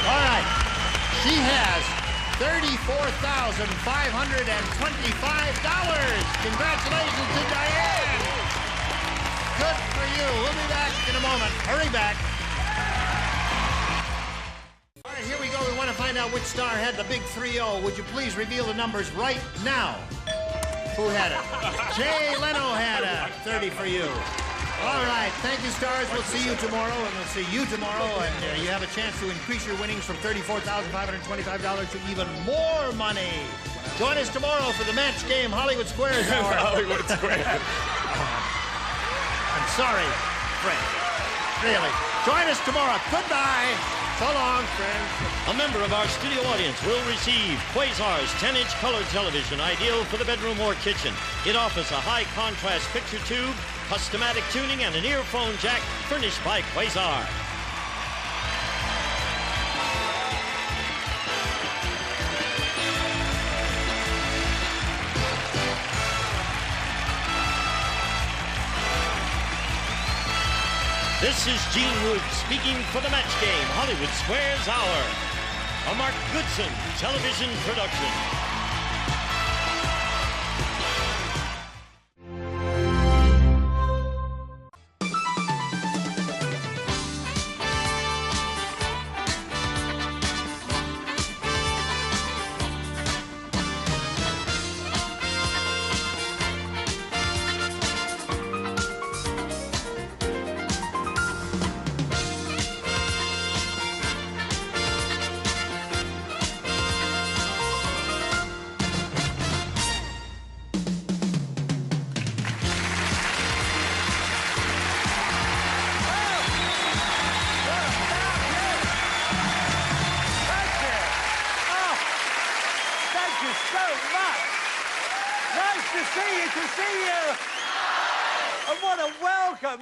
S21: All right. She has $34,525. Congratulations to Diane. Good for you. We'll be back in a moment. Hurry back. All right, here we go. We want to find out which star had the big 3-0. Would you please reveal the numbers right now? Who had it? Jay Leno had a 30 for you. All right, thank you, stars. We'll see you tomorrow, and we'll see you tomorrow, and you have a chance to increase your winnings from $34,525 to even more money. Join us tomorrow for the match game, Hollywood Squares Hour.
S20: Hollywood Squares.
S21: I'm sorry, Fred. Really. Join us tomorrow. Goodbye. So long, friends.
S1: A member of our studio audience will receive Quasar's 10-inch color television, ideal for the bedroom or kitchen. It offers a high-contrast picture tube, customatic tuning, and an earphone jack furnished by Quasar. This is Gene Wood speaking for the match game, Hollywood Squares Hour, a Mark Goodson television production.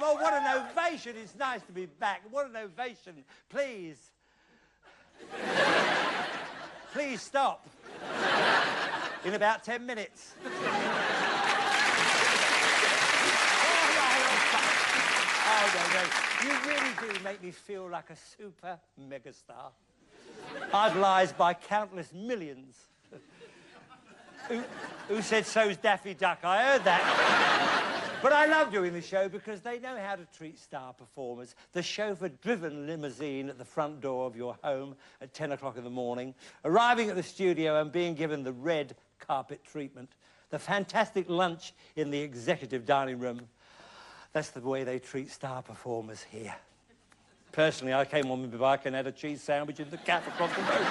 S10: Oh, what an ovation. It's nice to be back. What an ovation. Please. Please stop. In about 10 minutes. Oh, no. You really do make me feel like a super megastar. Idolized by countless millions. Who said so's Daffy Duck? I heard that. But I love doing the show because they know how to treat star performers. The chauffeur-driven limousine at the front door of your home at 10 o'clock in the morning, arriving at the studio and being given the red carpet treatment, the fantastic lunch in the executive dining room. That's the way they treat star performers here. Personally, I came on my bike and had a cheese sandwich in the cafe across the road.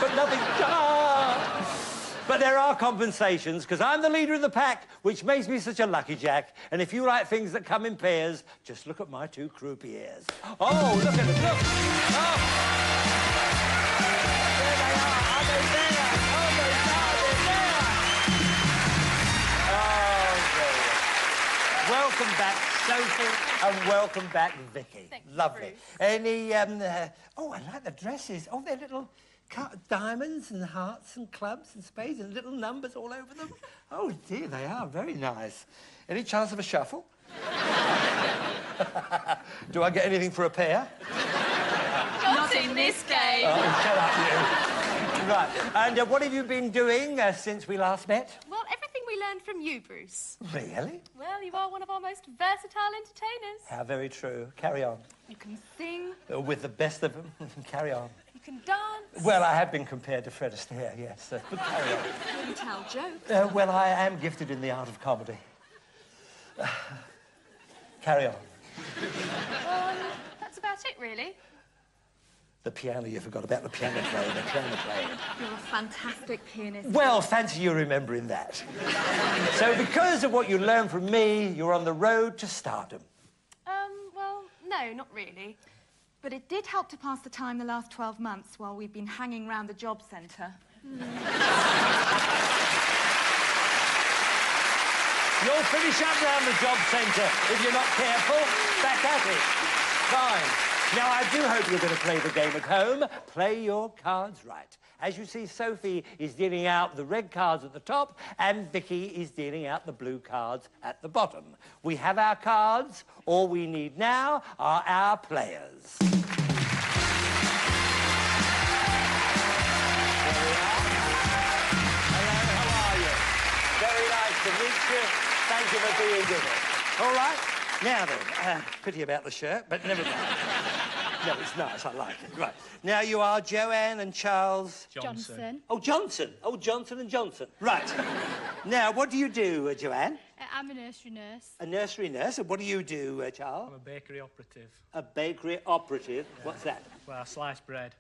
S10: But nothing... But there are compensations, because I'm the leader of the pack, which makes me such a lucky jack. And if you like things that come in pairs, just look at my two croupiers. Oh, look at them, look! Oh! There they are. Are they there? Oh, my God, they're there! Oh, there. Welcome back, Sophie, and welcome back, Vicky.
S6: Thanks,
S10: Lovely.
S6: Bruce.
S10: Any, oh, I like the dresses. Oh, they're little... diamonds and hearts and clubs and spades and little numbers all over them. Oh, dear, they are very nice. Any chance of a shuffle? Do I get anything for a pair?
S6: Not in this game.
S10: Oh, shut up, you. Right, and what have you been doing since we last met?
S6: Well, everything we learned from you, Bruce.
S10: Really?
S6: Well, you are one of our most versatile entertainers.
S10: How very true. Carry on.
S6: You can sing.
S10: With the best of them. Carry on.
S6: You can dance.
S10: Well, I have been compared to Fred Astaire, yes. But carry on.
S6: You can tell jokes.
S10: Well, I am gifted in the art of comedy. Carry on.
S6: That's about it, really.
S10: The piano, you forgot about the piano playing, the piano playing.
S6: You're a fantastic pianist.
S10: Well, fancy you remembering that. So because of what you learned from me, you're on the road to stardom.
S6: Well, no, not really. But it did help to pass the time the last 12 months while we've been hanging around the job centre.
S10: You'll finish up round the job centre if you're not careful. Back at it. Fine. Now, I do hope you're going to play the game at home. Play your cards right. As you see, Sophie is dealing out the red cards at the top and Vicky is dealing out the blue cards at the bottom. We have our cards. All we need now are our players. There we are. Hello, how are you? Very nice to meet you. Thank you for being with us. All right. Now then, pity about the shirt, but never mind. No, it's nice. I like it. Right. Now you are Joanne and Charles...
S6: Johnson.
S10: Oh, Johnson. Oh, Johnson and Johnson. Right. Now, what do you do, Joanne?
S6: I'm a nursery nurse.
S10: A nursery nurse. And what do you do, Charles?
S11: I'm a bakery operative.
S10: A bakery operative? Yeah. What's that?
S11: Well, I slice bread.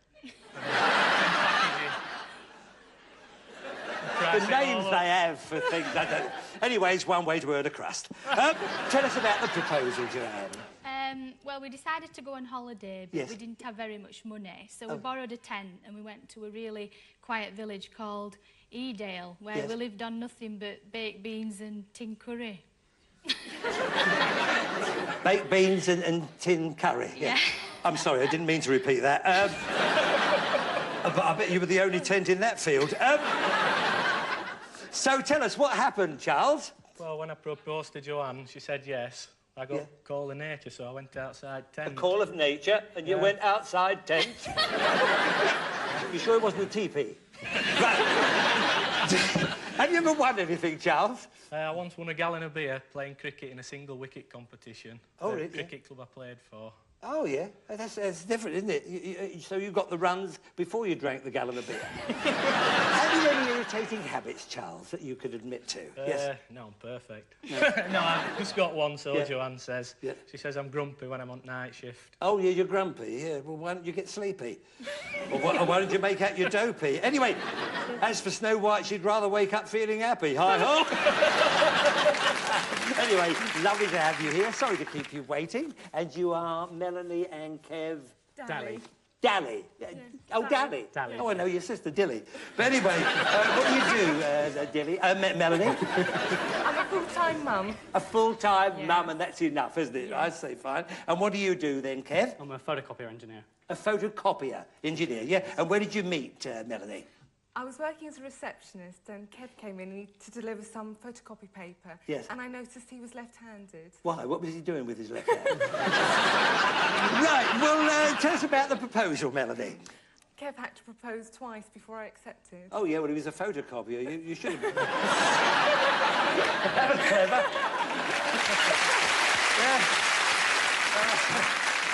S10: The names they have for things I don't... Anyway, it's one way to earn a crust. Tell us about the proposal, Joanne.
S6: Well, we decided to go on holiday, but we didn't have very much money. So we borrowed a tent and we went to a really quiet village called Edale, where we lived on nothing but baked beans and tin curry.
S10: Baked beans and tin curry?
S6: Yeah.
S10: I'm sorry, I didn't mean to repeat that. But I bet you were the only tent in that field. So tell us, what happened, Charles?
S11: Well, when I proposed to Joanne, she said yes. I got a call of nature, so I went outside tent.
S10: A call of nature, and you went outside tent? You sure it wasn't a teepee? Right. Have you ever won anything, Charles?
S11: I once won a gallon of beer playing cricket in a single wicket competition.
S10: Oh,
S11: the
S10: really?
S11: cricket club I played for.
S10: Oh, yeah. That's different, isn't it? So you got the runs before you drank the gallon of beer. Have you any irritating habits, Charles, that you could admit to? Yes.
S11: No, I'm perfect. No, I've just got one, so Joanne says. Yeah. She says I'm grumpy when I'm on night shift.
S10: Oh, yeah, you're grumpy. Yeah, well, why don't you get sleepy? Or why don't you make out you're dopey? Anyway, as for Snow White, she'd rather wake up feeling happy. Hi-ho! Anyway, lovely to have you here. Sorry to keep you waiting. And you are Melanie and Kev...
S11: Dally.
S10: Dally. Oh, Dally.
S11: Dally.
S10: Oh, I know your sister, Dilly. But anyway, what do you do, Dilly? Melanie?
S18: I'm a full-time mum.
S10: A full-time mum, and that's enough, isn't it? I say fine. And what do you do then, Kev?
S11: I'm a photocopier engineer.
S10: A photocopier engineer, yeah? And where did you meet, Melanie?
S18: I was working as a receptionist and Kev came in to deliver some photocopy paper.
S10: Yes.
S18: And I noticed he was left-handed.
S10: Why? What was he doing with his left hand? Right, well, tell us about the proposal, Melanie.
S18: Kev had to propose twice before I accepted.
S10: Oh, yeah, well, he was a photocopier. You should have... That was clever.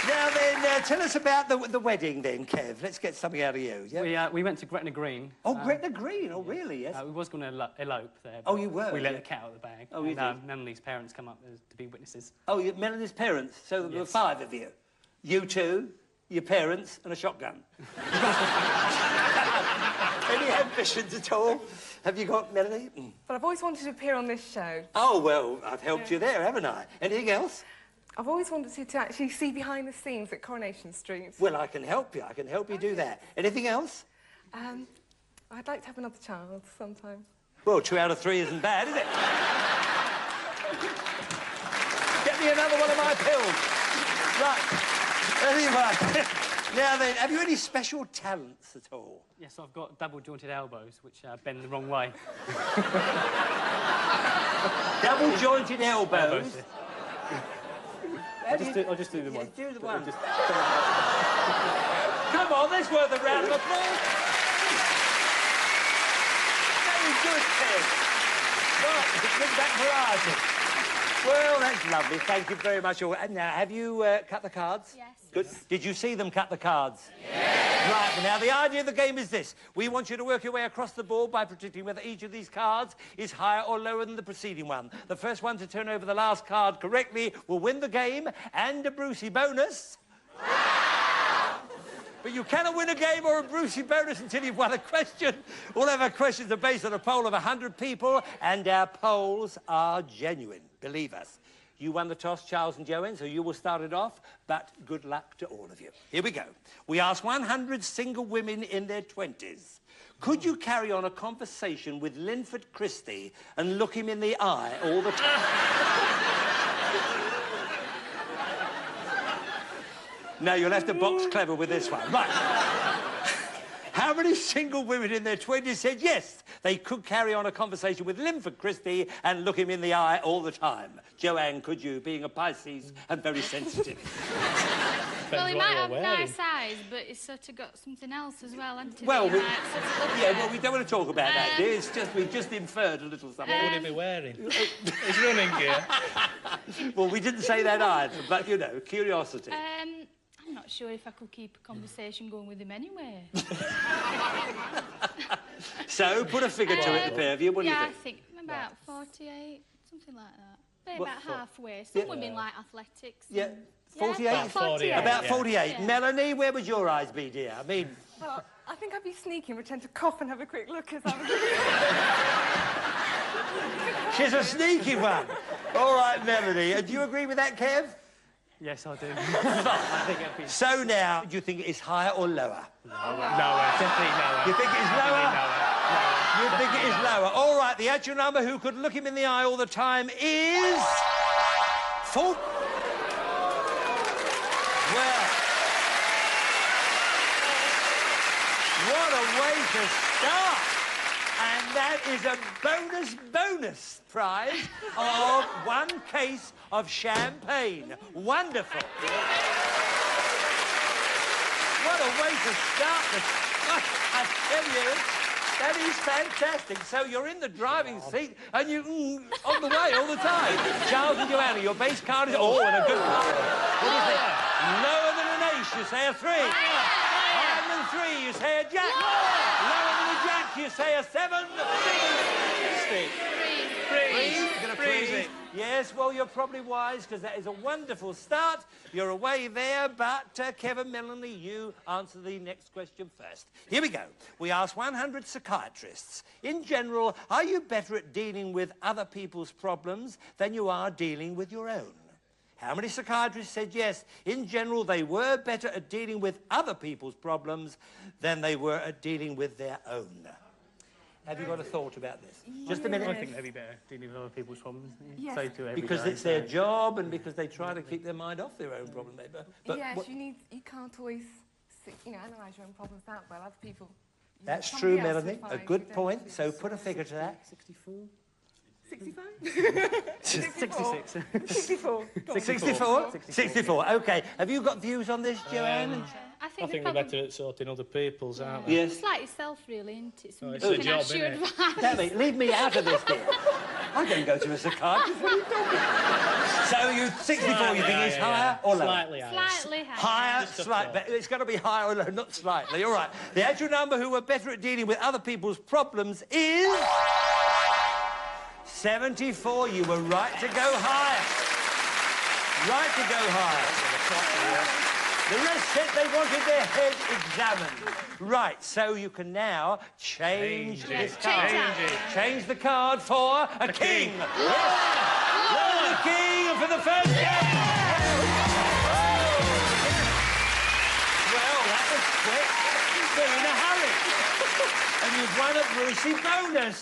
S10: Now then, tell us about the wedding then, Kev. Let's get something out of you. Yeah?
S12: We went to Gretna Green.
S10: Oh, Gretna Green. Oh, really? Yes.
S12: We was going to elope there.
S10: Oh, you were?
S12: We let
S10: Yeah.
S12: the cat out of the bag.
S10: Oh, you
S12: and,
S10: did?
S12: Melanie's parents come up to be witnesses.
S10: Oh, Melanie's parents. So there were 5 of you. You two, your parents, and a shotgun. Any ambitions at all? Have you got, Melanie?
S9: But I've always wanted to appear on this show.
S10: Oh, well, I've helped you there, haven't I? Anything else?
S9: I've always wanted to actually see behind the scenes at Coronation Street.
S10: Well, I can help you. I can help you do that. Anything else?
S9: I'd like to have another child sometime.
S10: Well, 2 out of 3 isn't bad, is it? Get me another one of my pills. Right. Anyway, now then, have you any special talents at all?
S12: Yes, I've got double-jointed elbows, which bend the wrong way.
S10: Double-jointed elbows?
S12: I'll just do the one.
S10: Do the one. Come on, that's worth a round of applause. Very good, Ted. Right, bring back variety. Well, that's lovely. Thank you very much. And now, have you cut the cards?
S6: Yes.
S10: Good. Did you see them cut the cards? Yes. Right, now the idea of the game is this. We want you to work your way across the board by predicting whether each of these cards is higher or lower than the preceding one. The first one to turn over the last card correctly will win the game and a Brucey bonus. But you cannot win a game or a Brucey bonus until you've won a question. All of our questions are based on a poll of 100 people, and our polls are genuine, believe us. You won the toss, Charles and Joanne, so you will start it off, but good luck to all of you. Here we go. We asked 100 single women in their 20s. Could you carry on a conversation with Linford Christie and look him in the eye all the time? No, you'll have to box clever with this one. Right. How many single women in their 20s said yes, they could carry on a conversation with Linford Christie and look him in the eye all the time? Joanne, could you, being a Pisces and very sensitive?
S6: Well, he might have nice eyes, but he's sort of got something else as well, hasn't he?
S10: Well,
S6: that he might sort of look
S10: yeah,
S6: at?
S10: well, we don't want to talk about that, dear. It's just, we've just inferred a little something.
S11: What would he be wearing? His running gear.
S10: Well, we didn't say that either, but, you know, curiosity.
S6: I'm not sure if I could keep a conversation going with him anyway.
S10: So, put a figure to it, the pair of you. What do you
S6: I
S10: think?
S6: think about 48, something like that. Maybe
S10: What,
S6: about
S10: for-
S6: halfway. Some
S10: Yeah.
S6: women like athletics.
S10: Yeah.
S6: and-
S10: 48?
S6: About 48.
S10: About 48.
S6: Yeah.
S10: Melanie, where would your eyes be, dear? I mean...
S9: Well, I think I'd be sneaky and pretend to cough and have a quick look as I was...
S10: She's a sneaky one. All right, Melanie. Do you agree with that, Kev?
S12: Yes, I do. I think it'd be...
S10: So now, do you think it's higher or lower?
S12: Lower, definitely lower.
S10: You think it's lower? You think it is lower. All right, the actual number who could look him in the eye all the time is... 4... Well... What a way to start! And that is a bonus prize of 1 case of champagne. Wonderful. What a way to start I tell you, that is fantastic. So you're in the driving seat and you on the way all the time. Charles and Joanna, your base card is... Oh, and a good card. What is it? Lower than an ace, you say a 3. Higher than 3, you say a jack. Lower than a jack, you say a 7. Freeze. Yes, well, you're probably wise, because that is a wonderful start. You're away there, but Kevin, Melanie, you answer the next question first. Here we go. We asked 100 psychiatrists. In general, are you better at dealing with other people's problems than you are dealing with your own? How many psychiatrists said yes? In general, they were better at dealing with other people's problems than they were at dealing with their own. Have you got a thought about this? Just a minute.
S12: I think they'd be better dealing with other people's problems.
S9: Yes.
S12: So do every
S10: Because
S12: day,
S10: it's their
S12: so-
S10: job and because they try to keep their mind off their own problem, maybe. But
S9: yes,
S10: what-
S9: you can't always, analyse your own problems that well. Other people...
S10: That's
S9: somebody
S10: true,
S9: else
S10: Melanie.
S9: will
S10: A
S9: find
S10: good
S9: you don't
S10: point.
S9: have to.
S10: So put a figure to that.
S12: 64?
S9: 65?
S12: 66.
S9: 64.
S10: 64? 64. OK. Have you got views on this, Joanne?
S6: I think
S11: they're better at sorting other people's, aren't they?
S10: Yes.
S6: It's like yourself, really, isn't it?
S11: Oh, it's
S6: Somebody
S11: a
S6: can
S11: job,
S6: ask you
S11: innit?
S6: advice.
S10: Damn it, leave me out of this, dear. I don't go to a psychiatrist. What are you talking about? So you 64, you think it's higher or lower?
S11: Slightly higher.
S6: Slightly higher.
S10: Higher, slightly. It's got to be higher or lower, not slightly. All right. The actual number who were better at dealing with other people's problems is 74. You were right to go higher. Right to go higher. The rest said they wanted their head examined. Right, so you can now change this card. Change the card for a king. Yes. Lower the king for the first game. Well, that was quick. They're in a hurry. And you've won a Brucey bonus.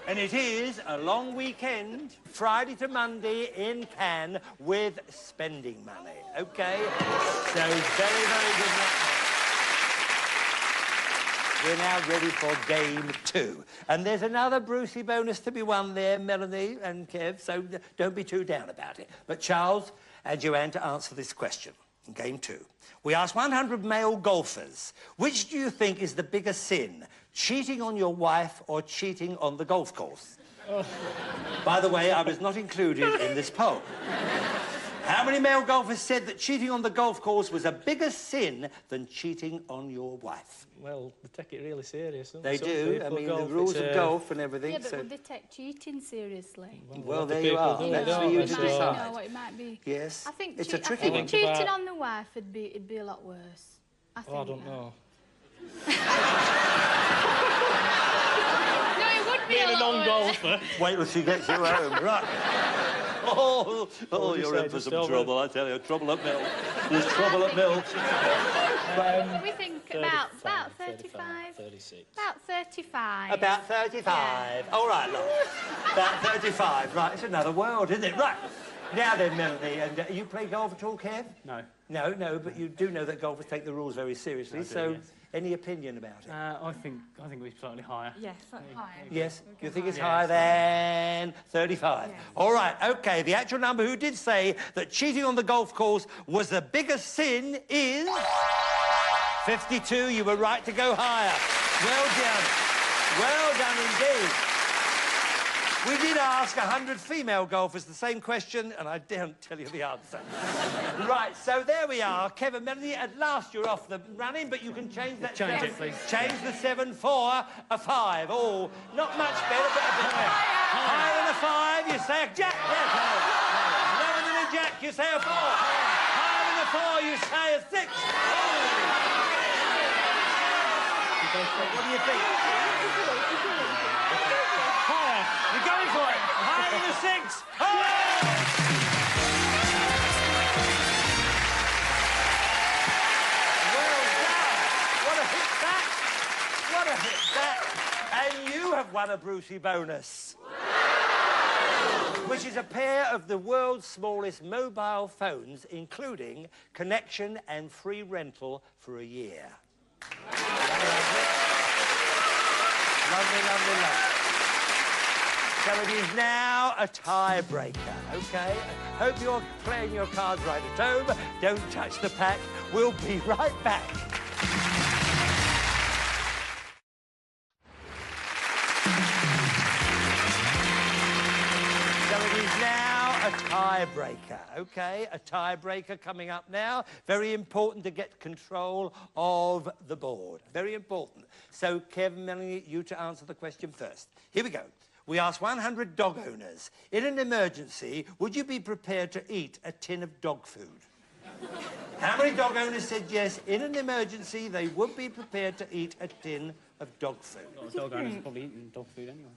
S10: And it is a long weekend, Friday to Monday in Cannes with spending money. OK? So very, very good luck. We're now ready for game 2. And there's another Brucey bonus to be won there, Melanie and Kev, so don't be too down about it. But Charles and Joanne to answer this question. Game 2. We asked 100 male golfers, which do you think is the biggest sin? Cheating on your wife or cheating on the golf course? Oh. By the way, I was not included in this poll. How many male golfers said that cheating on the golf course was a bigger sin than cheating on your wife?
S11: Well, they take it really serious, don't
S10: they?
S11: Some
S10: do. I mean, the rules of golf and everything.
S6: Yeah, but would they take cheating seriously?
S10: Well, there you are. That's for you to decide.
S6: You know, it might be.
S10: Yes.
S6: I think
S10: it's a tricky one.
S6: Cheating on the wife it'd be a lot worse. I think.
S11: Oh, I don't know.
S6: No, it would be
S11: Being
S6: a
S11: non-golfer.
S10: Wait till she gets you home, right? Oh, you're in for some trouble, I tell you. Trouble at mill. There's trouble at mill.
S6: We think about 35.
S11: 36.
S6: About 35.
S10: About 35. All right, look. About 35. Right, it's another world, isn't it? Right. Now then, Melanie, and you play golf at all, Kev?
S12: No.
S10: No, but you do know that golfers take the rules very seriously, so
S12: yes.
S10: Any opinion about it?
S12: I think we're slightly higher.
S6: Yes, slightly higher.
S10: Yes? You think it's higher than 35? Yes. All right, OK. The actual number who did say that cheating on the golf course was the biggest sin is 52. You were right to go higher. Well done. Well done indeed. We did ask 100 female golfers the same question, and I daren't tell you the answer. Right, so there we are. Kevin, Melanie, at last you're off the running, but you can change that.
S12: Change it, please.
S10: Change the 7 for a 5. Oh, not much better, but a bit better. Higher than a 5, you say a jack. Yes, lower than a jack, you say a 4. Higher than a 4, you say a 6. Oh. What do you think? Higher. You're going for it. Higher than a 6. Oh! Well done. What a hit that. What a hit that. And you have won a Brucey bonus. Which is a pair of the world's smallest mobile phones, including connection and free rental for a year. Lovely, lovely, lovely. So it is now a tiebreaker, OK? Hope you're playing your cards right at home. Don't touch the pack. We'll be right back. So it is now a tiebreaker, OK? A tiebreaker coming up now. Very important to get control of the board. Very important. So, Kevin, Melanie, you to answer the question first. Here we go. We asked 100 dog owners, in an emergency, would you be prepared to eat a tin of dog food? How many dog owners said yes, in an emergency, they would be prepared to eat a tin of dog food?
S12: A lot of dog owners are probably eating dog food anyway.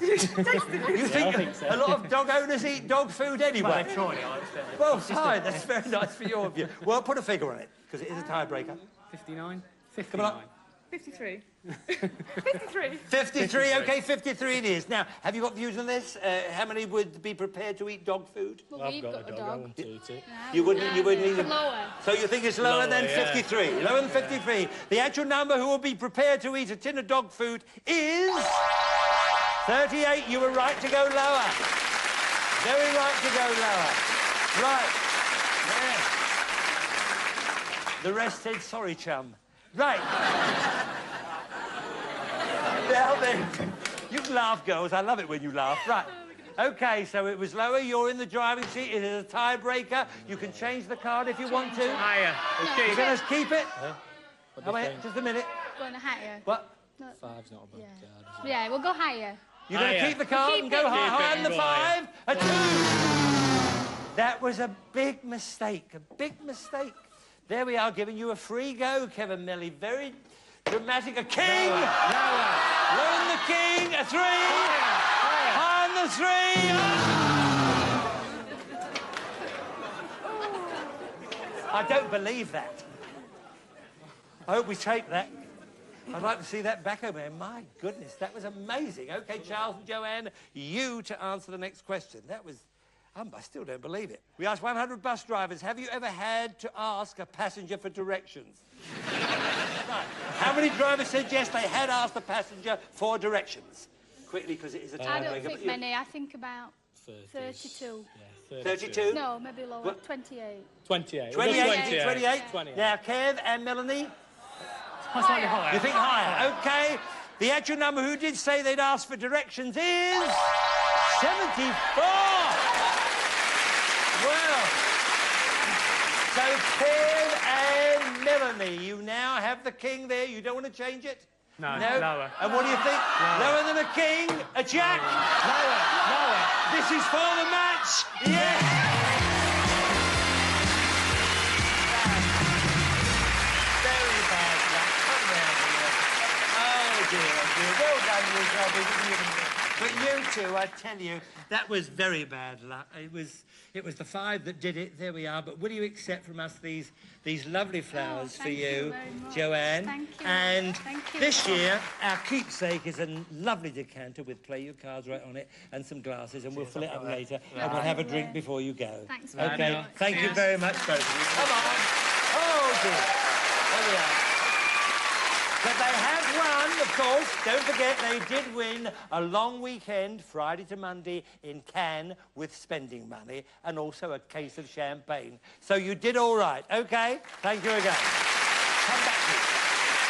S10: You think
S12: so.
S10: A lot of dog owners eat dog food anyway?
S12: Well, they're trying it, I understand.
S10: Well, fine, that's very nice for your view. Well, put a figure on it, because it is a tiebreaker.
S12: 59? 59.
S10: Come on.
S9: 53. 53.
S10: 53, OK, 53 it is. Now, have you got views on this? How many would be prepared to eat dog food?
S6: Well, I've got a dog. I want to eat it.
S10: You wouldn't eat it?
S6: Lower.
S10: So you think it's lower than 53?
S11: Yeah.
S10: Lower than 53. The actual number who will be prepared to eat a tin of dog food is 38. You were right to go lower. Very right to go lower. Right. Yeah. The rest said, sorry, chum. Right. Now then, you can laugh, girls. I love it when you laugh. Right. OK, so it was lower. You're in the driving seat. It is a tiebreaker. You can change the card if you want to.
S11: Higher.
S10: You're going to keep it? Oh, wait, just a minute.
S6: Going higher.
S10: What?
S6: No.
S12: Five's not a bad card.
S6: Yeah, we'll go higher.
S10: You're going to keep the card and go higher than the 5? A 2! That was a big mistake. A big mistake. There we are, giving you a free go, Kevin Melly. Very dramatic. A king! Lower. Learn the king. A 3! Higher than the 3! I don't believe that. I hope we tape that. I'd like to see that back over there. My goodness, that was amazing. OK, Charles and Joanne, you to answer the next question. That was... I still don't believe it. We asked 100 bus drivers, have you ever had to ask a passenger for directions? Right. How many drivers said yes, they had asked a passenger for directions? Quickly, because it is a tiebreaker.
S6: I don't think many. I think about 32.
S10: Yeah, 32?
S6: No, maybe lower. What? 28.
S11: 28.
S10: 28? Now, Kev and Melanie?
S11: Slightly higher.
S10: You think higher? OK. The actual number who did say they'd asked for directions is... 74! Well, so Kev and Melanie, you now have the king there. You don't want to change it?
S11: No,
S10: no?
S11: Lower.
S10: And what do you think? Lower than a king? A jack? Lower. This is for the match. Yeah! Very bad luck. Come round here. Oh, dear. Well done, you guys. But you two, I tell you, that was very bad luck. It was the 5 that did it. There we are. But will you accept from us these lovely flowers for you, Joanne?
S6: Thank you.
S10: And
S6: Thank you.
S10: this year, our keepsake is a lovely decanter with play your cards right on it and some glasses, and we'll fill it up later, and we'll have a drink before you go.
S6: Thanks very
S10: Okay.
S6: much.
S10: Thank you very much, both of you. Come on. Oh dear. There we are. But they have won, of course. Don't forget, they did win a long weekend, Friday to Monday, in Cannes with spending money and also a case of champagne. So you did all right, OK? Thank you again. Come back here.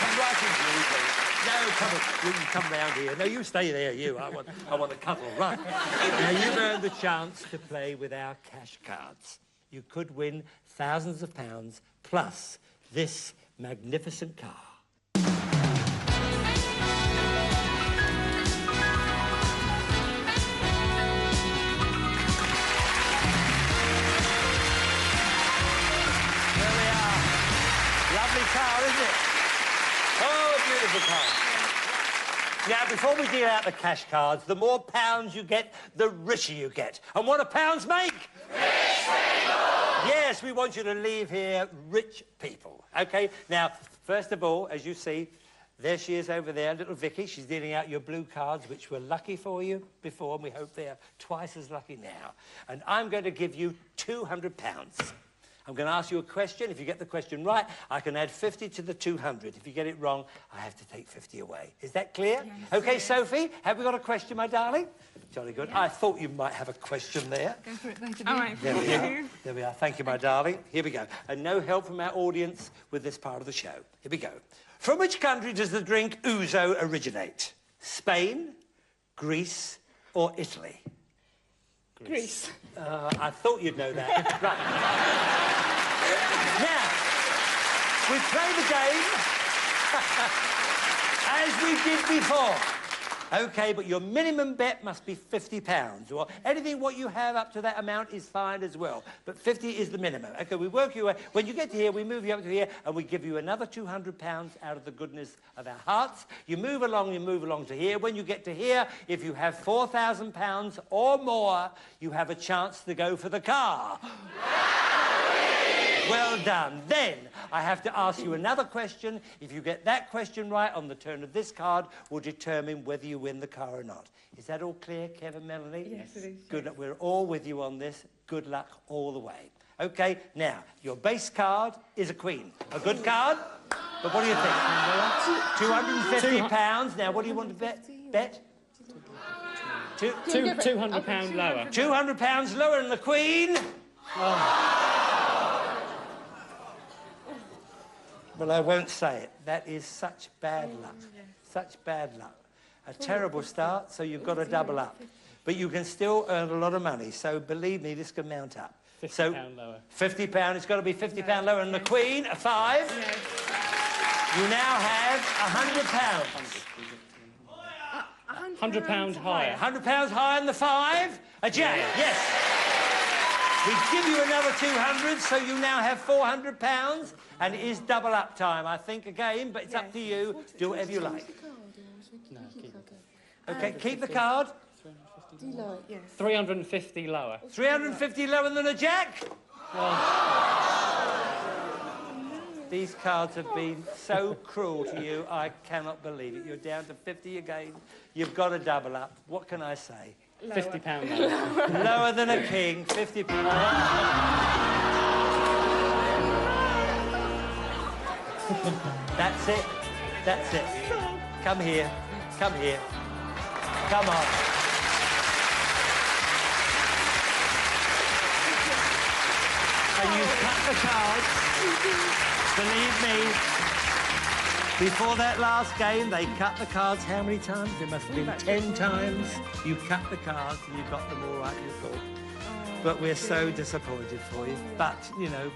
S10: Come right in, please. No, come on. You can come round here. No, you stay there, you. I want a cuddle. Right. Now, you've earned the chance to play with our cash cards. You could win thousands of pounds plus this magnificent car. Car, isn't it? Oh, a beautiful car. Now, before we deal out the cash cards, the more pounds you get, the richer you get. And what do pounds make? Rich people! Yes, we want you to leave here rich people, OK? Now, first of all, as you see, there she is over there, little Vicky. She's dealing out your blue cards, which were lucky for you before, and we hope they're twice as lucky now. And I'm going to give you £200. I'm going to ask you a question. If you get the question right, I can add 50 to the 200. If you get it wrong, I have to take 50 away. Is that clear? Yes. OK, Sophie, have we got a question, my darling? Jolly good. Yeah. I thought you might have a question there.
S9: Go for it, both of you. All right.
S10: There we are. There we are. Thank you, my darling. Here we go. And no help from our audience with this part of the show. Here we go. From which country does the drink ouzo originate? Spain, Greece, or Italy?
S9: Greece.
S10: I thought you'd know that. Right. Now, we play the game as we did before. OK, but your minimum bet must be £50. Or anything what you have up to that amount is fine as well. But 50 is the minimum. OK, we work you... When you get to here, we move you up to here, and we give you another £200 out of the goodness of our hearts. You move along to here. When you get to here, if you have £4,000 or more, you have a chance to go for the car. Well done. Then I have to ask you another question. If you get that question right on the turn of this card, will determine whether you win the car or not. Is that all clear, Kevin, Melanie?
S9: Yes, it is.
S10: Good luck. We're all with you on this. Good luck all the way. OK, now, your base card is a queen. A good card? But what do you think? £250. Now, what do you want to bet?
S11: £200 lower.
S10: £200 lower than the queen. Oh. Well, I won't say it. That is such bad luck. Such bad luck. A terrible start, so you've got to double up. But you can still earn a lot of money, so believe me, this can mount up.
S11: £50 lower.
S10: £50, it's got to be £50 lower. And the Queen, a 5. You now have £100.
S11: £100 higher.
S10: £100 higher than the 5. A jack, yes. We give you another 200, so you now have £400, and it is double up time, I think, again, but it's up to you. Do whatever you like.
S11: No, keep it.
S10: Okay, keep the card.
S11: 350 lower.
S10: 350 lower than a jack? These cards have been so cruel to you, I cannot believe it. You're down to 50 again. You've got to double up. What can I say?
S11: £50 lower.
S10: Lower than a king, £50. That's it. That's it. Come here. Come here. Come on. And you cut the cards. Believe me, before that last game, they cut the cards how many times? There must have been 10 times. You cut the cards and you got them all right, you thought. But we're so disappointed for you. But, you know,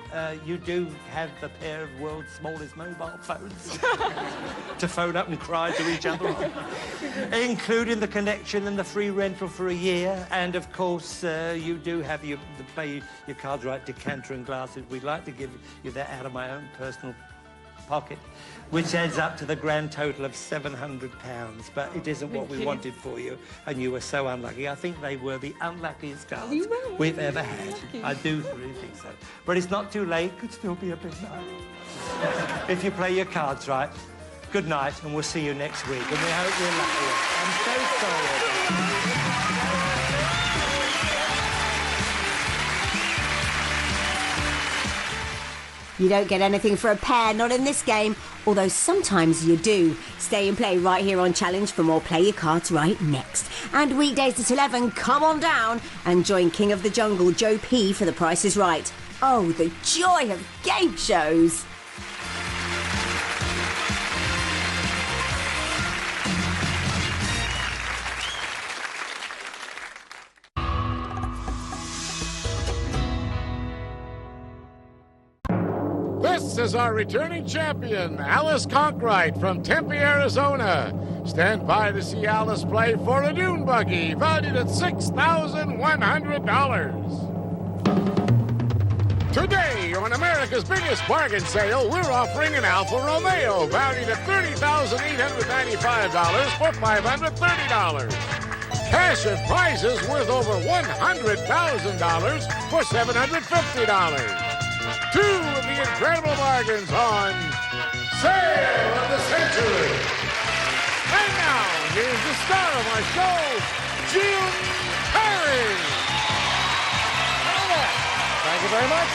S10: you do have the pair of world's smallest mobile phones to phone up and cry to each other on, including the connection and the free rental for a year. And, of course, you do have your cards right, decanter and glasses. We'd like to give you that out of my own personal pocket, which adds up to the grand total of £700, but it isn't what we wanted for you, and you were so unlucky. I think they were the unluckiest cards we've ever had. I do really think so. But it's not too late. Could still be a big night. If you play your cards right, good night, and we'll see you next week, and we hope we're lucky. I'm so sorry.
S14: You don't get anything for a pair, not in this game, although sometimes you do. Stay and play right here on Challenge for more Play Your Cards Right next. And weekdays at 11, come on down and join King of the Jungle, Joe P, for The Price is Right. Oh, the joy of game shows!
S15: This is our returning champion, Alice Conkright from Tempe, Arizona. Stand by to see Alice play for a dune buggy valued at $6,100. Today, on America's biggest bargain sale, we're offering an Alfa Romeo valued at $30,895 for $530. Cash and prizes worth over $100,000 for $750. Two of the incredible bargains on Sale of the Century. And now, here's the star of our show, Jim Perry.
S16: Thank you very much.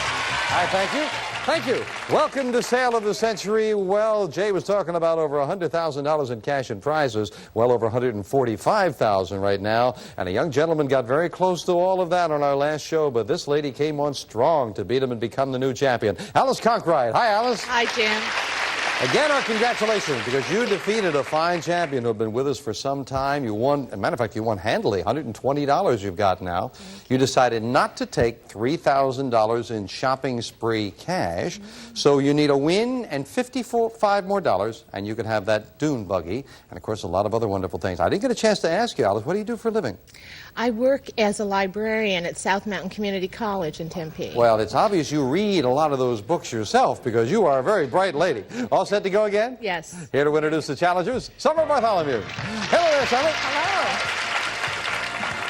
S16: Hi, thank you. Thank you. Welcome to Sale of the Century. Well, Jay was talking about over $100,000 in cash and prizes, well over $145,000 right now. And a young gentleman got very close to all of that on our last show, but this lady came on strong to beat him and become the new champion. Alice Conkright. Hi, Alice.
S17: Hi, Jim.
S16: Again, our congratulations, because you defeated a fine champion who had been with us for some time. You won, as a matter of fact, you won handily, $120 you've got now. You decided not to take $3,000 in shopping spree cash, so you need a win and $55 more, and you can have that dune buggy, and of course a lot of other wonderful things. I didn't get a chance to ask you, Alice, what do you do for a living?
S17: I work as a librarian at South Mountain Community College in Tempe.
S16: Well, it's obvious you read a lot of those books yourself, because you are a very bright lady. All set to go again?
S17: Yes.
S16: Here to introduce the challengers, Summer Bartholomew. Hello there, Summer.
S19: Hello.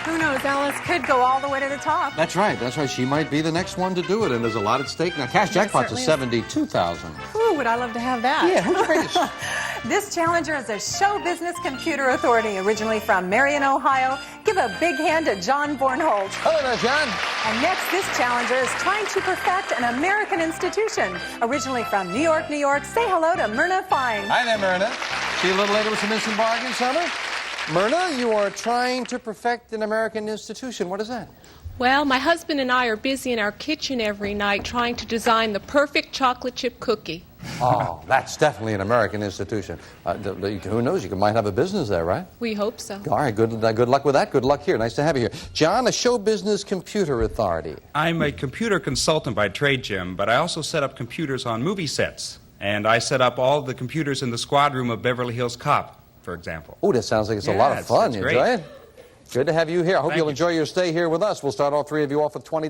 S19: Who knows, Alice could go all the way to the top.
S16: That's right. That's right. She might be the next one to do it, and there's a lot at stake. Now, cash jackpot's at $72,000.
S19: Ooh, would I love to have that.
S16: Yeah, who'd you bring us?
S19: This challenger is a show business computer authority, originally from Marion, Ohio. Give a big hand to John Bornholt.
S16: Hello there, John.
S19: And next, this challenger is trying to perfect an American institution. Originally from New York, New York. Say hello to Myrna Fine.
S16: Hi there, Myrna. See you a little later with some instant bargains, Summer. Myrna, you are trying to perfect an American institution. What is that?
S17: Well, my husband and I are busy in our kitchen every night trying to design the perfect chocolate chip cookie.
S16: Oh, that's definitely an American institution. Who knows? You might have a business there, right?
S2: We hope so.
S16: All right, good luck with that. Good luck here. Nice to have you here. John, a show business computer authority.
S4: I'm a computer consultant by trade, Jim, but I also set up computers on movie sets. And I set up all the computers in the squad room of Beverly Hills Cop, for example.
S16: Oh, that sounds like it's a lot of fun. You enjoy it? Good to have you here. I hope you'll enjoy your stay here with us. We'll start all three of you off with $20.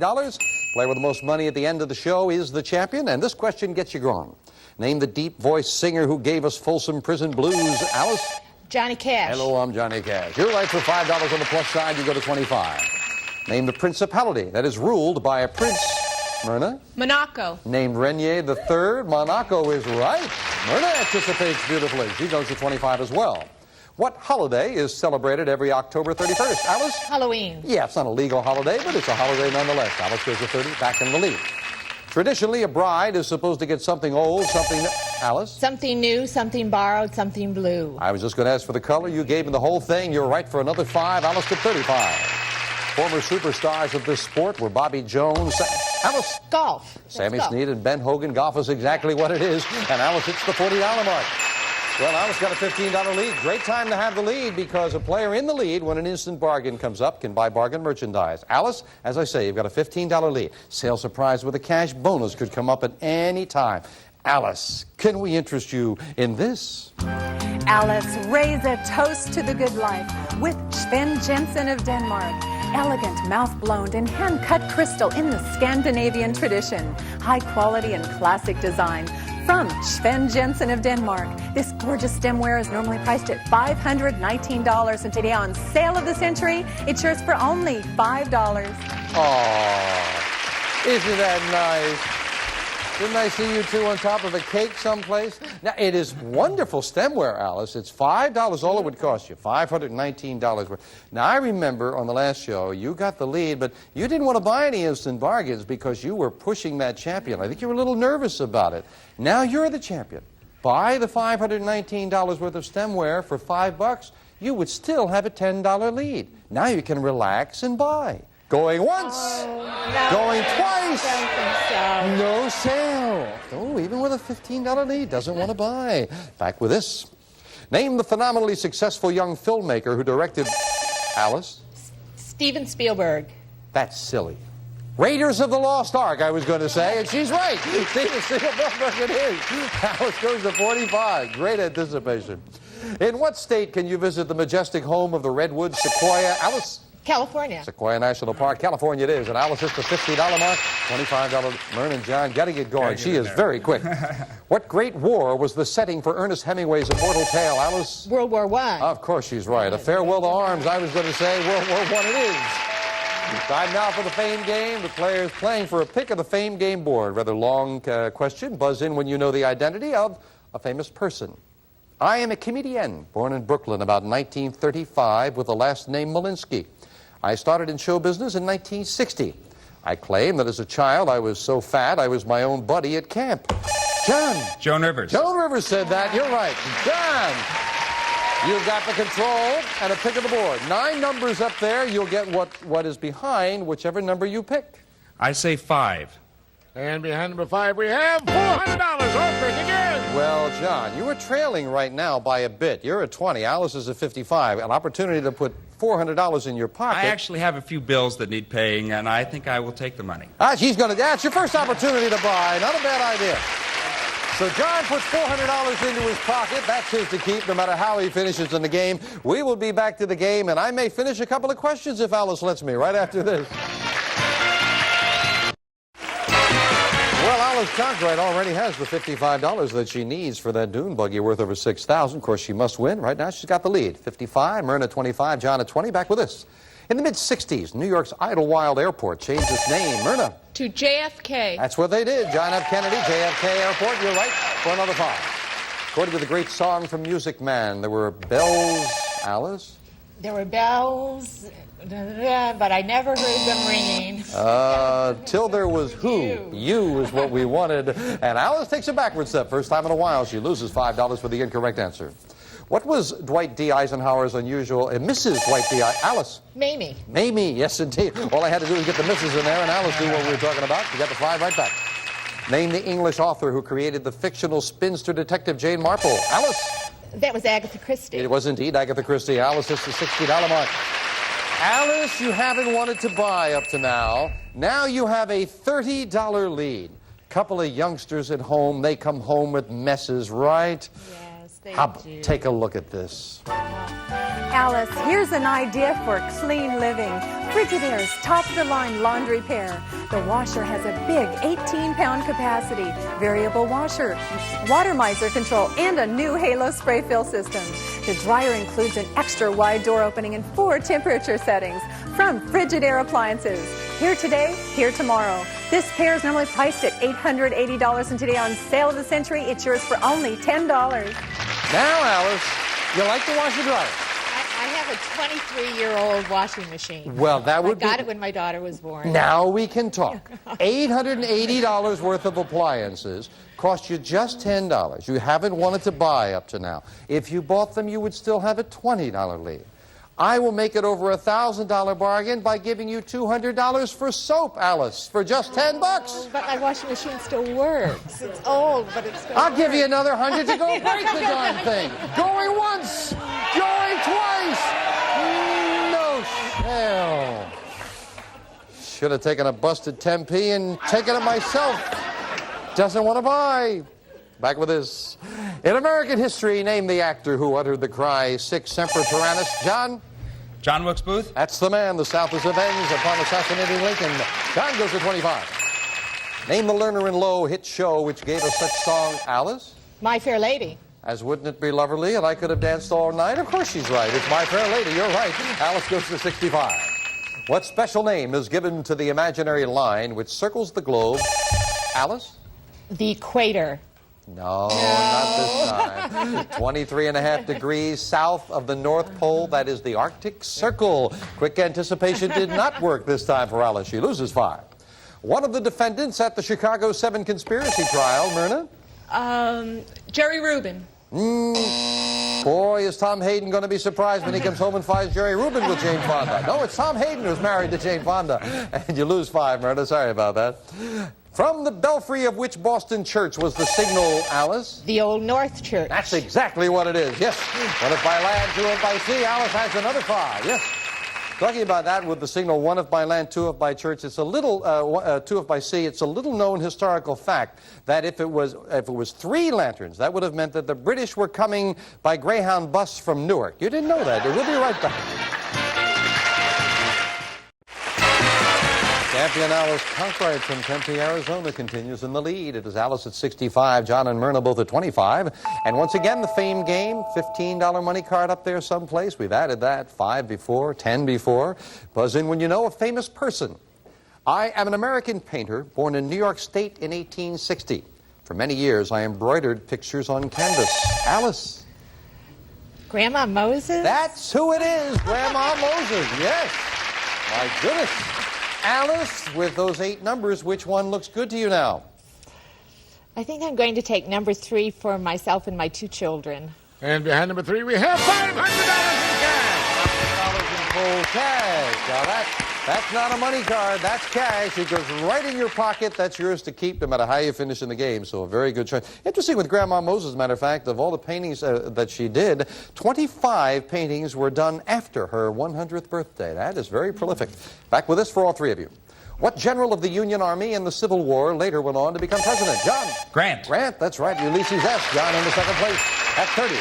S16: Player with the most money at the end of the show is the champion, and this question gets you going. Name the deep-voiced singer who gave us Folsom Prison Blues. Alice?
S17: Johnny Cash.
S16: Hello, I'm Johnny Cash. You're right. For $5 on the plus side, you go to 25. Name the principality that is ruled by a prince. Myrna?
S2: Monaco.
S16: Named Renier III. Monaco is right. Myrna anticipates beautifully. She goes to 25 as well. What holiday is celebrated every October 31st? Alice?
S17: Halloween.
S16: Yeah, it's not a legal holiday, but it's a holiday nonetheless. Alice goes to 30, back in the lead. Traditionally, a bride is supposed to get something old, something... Alice?
S17: Something new, something borrowed, something blue.
S16: I was just going to ask for the color. You gave me the whole thing. You're right for another 5. Alice to 35. Former superstars of this sport were Bobby Jones. Alice?
S17: Golf.
S16: Sammy Snead and Ben Hogan. Golf is exactly what it is. And Alice hits the $40 mark. Well, Alice got a $15 lead. Great time to have the lead because a player in the lead, when an instant bargain comes up, can buy bargain merchandise. Alice, as I say, you've got a $15 lead. Sale surprise with a cash bonus could come up at any time. Alice, can we interest you in this?
S19: Alice, raise a toast to the good life with Sven Jensen of Denmark. Elegant, mouth-blown, and hand-cut crystal in the Scandinavian tradition. High quality and classic design. From Sven Jensen of Denmark, this gorgeous stemware is normally priced at $519, and today on Sale of the Century, it's yours for only $5.
S16: Aww, isn't that nice? Didn't I see you two on top of a cake someplace? Now, it is wonderful stemware, Alice. It's $5 all it would cost you, $519 worth. Now, I remember on the last show, you got the lead, but you didn't want to buy any instant bargains because you were pushing that champion. I think you were a little nervous about it. Now you're the champion. Buy the $519 worth of stemware for $5, you would still have a $10 lead. Now you can relax and buy. Going once, going twice, no sale. Oh, even with a $15 lead, doesn't want to buy. Back with this. Name the phenomenally successful young filmmaker who directed Alice.
S17: Steven Spielberg.
S16: That's silly. Raiders of the Lost Ark, I was going to say, and she's right. Steven Spielberg it is. Alice goes to 45. Great anticipation. In what state can you visit the majestic home of the redwood sequoia? Alice?
S17: California.
S16: Sequoia National Park, California it is. And Alice hits the $50 mark, $25. Myrna and John got to get going. She is very quick. What great war was the setting for Ernest Hemingway's immortal tale, Alice?
S17: World War I.
S16: Of course she's right. A farewell to arms, I was going to say. World War I it is. Time now for the Fame Game. The players playing for a pick of the Fame Game board. Rather long question. Buzz in when you know the identity of a famous person. I am a comedian, born in Brooklyn about 1935 with the last name Malinsky. I started in show business in 1960. I claim that as a child I was so fat I was my own buddy at camp. John.
S4: Joan Rivers.
S16: Joan Rivers said that. You're right. John. You've got the control and a pick of the board. 9 numbers up there. You'll get what is behind whichever number you pick.
S4: I say 5.
S15: And behind number 5 we have $400. All pick again.
S16: Well, John, you are trailing right now by a bit. You're at 20. Alice is at 55. An opportunity to put $400 in your pocket.
S4: I actually have a few bills that need paying, and I think I will take the money.
S16: She's going to... That's your first opportunity to buy. Not a bad idea. So John puts $400 into his pocket. That's his to keep, no matter how he finishes in the game. We will be back to the game, and I may finish a couple of questions if Alice lets me, right after this. Well, Alice Conkright already has the $55 that she needs for that dune buggy worth over $6,000. Of course, she must win. Right now, she's got the lead. 55, Myrna 25, John at 20. Back with this. In the mid-'60s, New York's Idlewild Airport changed its name. Myrna.
S2: To JFK.
S16: That's what they did. John F. Kennedy, JFK Airport. You're right. For another 5. According to the great song from Music Man, there were bells, Alice?
S17: There were bells, but I never heard them ringing.
S16: Till there was who. You is what we wanted. And Alice takes a backward step. First time in a while, she loses $5 for the incorrect answer. What was Dwight D. Eisenhower's unusual... Mrs. Dwight D. Alice?
S17: Mamie.
S16: Mamie, yes indeed. All I had to do was get the misses in there, and Alice knew what we were talking about. You got the 5 right back. Name the English author who created the fictional spinster detective Jane Marple. Alice?
S17: That was Agatha Christie.
S16: It was indeed Agatha Christie. Alice, it's the $60 mark. Alice, you haven't wanted to buy up to now. Now you have a $30 lead. Couple of youngsters at home, they come home with messes, right?
S17: Yes, they do.
S16: Take a look at this.
S19: Alice, here's an idea for clean living. Frigidaire's top-of-the-line laundry pair. The washer has a big 18-pound capacity, variable washer, water miser control, and a new Halo spray fill system. The dryer includes an extra wide door opening and 4 temperature settings from Frigidaire Appliances. Here today, here tomorrow. This pair is normally priced at $880, and today on Sale of the Century, it's yours for only $10.
S16: Now, Alice, you like the washer dryer?
S17: I have a 23-year-old washing machine.
S16: Well, that would
S17: I got it when my daughter was born.
S16: Now we can talk. $880 worth of appliances cost you just $10. You haven't wanted to buy up to now. If you bought them, you would still have a $20 lead. I will make it over $1,000 bargain by giving you $200 for soap, Alice, for just $10.
S17: But my washing machine still works. It's old, but it still
S16: I'll
S17: works.
S16: give you another $100 to go break the darn thing. Going once, going twice. No hell. Should have taken a busted 10p and taken it myself. Doesn't want to buy. Back with this. In American history, name the actor who uttered the cry, "Sic Semper Tyrannis." John?
S4: John Wilkes Booth?
S16: That's the man the South is avenged upon assassinating Lincoln. John goes to 25. Name the Lerner and Lowe hit show which gave us such song, Alice?
S17: My Fair Lady.
S16: As wouldn't it be lovely, and I could have danced all night? Of course she's right. It's My Fair Lady. You're right. Alice goes to 65. What special name is given to the imaginary line which circles the globe? Alice?
S17: The equator.
S16: No, not this time. 23.5 degrees south of the North Pole. That is the Arctic Circle. Quick anticipation did not work this time for Alice. She loses 5. One of the defendants at the Chicago 7 conspiracy trial, Myrna?
S17: Jerry Rubin.
S16: Boy, is Tom Hayden going to be surprised when he comes home and finds Jerry Rubin with Jane Fonda. No, it's Tom Hayden who's married to Jane Fonda. And you lose 5, Myrna. Sorry about that. From the belfry of which Boston church was the signal, Alice?
S17: The Old North Church.
S16: That's exactly what it is, yes. 1 if by land, 2 if by sea. Alice has another 5, yes. Talking about that with the signal 1 if by land, 2 if by church, it's a little 2 if by sea. It's a little known historical fact that if it was 3 lanterns, that would have meant that the British were coming by Greyhound bus from Newark. You didn't know that. We'll be right back. Champion Alice Conkright from Tempe, Arizona continues in the lead. It is Alice at 65, John and Myrna both at 25. And once again, the fame game, $15 money card up there someplace. We've added that, 5 before, 10 before. Buzz in when you know a famous person. I am an American painter born in New York State in 1860. For many years, I embroidered pictures on canvas. Alice?
S17: Grandma Moses?
S16: That's who it is, Grandma Moses, yes. My goodness. Alice, with those 8 numbers, which one looks good to you now?
S17: I think I'm going to take number 3 for myself and my 2 children.
S15: And behind number 3, we have $500 in cash.
S16: $500 in full cash. Now that's not a money card. That's cash. It goes right in your pocket. That's yours to keep no matter how you finish in the game. So a very good choice. Interesting with Grandma Moses, as a matter of fact, of all the paintings that she did, 25 paintings were done after her 100th birthday. That is very prolific. Back with us for all 3 of you. What general of the Union Army in the Civil War later went on to become president? John?
S4: Grant.
S16: Grant, that's right. Ulysses S. John in the 2nd place at 30.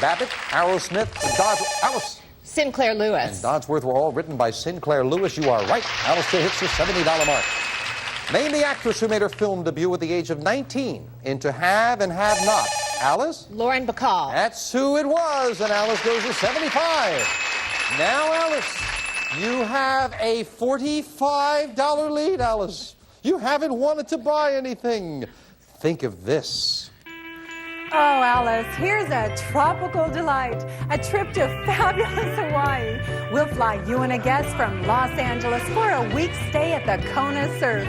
S16: Babbitt, Arrowsmith, and Dodge. Alice?
S17: Sinclair Lewis.
S16: And Dodsworth were all written by Sinclair Lewis. You are right. Alice still hits the $70 mark. Name the actress who made her film debut at the age of 19 into Have and Have Not. Alice?
S17: Lauren Bacall.
S16: That's who it was, and Alice goes to 75. Now, Alice, you have a $45 lead, Alice. You haven't wanted to buy anything. Think of this.
S19: Oh, Alice, here's a tropical delight, a trip to fabulous Hawaii. We'll fly you and a guest from Los Angeles for a week's stay at the Kona Surf,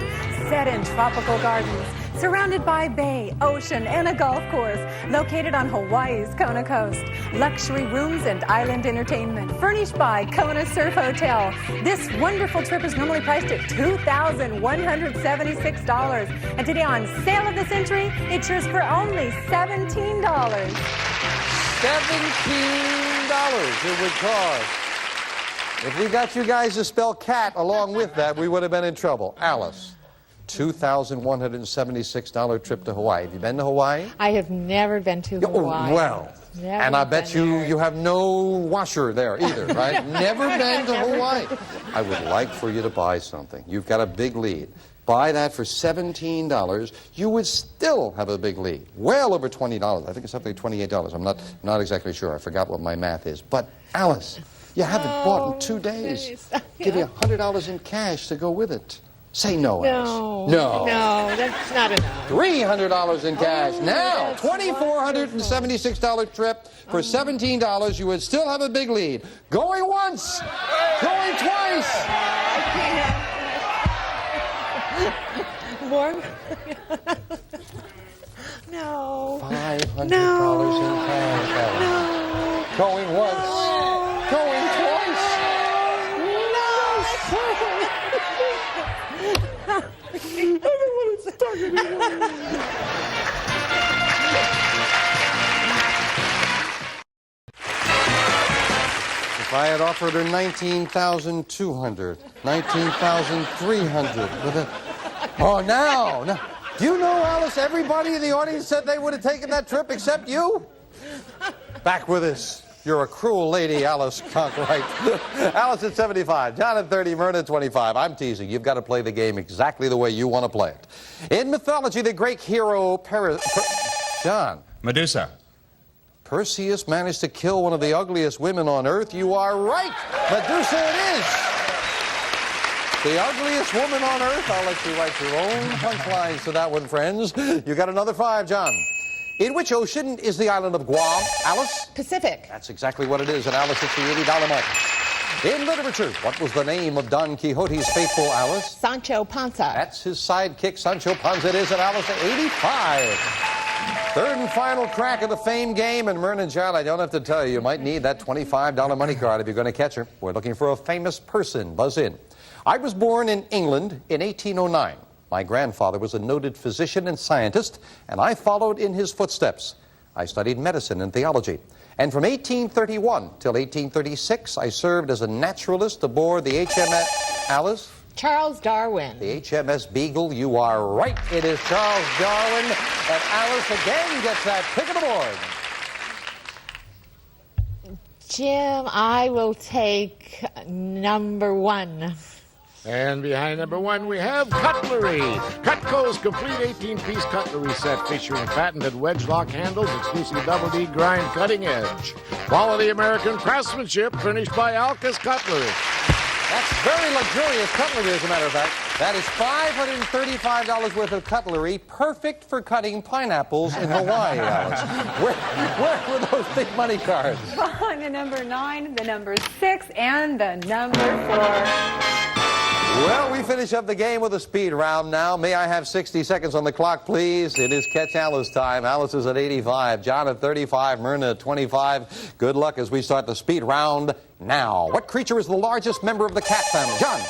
S19: set in tropical gardens. Surrounded by bay, ocean, and a golf course. Located on Hawaii's Kona Coast. Luxury rooms and island entertainment. Furnished by Kona Surf Hotel. This wonderful trip is normally priced at $2,176. And today on Sale of the Century, it's yours for only $17.
S16: $17 it would cost. If we got you guys to spell cat along with that, we would have been in trouble. Alice, $2,176 trip to Hawaii. Have you been to Hawaii?
S17: I have never been to Hawaii.
S16: Oh, well.
S17: Never
S16: And I bet
S17: been
S16: you have no washer there either, right? Never been to Hawaii. I would like for you to buy something. You've got a big lead. Buy that for $17, you would still have a big lead. Well over $20. I think it's something like $28. I'm not exactly sure. I forgot what my math is. But Alice, you haven't bought in 2 days. Give you $100 in cash to go with it. Say no, Alice. No.
S17: No, that's not enough.
S16: $300 in cash. Now, $2,476 trip for $17. You would still have a big lead. Going once. Going twice.
S17: More? No.
S16: $500 in cash.
S17: No.
S16: Going once. Going twice.
S17: Everyone's talking to me.
S16: If I had offered her $19,200, $19,300. Oh, now. Do you know, Alice, everybody in the audience said they would have taken that trip except you? Back with us. You're a cruel lady, Alice Conkright. Alice at 75, John at 30, Myrna at 25. I'm teasing. You've got to play the game exactly the way you want to play it. In mythology, the great hero John.
S4: Medusa.
S16: Perseus managed to kill one of the ugliest women on earth. You are right. Medusa it is. The ugliest woman on earth. I'll let you write your own punchlines to that one, friends. You got another 5, John. In which ocean is the island of Guam? Alice?
S17: Pacific.
S16: That's exactly what it is, and Alice, it's the $80 mark. In literature, what was the name of Don Quixote's faithful, Alice?
S17: Sancho Panza.
S16: That's his sidekick, Sancho Panza. It is, and Alice at 85. Third and final crack of the fame game, and Myrna and John, I don't have to tell you, you might need that $25 money card if you're going to catch her. We're looking for a famous person. Buzz in. I was born in England in 1809. My grandfather was a noted physician and scientist, and I followed in his footsteps. I studied medicine and theology. And from 1831 till 1836, I served as a naturalist aboard the HMS Alice?
S17: Charles Darwin.
S16: The HMS Beagle, you are right. It is Charles Darwin. And Alice again gets that pick of the board.
S17: Jim, I will take number 1.
S15: And behind number 1, we have cutlery. Cutco's complete 18-piece cutlery set featuring patented wedge lock handles, exclusive double D grind cutting edge. Quality American craftsmanship furnished by Alka's Cutlery.
S16: That's very luxurious cutlery, as a matter of fact. That is $535 worth of cutlery, perfect for cutting pineapples in Hawaii, Alice. Where were those big money cards?
S19: Following the number 9, the number 6, and the number 4.
S16: Well, we finish up the game with a speed round now. May I have 60 seconds on the clock, please? It is Catch Alice time. Alice is at 85, John at 35, Myrna at 25. Good luck as we start the speed round now. What creature is the largest member of the cat family? John.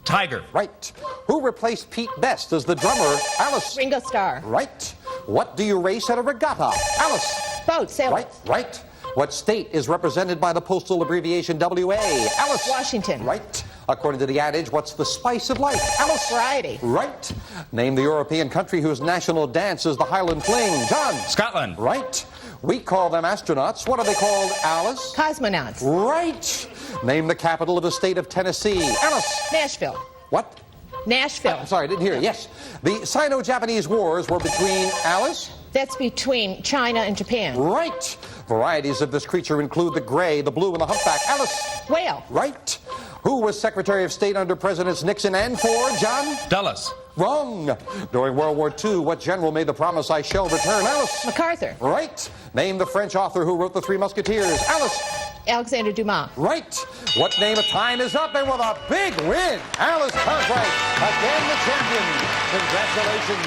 S4: Tiger.
S16: Right. Who replaced Pete Best as the drummer? Alice.
S17: Ringo Starr.
S16: Right. What do you race at a regatta? Alice.
S17: Boat, sailor.
S16: Right. What state is represented by the postal abbreviation WA? Alice.
S17: Washington.
S16: Right. According to the adage, what's the spice of life? Alice.
S17: Variety.
S16: Right. Name the European country whose national dance is the Highland Fling. John.
S4: Scotland.
S16: Right. We call them astronauts. What are they called, Alice?
S17: Cosmonauts.
S16: Right. Name the capital of the state of Tennessee. Alice.
S17: Nashville.
S16: What?
S17: Nashville.
S16: Sorry, I didn't hear. Yes. The Sino-Japanese wars were between, Alice?
S17: That's between China and Japan.
S16: Right. Varieties of this creature include the gray, the blue, and the humpback. Alice?
S17: Whale.
S16: Right. Who was Secretary of State under Presidents Nixon and Ford? John?
S4: Dulles.
S16: Wrong. During World War II, what general made the promise, I shall return? Alice?
S17: MacArthur.
S16: Right. Name the French author who wrote The Three Musketeers. Alice?
S17: Alexander Dumas.
S16: Right. What name of time is up, and with a big win, Alice Conkright, again the champion. Congratulations.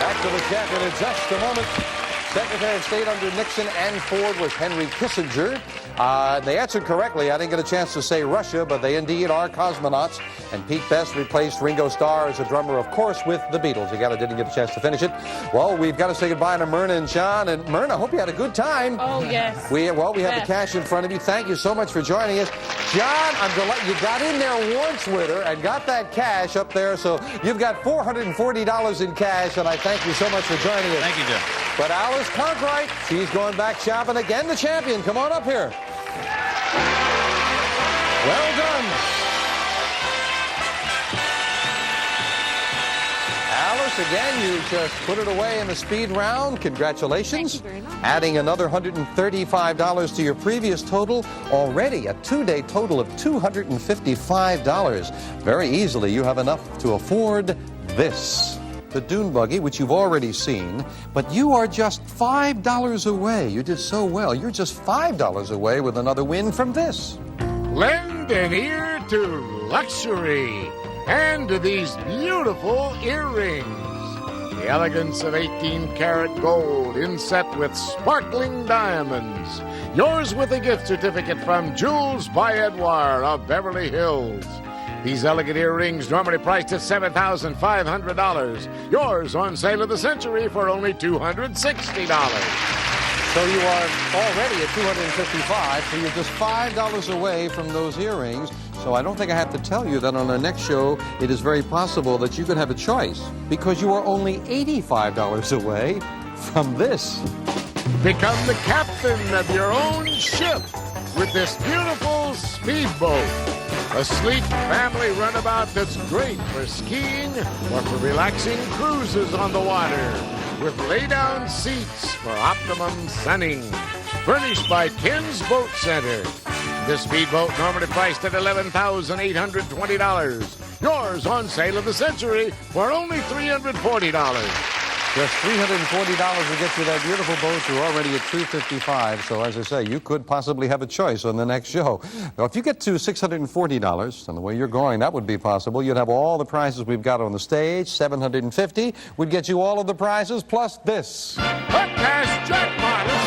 S16: Back to the champion in just a moment. Secretary of State under Nixon and Ford was Henry Kissinger. They answered correctly. I didn't get a chance to say Russia, but they indeed are cosmonauts. And Pete Best replaced Ringo Starr as a drummer, of course, with the Beatles. You didn't get a chance to finish it. Well, we've got to say goodbye to Myrna and John. And Myrna, I hope you had a good time.
S17: Oh, yes.
S16: We have the cash in front of you. Thank you so much for joining us. John, I'm delighted you got in there once with her and got that cash up there. So you've got $440 in cash, and I thank you so much for joining us.
S3: Thank you, Jim.
S16: But Alice Cartwright, she's going back shopping again. The champion, come on up here. Well done. Alice, again, you just put it away in the speed round. Congratulations.
S17: Thank you very much.
S16: Adding another $135 to your previous total. Already a two-day total of $255. Very easily, you have enough to afford this. The dune buggy, which you've already seen, but you are just $5 away. You did so well. You're just $5 away with another win from this.
S15: Lend an ear to luxury and to these beautiful earrings. The elegance of 18-karat gold inset with sparkling diamonds. Yours with a gift certificate from Jewels by Edouard of Beverly Hills. These elegant earrings normally priced at $7,500. Yours on sale of the century for only $260.
S16: So you are already at $255, so you're just $5 away from those earrings. So I don't think I have to tell you that on our next show, it is very possible that you could have a choice, because you are only $85 away from this.
S15: Become the captain of your own ship with this beautiful speedboat. A sleek family runabout that's great for skiing or for relaxing cruises on the water, with lay-down seats for optimum sunning. Furnished by Ken's Boat Center. This speedboat normally priced at $11,820. Yours on sale of the century for only $340.
S16: Just $340 will get you that beautiful boat. You're already at $255. So as I say, you could possibly have a choice on the next show. Now, if you get to $640, and the way you're going, that would be possible. You'd have all the prizes we've got on the stage. $750 would get you all of the prizes plus this.
S15: The cash jackpot is $73,000.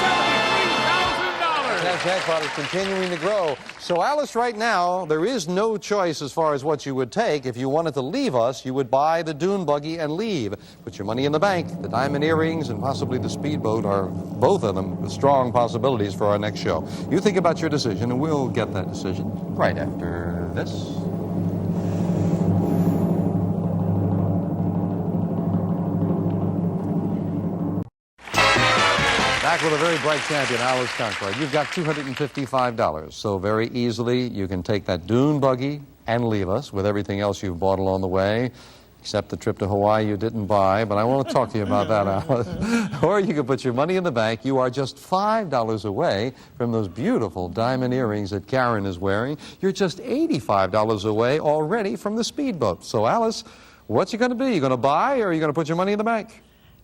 S16: Cash jackpot is continuing to grow. So Alice, right now, there is no choice as far as what you would take. If you wanted to leave us, you would buy the dune buggy and leave. Put your money in the bank. The diamond earrings and possibly the speedboat are, both of them, strong possibilities for our next show. You think about your decision, and we'll get that decision right after this. Back with a very bright champion, Alice Cartwright. You've got $255, so very easily you can take that dune buggy and leave us with everything else you've bought along the way, except the trip to Hawaii you didn't buy, but I want to talk to you about that, Alice. Or you can put your money in the bank. You are just $5 away from those beautiful diamond earrings that Karen is wearing. You're just $85 away already from the speedboat. So, Alice, what's it going to be? You going to buy, or are you going to put your money in the bank?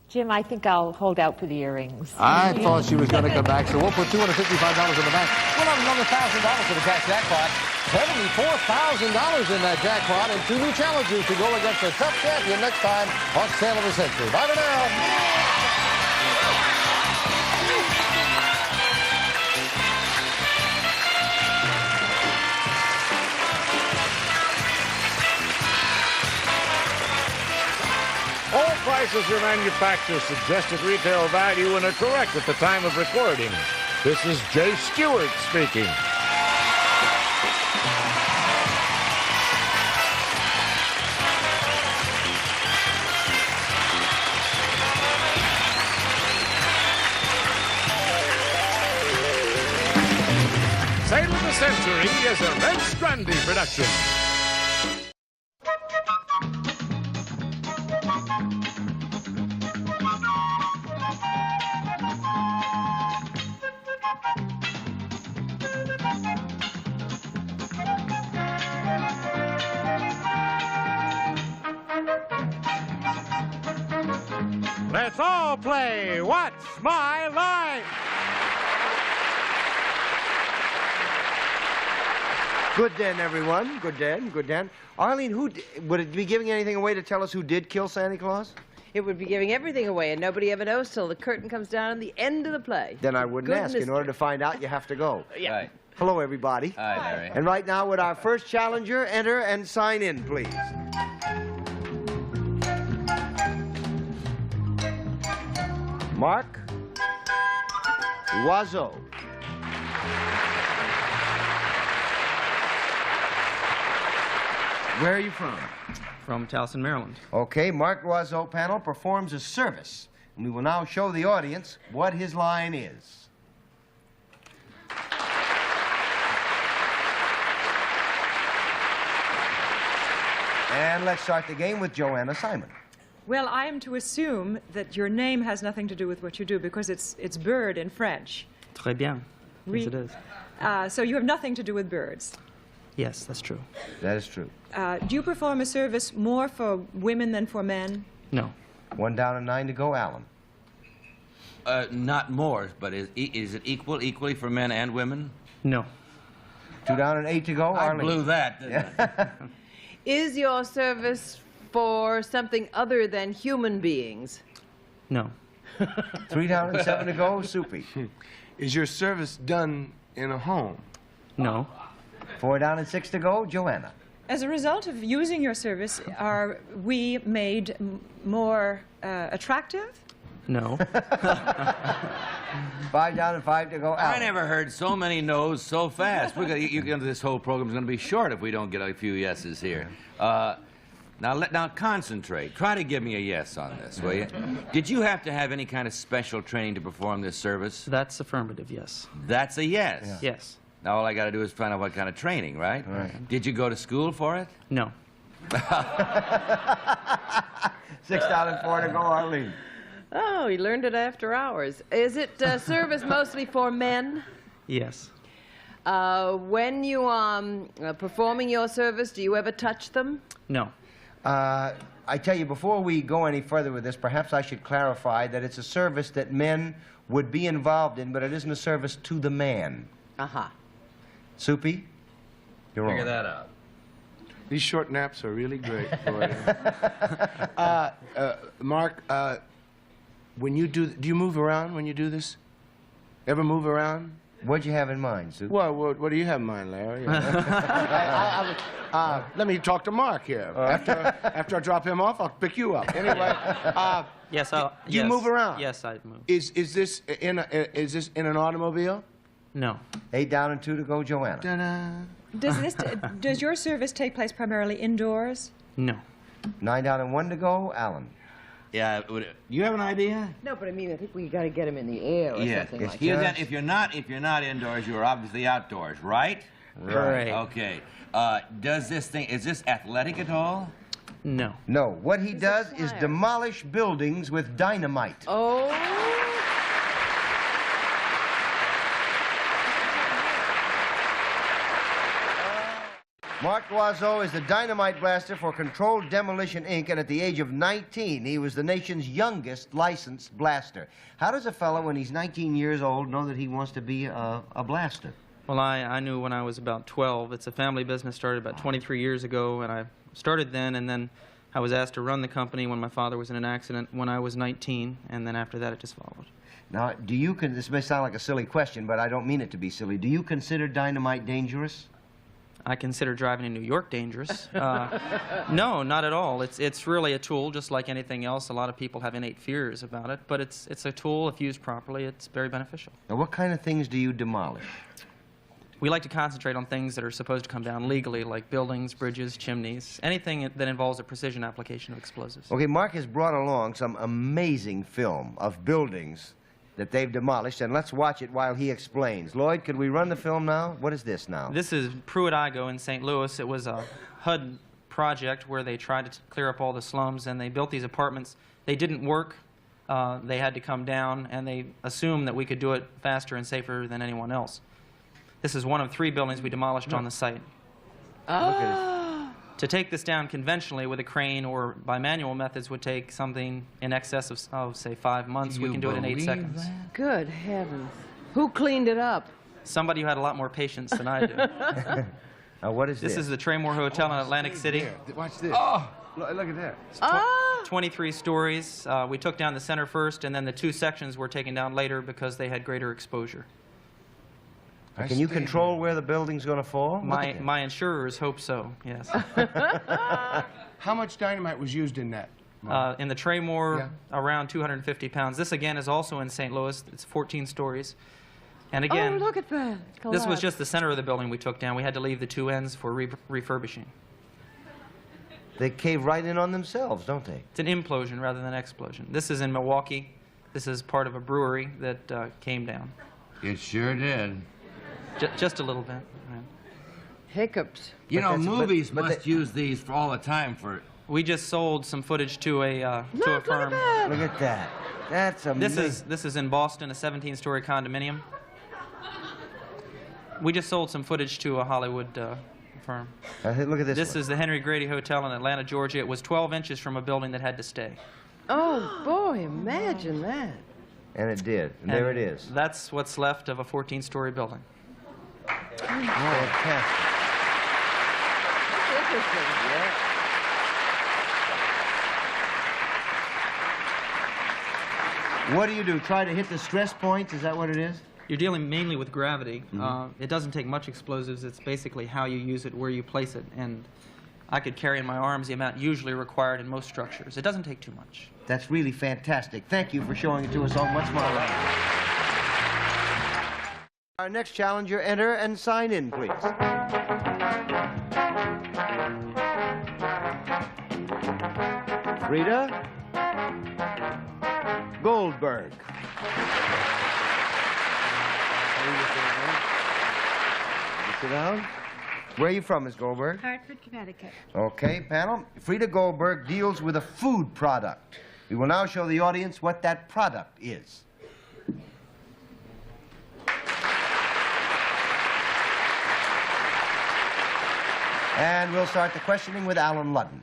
S17: Jim, I think I'll hold out for the earrings.
S16: I thought she was going to come back, so we'll put $255 in the bank. We'll have another $1,000 for the cash jackpot. $74,000 in that jackpot, and two new challenges to go against a tough champion next time on Sale of the Century. Bye for now.
S15: All prices are manufacturer's suggested retail value and are correct at the time of recording. This is Jay Stewart speaking. Sale of the Century is a Red Strandy production. Let's all play What's My Line?
S3: Good den, everyone. Good den, good den. Arlene, would it be giving anything away to tell us who did kill Santa Claus?
S5: It would be giving everything away, and nobody ever knows till the curtain comes down at the end of the play.
S3: Then I wouldn't ask. In order to find out, you have to go.
S5: Yeah.
S3: Right. Hello, everybody.
S13: Hi, Larry.
S3: And right now, would our first challenger enter and sign in, please? Mark Loiseau. Where are you from?
S23: From Towson, Maryland.
S3: Okay, Mark Loiseau panel performs a service. And we will now show the audience what his line is. And let's start the game with Joanna Simon.
S25: Well, I am to assume that your name has nothing to do with what you do because it's bird in French.
S23: Très bien. Yes, it is.
S25: So you have nothing to do with birds.
S23: Yes, that's true.
S3: That is true.
S25: Do you perform a service more for women than for men?
S23: No.
S3: 1 down and 9 to go, Alan.
S13: Not more, but is it equally for men and women?
S23: No.
S3: 2 down and 8 to go,
S13: I
S3: Arlene.
S13: blew that, didn't I?
S5: Is your service for something other than human beings?
S23: No.
S3: 3 down and 7 to go, Soupy.
S26: Is your service done in a home?
S23: No.
S3: 4 down and 6 to go, Joanna.
S25: As a result of using your service, are we made more attractive?
S23: No.
S3: 5 down and 5 to go, Alan.
S13: I never heard so many no's so fast. This whole program's going to be short if we don't get a few yeses here. Now concentrate. Try to give me a yes on this, will you? Did you have to have any kind of special training to perform this service?
S23: That's affirmative, yes.
S13: That's a yes?
S23: Yeah. Yes.
S13: Now all I got to do is find out what kind of training, right?
S3: Right.
S13: Did you go to school for it?
S23: No.
S3: 6 down and 4 to go, Arlene.
S5: Oh, he learned it after hours. Is it service mostly for men?
S23: Yes.
S5: When you are performing your service, do you ever touch them?
S23: No.
S3: I tell you, before we go any further with this, perhaps I should clarify that it's a service that men would be involved in, but it isn't a service to the man.
S5: Uh-huh.
S3: Soupy, you're
S26: Figure
S3: on.
S26: that out. These short naps are really great for you. Mark, when you do you move around when you do this? Ever move around?
S3: What'd you have in mind, Soupy?
S26: Well, what do you have in mind, Larry? Let me talk to Mark here. After I drop him off, I'll pick you up. Anyway,
S23: yes,
S26: do you move around?
S23: Yes, I move.
S26: Is this in an automobile?
S23: No.
S3: 8 down and 2 to go, Joanna.
S25: Does your service take place primarily indoors?
S23: No.
S3: 9 down and 1 to go, Alan.
S13: Yeah. Do you have an idea?
S5: No, but I mean, I think we got to get him in the air or something like that.
S13: Then if you're not indoors, you're obviously outdoors, right?
S23: Right.
S13: Okay. Is this athletic at all?
S23: No.
S3: No. What he does is demolish buildings with dynamite.
S5: Oh.
S3: Mark Loiseau is the dynamite blaster for Controlled Demolition, Inc., and at the age of 19, he was the nation's youngest licensed blaster. How does a fellow, when he's 19 years old, know that he wants to be a blaster?
S23: Well, I knew when I was about 12. It's a family business, started about 23 years ago, and I started then, and then I was asked to run the company when my father was in an accident when I was 19, and then after that it just followed.
S3: Now, this may sound like a silly question, but I don't mean it to be silly. Do you consider dynamite dangerous?
S23: I consider driving in New York dangerous. No, not at all. It's really a tool, just like anything else. A lot of people have innate fears about it, but it's a tool. If used properly, it's very beneficial.
S3: Now, what kind of things do you demolish?
S23: We like to concentrate on things that are supposed to come down legally, like buildings, bridges, chimneys, anything that involves a precision application of explosives.
S3: Okay, Mark has brought along some amazing film of buildings that they've demolished, and let's watch it while he explains. Lloyd, could we run the film now? What is this now?
S23: This is Pruitt-Igoe in St. Louis. It was a HUD project where they tried to clear up all the slums, and they built these apartments. They didn't work. They had to come down, and they assumed that we could do it faster and safer than anyone else. This is one of 3 buildings we demolished on the site.
S5: Oh.
S23: To take this down conventionally with a crane or by manual methods would take something in excess of say, 5 months. We can do it in 8 seconds.
S5: Good heavens. Who cleaned it up?
S23: Somebody who had a lot more patience than I do.
S3: What is this?
S23: This is the Traymore Hotel in Atlantic City.
S26: Watch this. Oh, look at that.
S23: It's 23 stories. We took down the center first, and then the 2 sections were taken down later because they had greater exposure.
S3: Can you control where the building's going to fall?
S23: My insurers hope so, yes.
S26: How much dynamite was used in that?
S23: In the Traymore, around 250 pounds. This, again, is also in St. Louis. It's 14 stories. And again,
S5: look at that.
S23: this was just the center of the building we took down. We had to leave the 2 ends for refurbishing.
S3: They cave right in on themselves, don't they?
S23: It's an implosion rather than explosion. This is in Milwaukee. This is part of a brewery that came down.
S13: It sure did.
S23: Just a little bit. Right.
S5: Hiccups.
S13: You know, movies must use these for all the time for...
S23: We just sold some footage to a firm.
S3: Look at that. That's amazing.
S23: This is in Boston, a 17-story condominium. We just sold some footage to a Hollywood firm.
S3: Look at this.
S23: This is the Henry Grady Hotel in Atlanta, Georgia. It was 12 inches from a building that had to stay.
S5: Oh, boy, imagine that.
S3: And it did. And there it is.
S23: That's what's left of a 14-story building.
S3: Fantastic.
S5: Interesting.
S3: What do? Try to hit the stress points? Is that what it is?
S23: You're dealing mainly with gravity. It doesn't take much explosives. It's basically how you use it, where you place it. And I could carry in my arms the amount usually required in most structures. It doesn't take too much.
S3: That's really fantastic. Thank you for showing it to us on What's My Line. Our next challenger, enter and sign in, please. Frida Goldberg. Sit down. Where are you from, Ms. Goldberg?
S7: Hartford, Connecticut.
S3: Okay, panel. Frida Goldberg deals with a food product. We will now show the audience what that product is. And we'll start the questioning with Alan Ludden.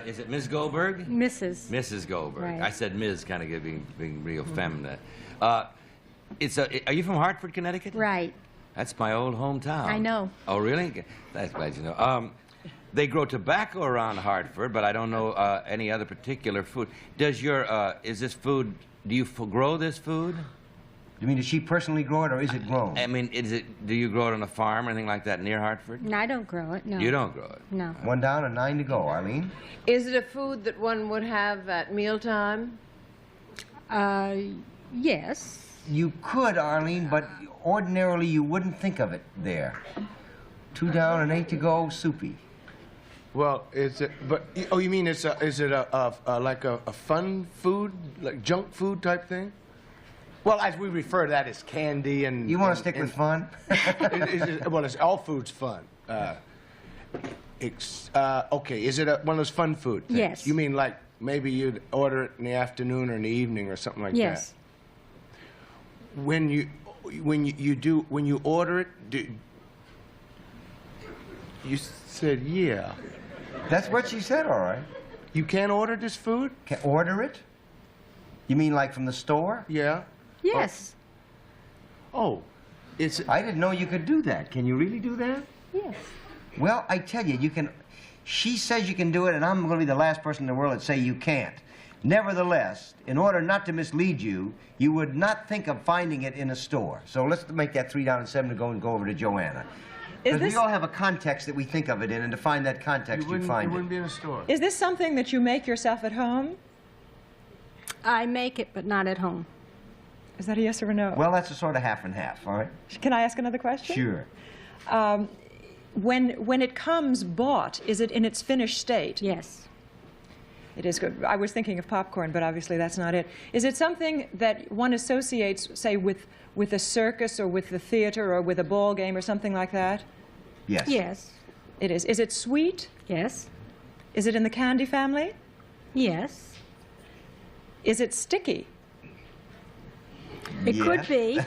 S13: Is it Ms. Goldberg?
S7: Mrs.
S13: Mrs. Goldberg.
S7: Right.
S13: I said Ms. kind of being real feminine. Are you from Hartford, Connecticut?
S7: Right.
S13: That's my old hometown.
S7: I know.
S13: Oh, really? That's glad you know. They grow tobacco around Hartford, but I don't know any other particular food. Does is this food, do you grow this food?
S3: You mean, does she personally grow it, or is it grown?
S13: I mean, do you grow it on a farm or anything like that near Hartford?
S7: No, I don't grow it, no.
S13: You don't grow it?
S7: No.
S3: 1 down and 9 to go. Arlene?
S5: Is it a food that one would have at mealtime?
S7: Yes.
S3: You could, Arlene, but ordinarily you wouldn't think of it there. 2 down and 8 to go, soupy.
S26: Well, is it, oh, you mean is it like a fun food, like junk food type thing? Well, as we refer to that as candy and...
S3: You want to stick with fun?
S26: Well, all food's fun. Okay, is it one of those fun food things?
S7: Yes.
S26: You mean like maybe you'd order it in the afternoon or in the evening or something like
S7: yes.
S26: that? When you order it, you said yeah.
S3: That's what she said, all right.
S26: You can't order this food?
S3: Can order it? You mean like from the store?
S26: Yeah.
S7: Yes.
S26: Oh,
S3: I didn't know you could do that. Can you really do that?
S7: Yes.
S3: Well, I tell you, you can... She says you can do it, and I'm going to be the last person in the world that say you can't. Nevertheless, in order not to mislead you, you would not think of finding it in a store. So let's make that 3 down and 7 to go and go over to Joanna. Because we all have a context that we think of it in, and to find that context, you find it.
S26: It wouldn't be in a store.
S25: Is this something that you make yourself at home?
S7: I make it, but not at home.
S25: Is that a yes or a no?
S3: Well, that's a sort of half and half, all right?
S25: Can I ask another question?
S3: Sure.
S25: When it comes bought, is it in its finished state?
S7: Yes.
S25: It is good. I was thinking of popcorn, but obviously that's not it. Is it something that one associates, say, with a circus or with the theater or with a ball game or something like that?
S3: Yes.
S7: Yes.
S25: It is. Is it sweet?
S7: Yes.
S25: Is it in the candy family?
S7: Yes.
S25: Is it sticky?
S7: It could be.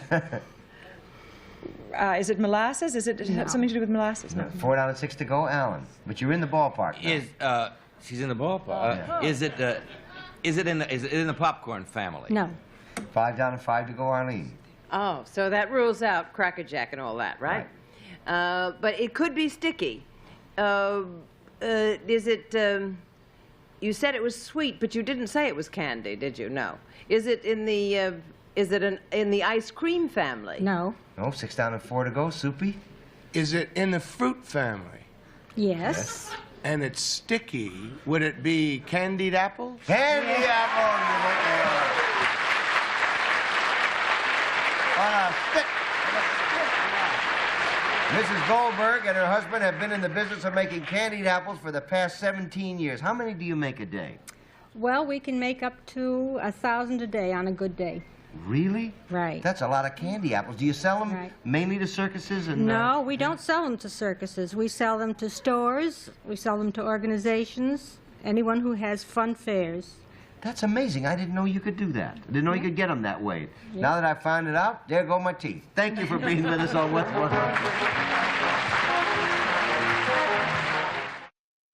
S25: Is it molasses? Is it something to do with molasses?
S3: No. 4 down and 6 to go, Alan. But you're in the ballpark now.
S13: She's in the ballpark. Is it in the popcorn family?
S7: No.
S3: 5 down and 5 to go, Arlene.
S5: Oh, so that rules out Cracker Jack and all that, right? But it could be sticky. Is it, you said it was sweet, but you didn't say it was candy, did you? No. Is it in the, in the ice cream family?
S7: No.
S3: No, 6 down and 4 to go. Soupy?
S26: Is it in the fruit family?
S7: Yes.
S26: And it's sticky. Would it be candied apples?
S3: Candy apple! On a stick. Mrs. Goldberg and her husband have been in the business of making candied apples for the past 17 years. How many do you make a day?
S7: Well, we can make up to 1,000 a day on a good day.
S3: Really?
S7: Right.
S3: That's a lot of candy apples. Do you sell them mainly to circuses? And
S7: No, we don't sell them to circuses. We sell them to stores. We sell them to organizations, anyone who has fun fairs.
S3: That's amazing. I didn't know you could do that. I didn't know you could get them that way. Now that I found it out, there go my teeth. Thank you for being with us on What's 100.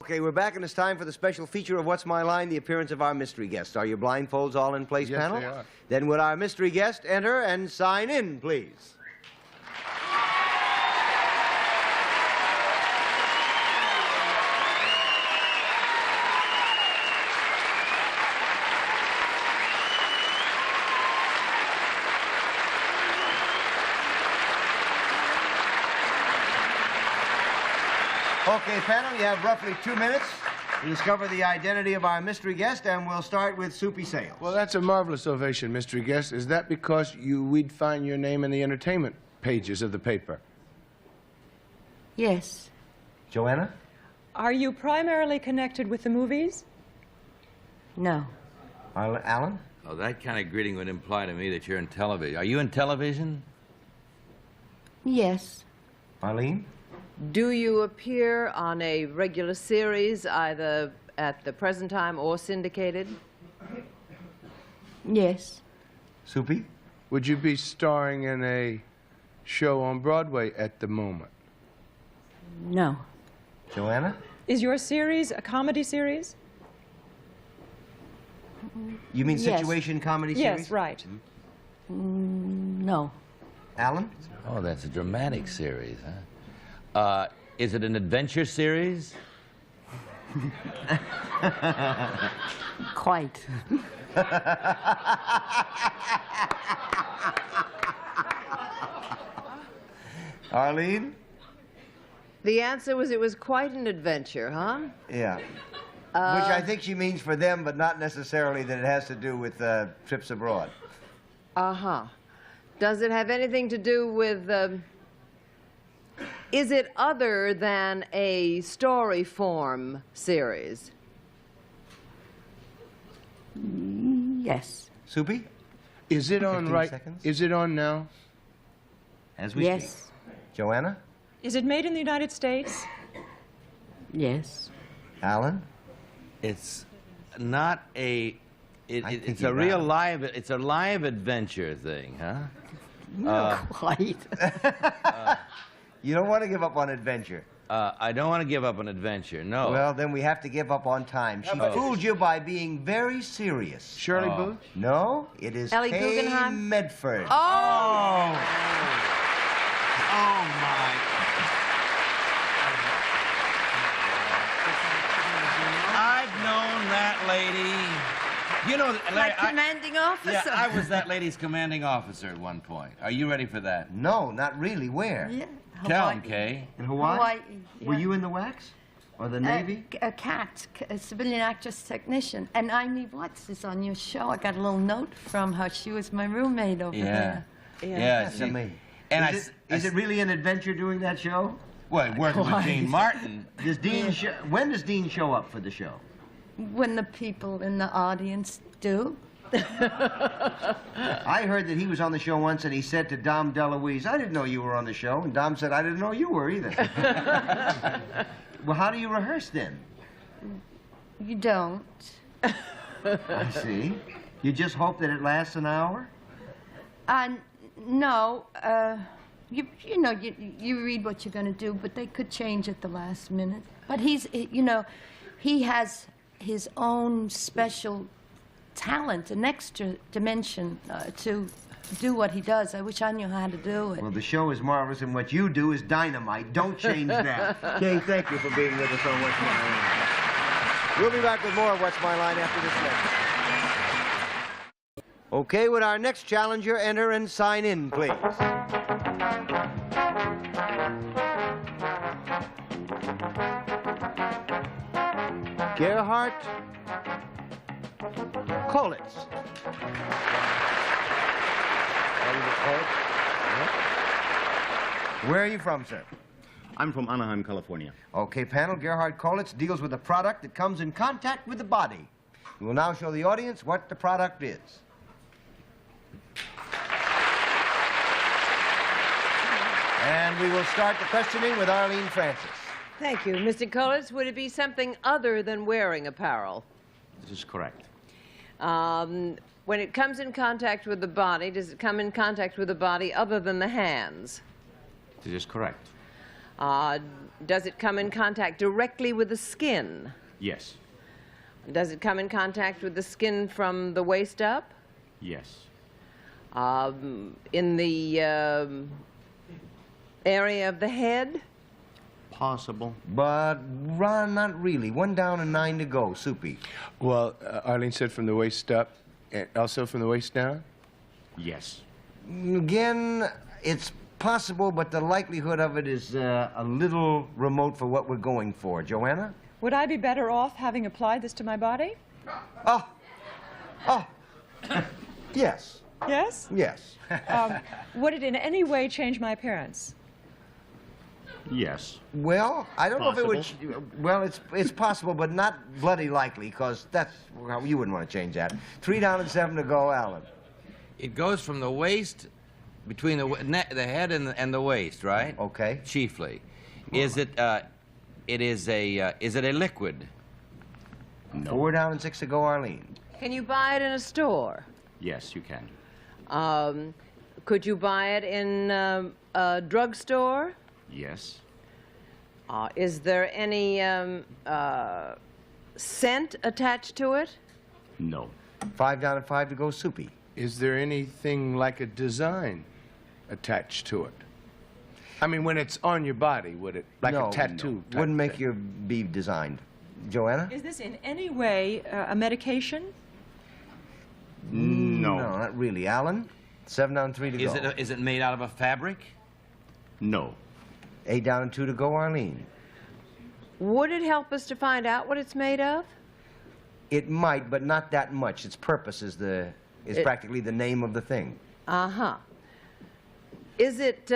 S3: Okay, we're back, and it's time for the special feature of What's My Line, the appearance of our mystery guest. Are your blindfolds all in place, panel?
S26: Yes, they are.
S3: Then would our mystery guest enter and sign in, please? Okay, panel, you have roughly 2 minutes to discover the identity of our mystery guest, and we'll start with Soupy Sales.
S26: Well, that's a marvelous ovation, mystery guest. Is that because we'd find your name in the entertainment pages of the paper?
S7: Yes.
S3: Joanna?
S25: Are you primarily connected with the movies?
S7: No.
S3: Alan?
S13: Oh, that kind of greeting would imply to me that you're in television. Are you in television?
S7: Yes.
S3: Arlene?
S5: Do you appear on a regular series, either at the present time or syndicated?
S7: Yes.
S3: Soupy?
S26: Would you be starring in a show on Broadway at the moment?
S7: No.
S3: Joanna?
S25: Is your series a comedy series?
S3: You mean
S7: Yes.
S3: situation comedy series?
S25: Yes, right.
S7: No.
S3: Alan?
S13: Oh, that's a dramatic series, huh? Is it an adventure series?
S7: Quite.
S3: Arlene?
S5: The answer was it was quite an adventure, huh?
S3: Yeah. Which I think she means for them, but not necessarily that it has to do with trips abroad.
S5: Uh-huh. Does it have anything to do with, is it other than a story form series?
S7: Yes.
S3: Soupy?
S26: Is it on
S3: 15
S26: right?
S3: seconds.
S26: Is it on now?
S3: As we speak. Joanna?
S25: Is it made in the United States?
S7: Yes.
S3: Alan?
S13: It's not a. It's
S3: you're
S13: a real
S3: right.
S13: It's a live adventure thing, huh?
S7: Not quite.
S3: You don't want to give up on adventure.
S13: I don't want to give up on adventure. No.
S3: Well, then we have to give up on time. She fooled you by being very serious.
S26: Shirley Booth?
S3: No, it is
S5: Ellie
S3: Kay
S5: Guggenheim?
S3: Medford.
S5: Oh!
S13: Oh my! I've known that lady. You know,
S5: My commanding officer.
S13: Yeah, I was that lady's commanding officer at one point. Are you ready for that?
S3: No, not really. Where?
S7: Yeah.
S13: Tell him, Kay.
S3: In Hawaii?
S7: Hawaii,
S3: Were
S7: yeah.
S3: you in the wax? Or the Navy?
S7: A cat, a civilian actress technician. And Amy Watts is on your show. I got a little note from her. She was my roommate over there.
S13: Yeah.
S3: That's
S13: she-
S3: amazing.
S13: And
S3: Is it really an adventure doing that show?
S13: Well, working with Dean Martin.
S3: Does Dean when does Dean show up for the show?
S7: When the people in the audience do.
S3: I heard that he was on the show once and he said to Dom DeLuise, I didn't know you were on the show. And Dom said, I didn't know you were either. Well, how do you rehearse then?
S7: You don't.
S3: I see. You just hope that it lasts an hour?
S7: No. You know, you read what you're going to do, but they could change at the last minute. But he has his own special talent, an extra dimension to do what he does. I wish I knew how to do it.
S3: Well, the show is marvelous, and what you do is dynamite. Don't change that. Kay, thank you for being with us on What's My Line. We'll be back with more of What's My Line after this message. Okay, would our next challenger enter and sign in, please? Gerhard Kolitz. Where are you from, sir?
S1: I'm from Anaheim, California.
S3: Okay, panel, Gerhard Kolitz deals with a product that comes in contact with the body. We will now show the audience what the product is. And we will start the questioning with Arlene Francis.
S5: Thank you. Mr. Kolitz, would it be something other than wearing apparel?
S1: This is correct.
S5: When it comes in contact with the body, does it come in contact with the body other than the hands?
S1: This is correct.
S5: Does it come in contact directly with the skin?
S1: Yes.
S5: Does it come in contact with the skin from the waist up?
S1: Yes.
S5: In the area of the head?
S1: Possible.
S3: But, Ron, not really. 1 down and 9 to go. Soupy.
S26: Well, Arlene said from the waist up, and also from the waist down?
S1: Yes.
S3: Again, it's possible, but the likelihood of it is a little remote for what we're going for. Joanna?
S25: Would I be better off having applied this to my body?
S3: Oh. Yes.
S25: Yes?
S3: Yes.
S25: Would it in any way change my appearance?
S1: Yes.
S3: Well, I don't know if it would.
S1: Possible.
S3: Well, it's possible, but not bloody likely, because that's you wouldn't want to change that. 3 down and 7 to go, Alan.
S13: It goes from the waist, between the head and the waist, right?
S3: Okay.
S13: Chiefly. Is it? Is it a liquid?
S1: No.
S3: 4 down and 6 to go, Arlene.
S5: Can you buy it in a store?
S1: Yes, you can.
S5: Could you buy it in a drugstore?
S1: Yes.
S5: Is there any scent attached to it?
S1: No.
S3: 5 down and 5 to go, Soupy.
S26: Is there anything like a design attached to it? I mean, when it's on your body, would it, like
S3: No,
S26: a tattoo?
S3: no. Wouldn't make you be designed. Joanna?
S25: Is this in any way a medication?
S1: No.
S3: No, not really. Alan? 7 down, 3 to go.
S13: Is it made out of a fabric?
S1: No.
S3: 8 down and 2 to go, Arlene.
S5: Would it help us to find out what it's made of?
S3: It might, but not that much. Its purpose is practically the name of the thing.
S5: Uh-huh. Is it,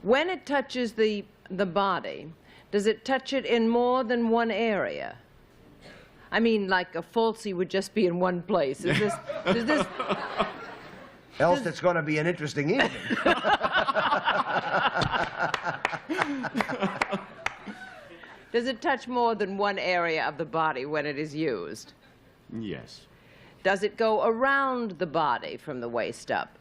S5: when it touches the body, does it touch it in more than one area? I mean, like a falsie would just be in one place. Is this, does this...
S3: Else it's going to be an interesting evening.
S5: Does it touch more than one area of the body when it is used?
S1: Yes.
S5: Does it go around the body from the waist up?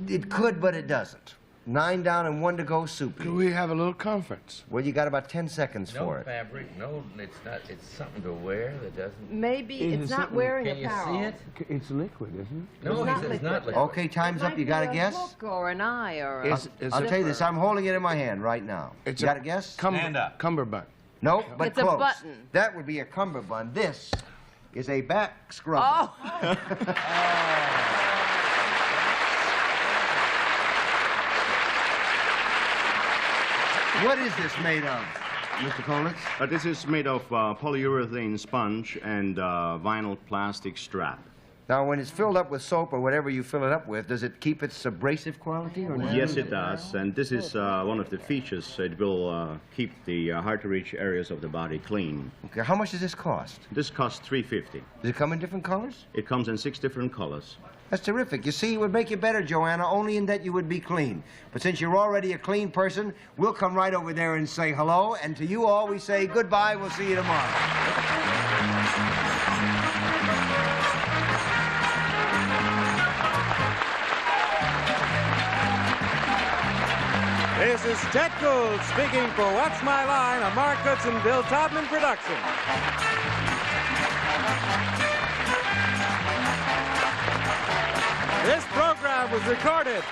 S3: It could, but it doesn't. 9 down and 1 to go, Soupy.
S26: Could we have a little conference?
S3: Well, you got about 10 seconds for it.
S13: Fabric. No, it's not. It's something to wear that doesn't.
S5: Maybe it's not wearing apparel.
S13: Can you see it?
S26: It's liquid, isn't it?
S13: No,
S5: It's not
S13: it's not liquid.
S3: Okay, time's up. You got a guess?
S5: A hook or an eye or a
S3: I'll tell you this. I'm holding it in my hand right now. You got a guess?
S13: Stand up.
S26: Cummerbund.
S3: Nope, but
S5: It's a
S3: close.
S5: button.
S3: That would be a cummerbund. This is a back scrub.
S5: Oh!
S3: What is this made of, Mr. Kolitz?
S1: This is made of polyurethane sponge and vinyl plastic strap.
S3: Now, when it's filled up with soap or whatever you fill it up with, does it keep its abrasive quality or not?
S1: Yes, it does. And this is one of the features. It will keep the hard-to-reach areas of the body clean.
S3: Okay, how much does this cost?
S1: This costs $3.50.
S3: Does it come in different colors?
S1: It comes in 6 different colors.
S3: That's terrific. You see, it would make you better, Joanna, only in that you would be clean. But since you're already a clean person, we'll come right over there and say hello. And to you all, we say goodbye. We'll see you tomorrow.
S8: This is Chet Gould speaking for What's My Line, a Mark Goodson, Bill Todman production. was recorded.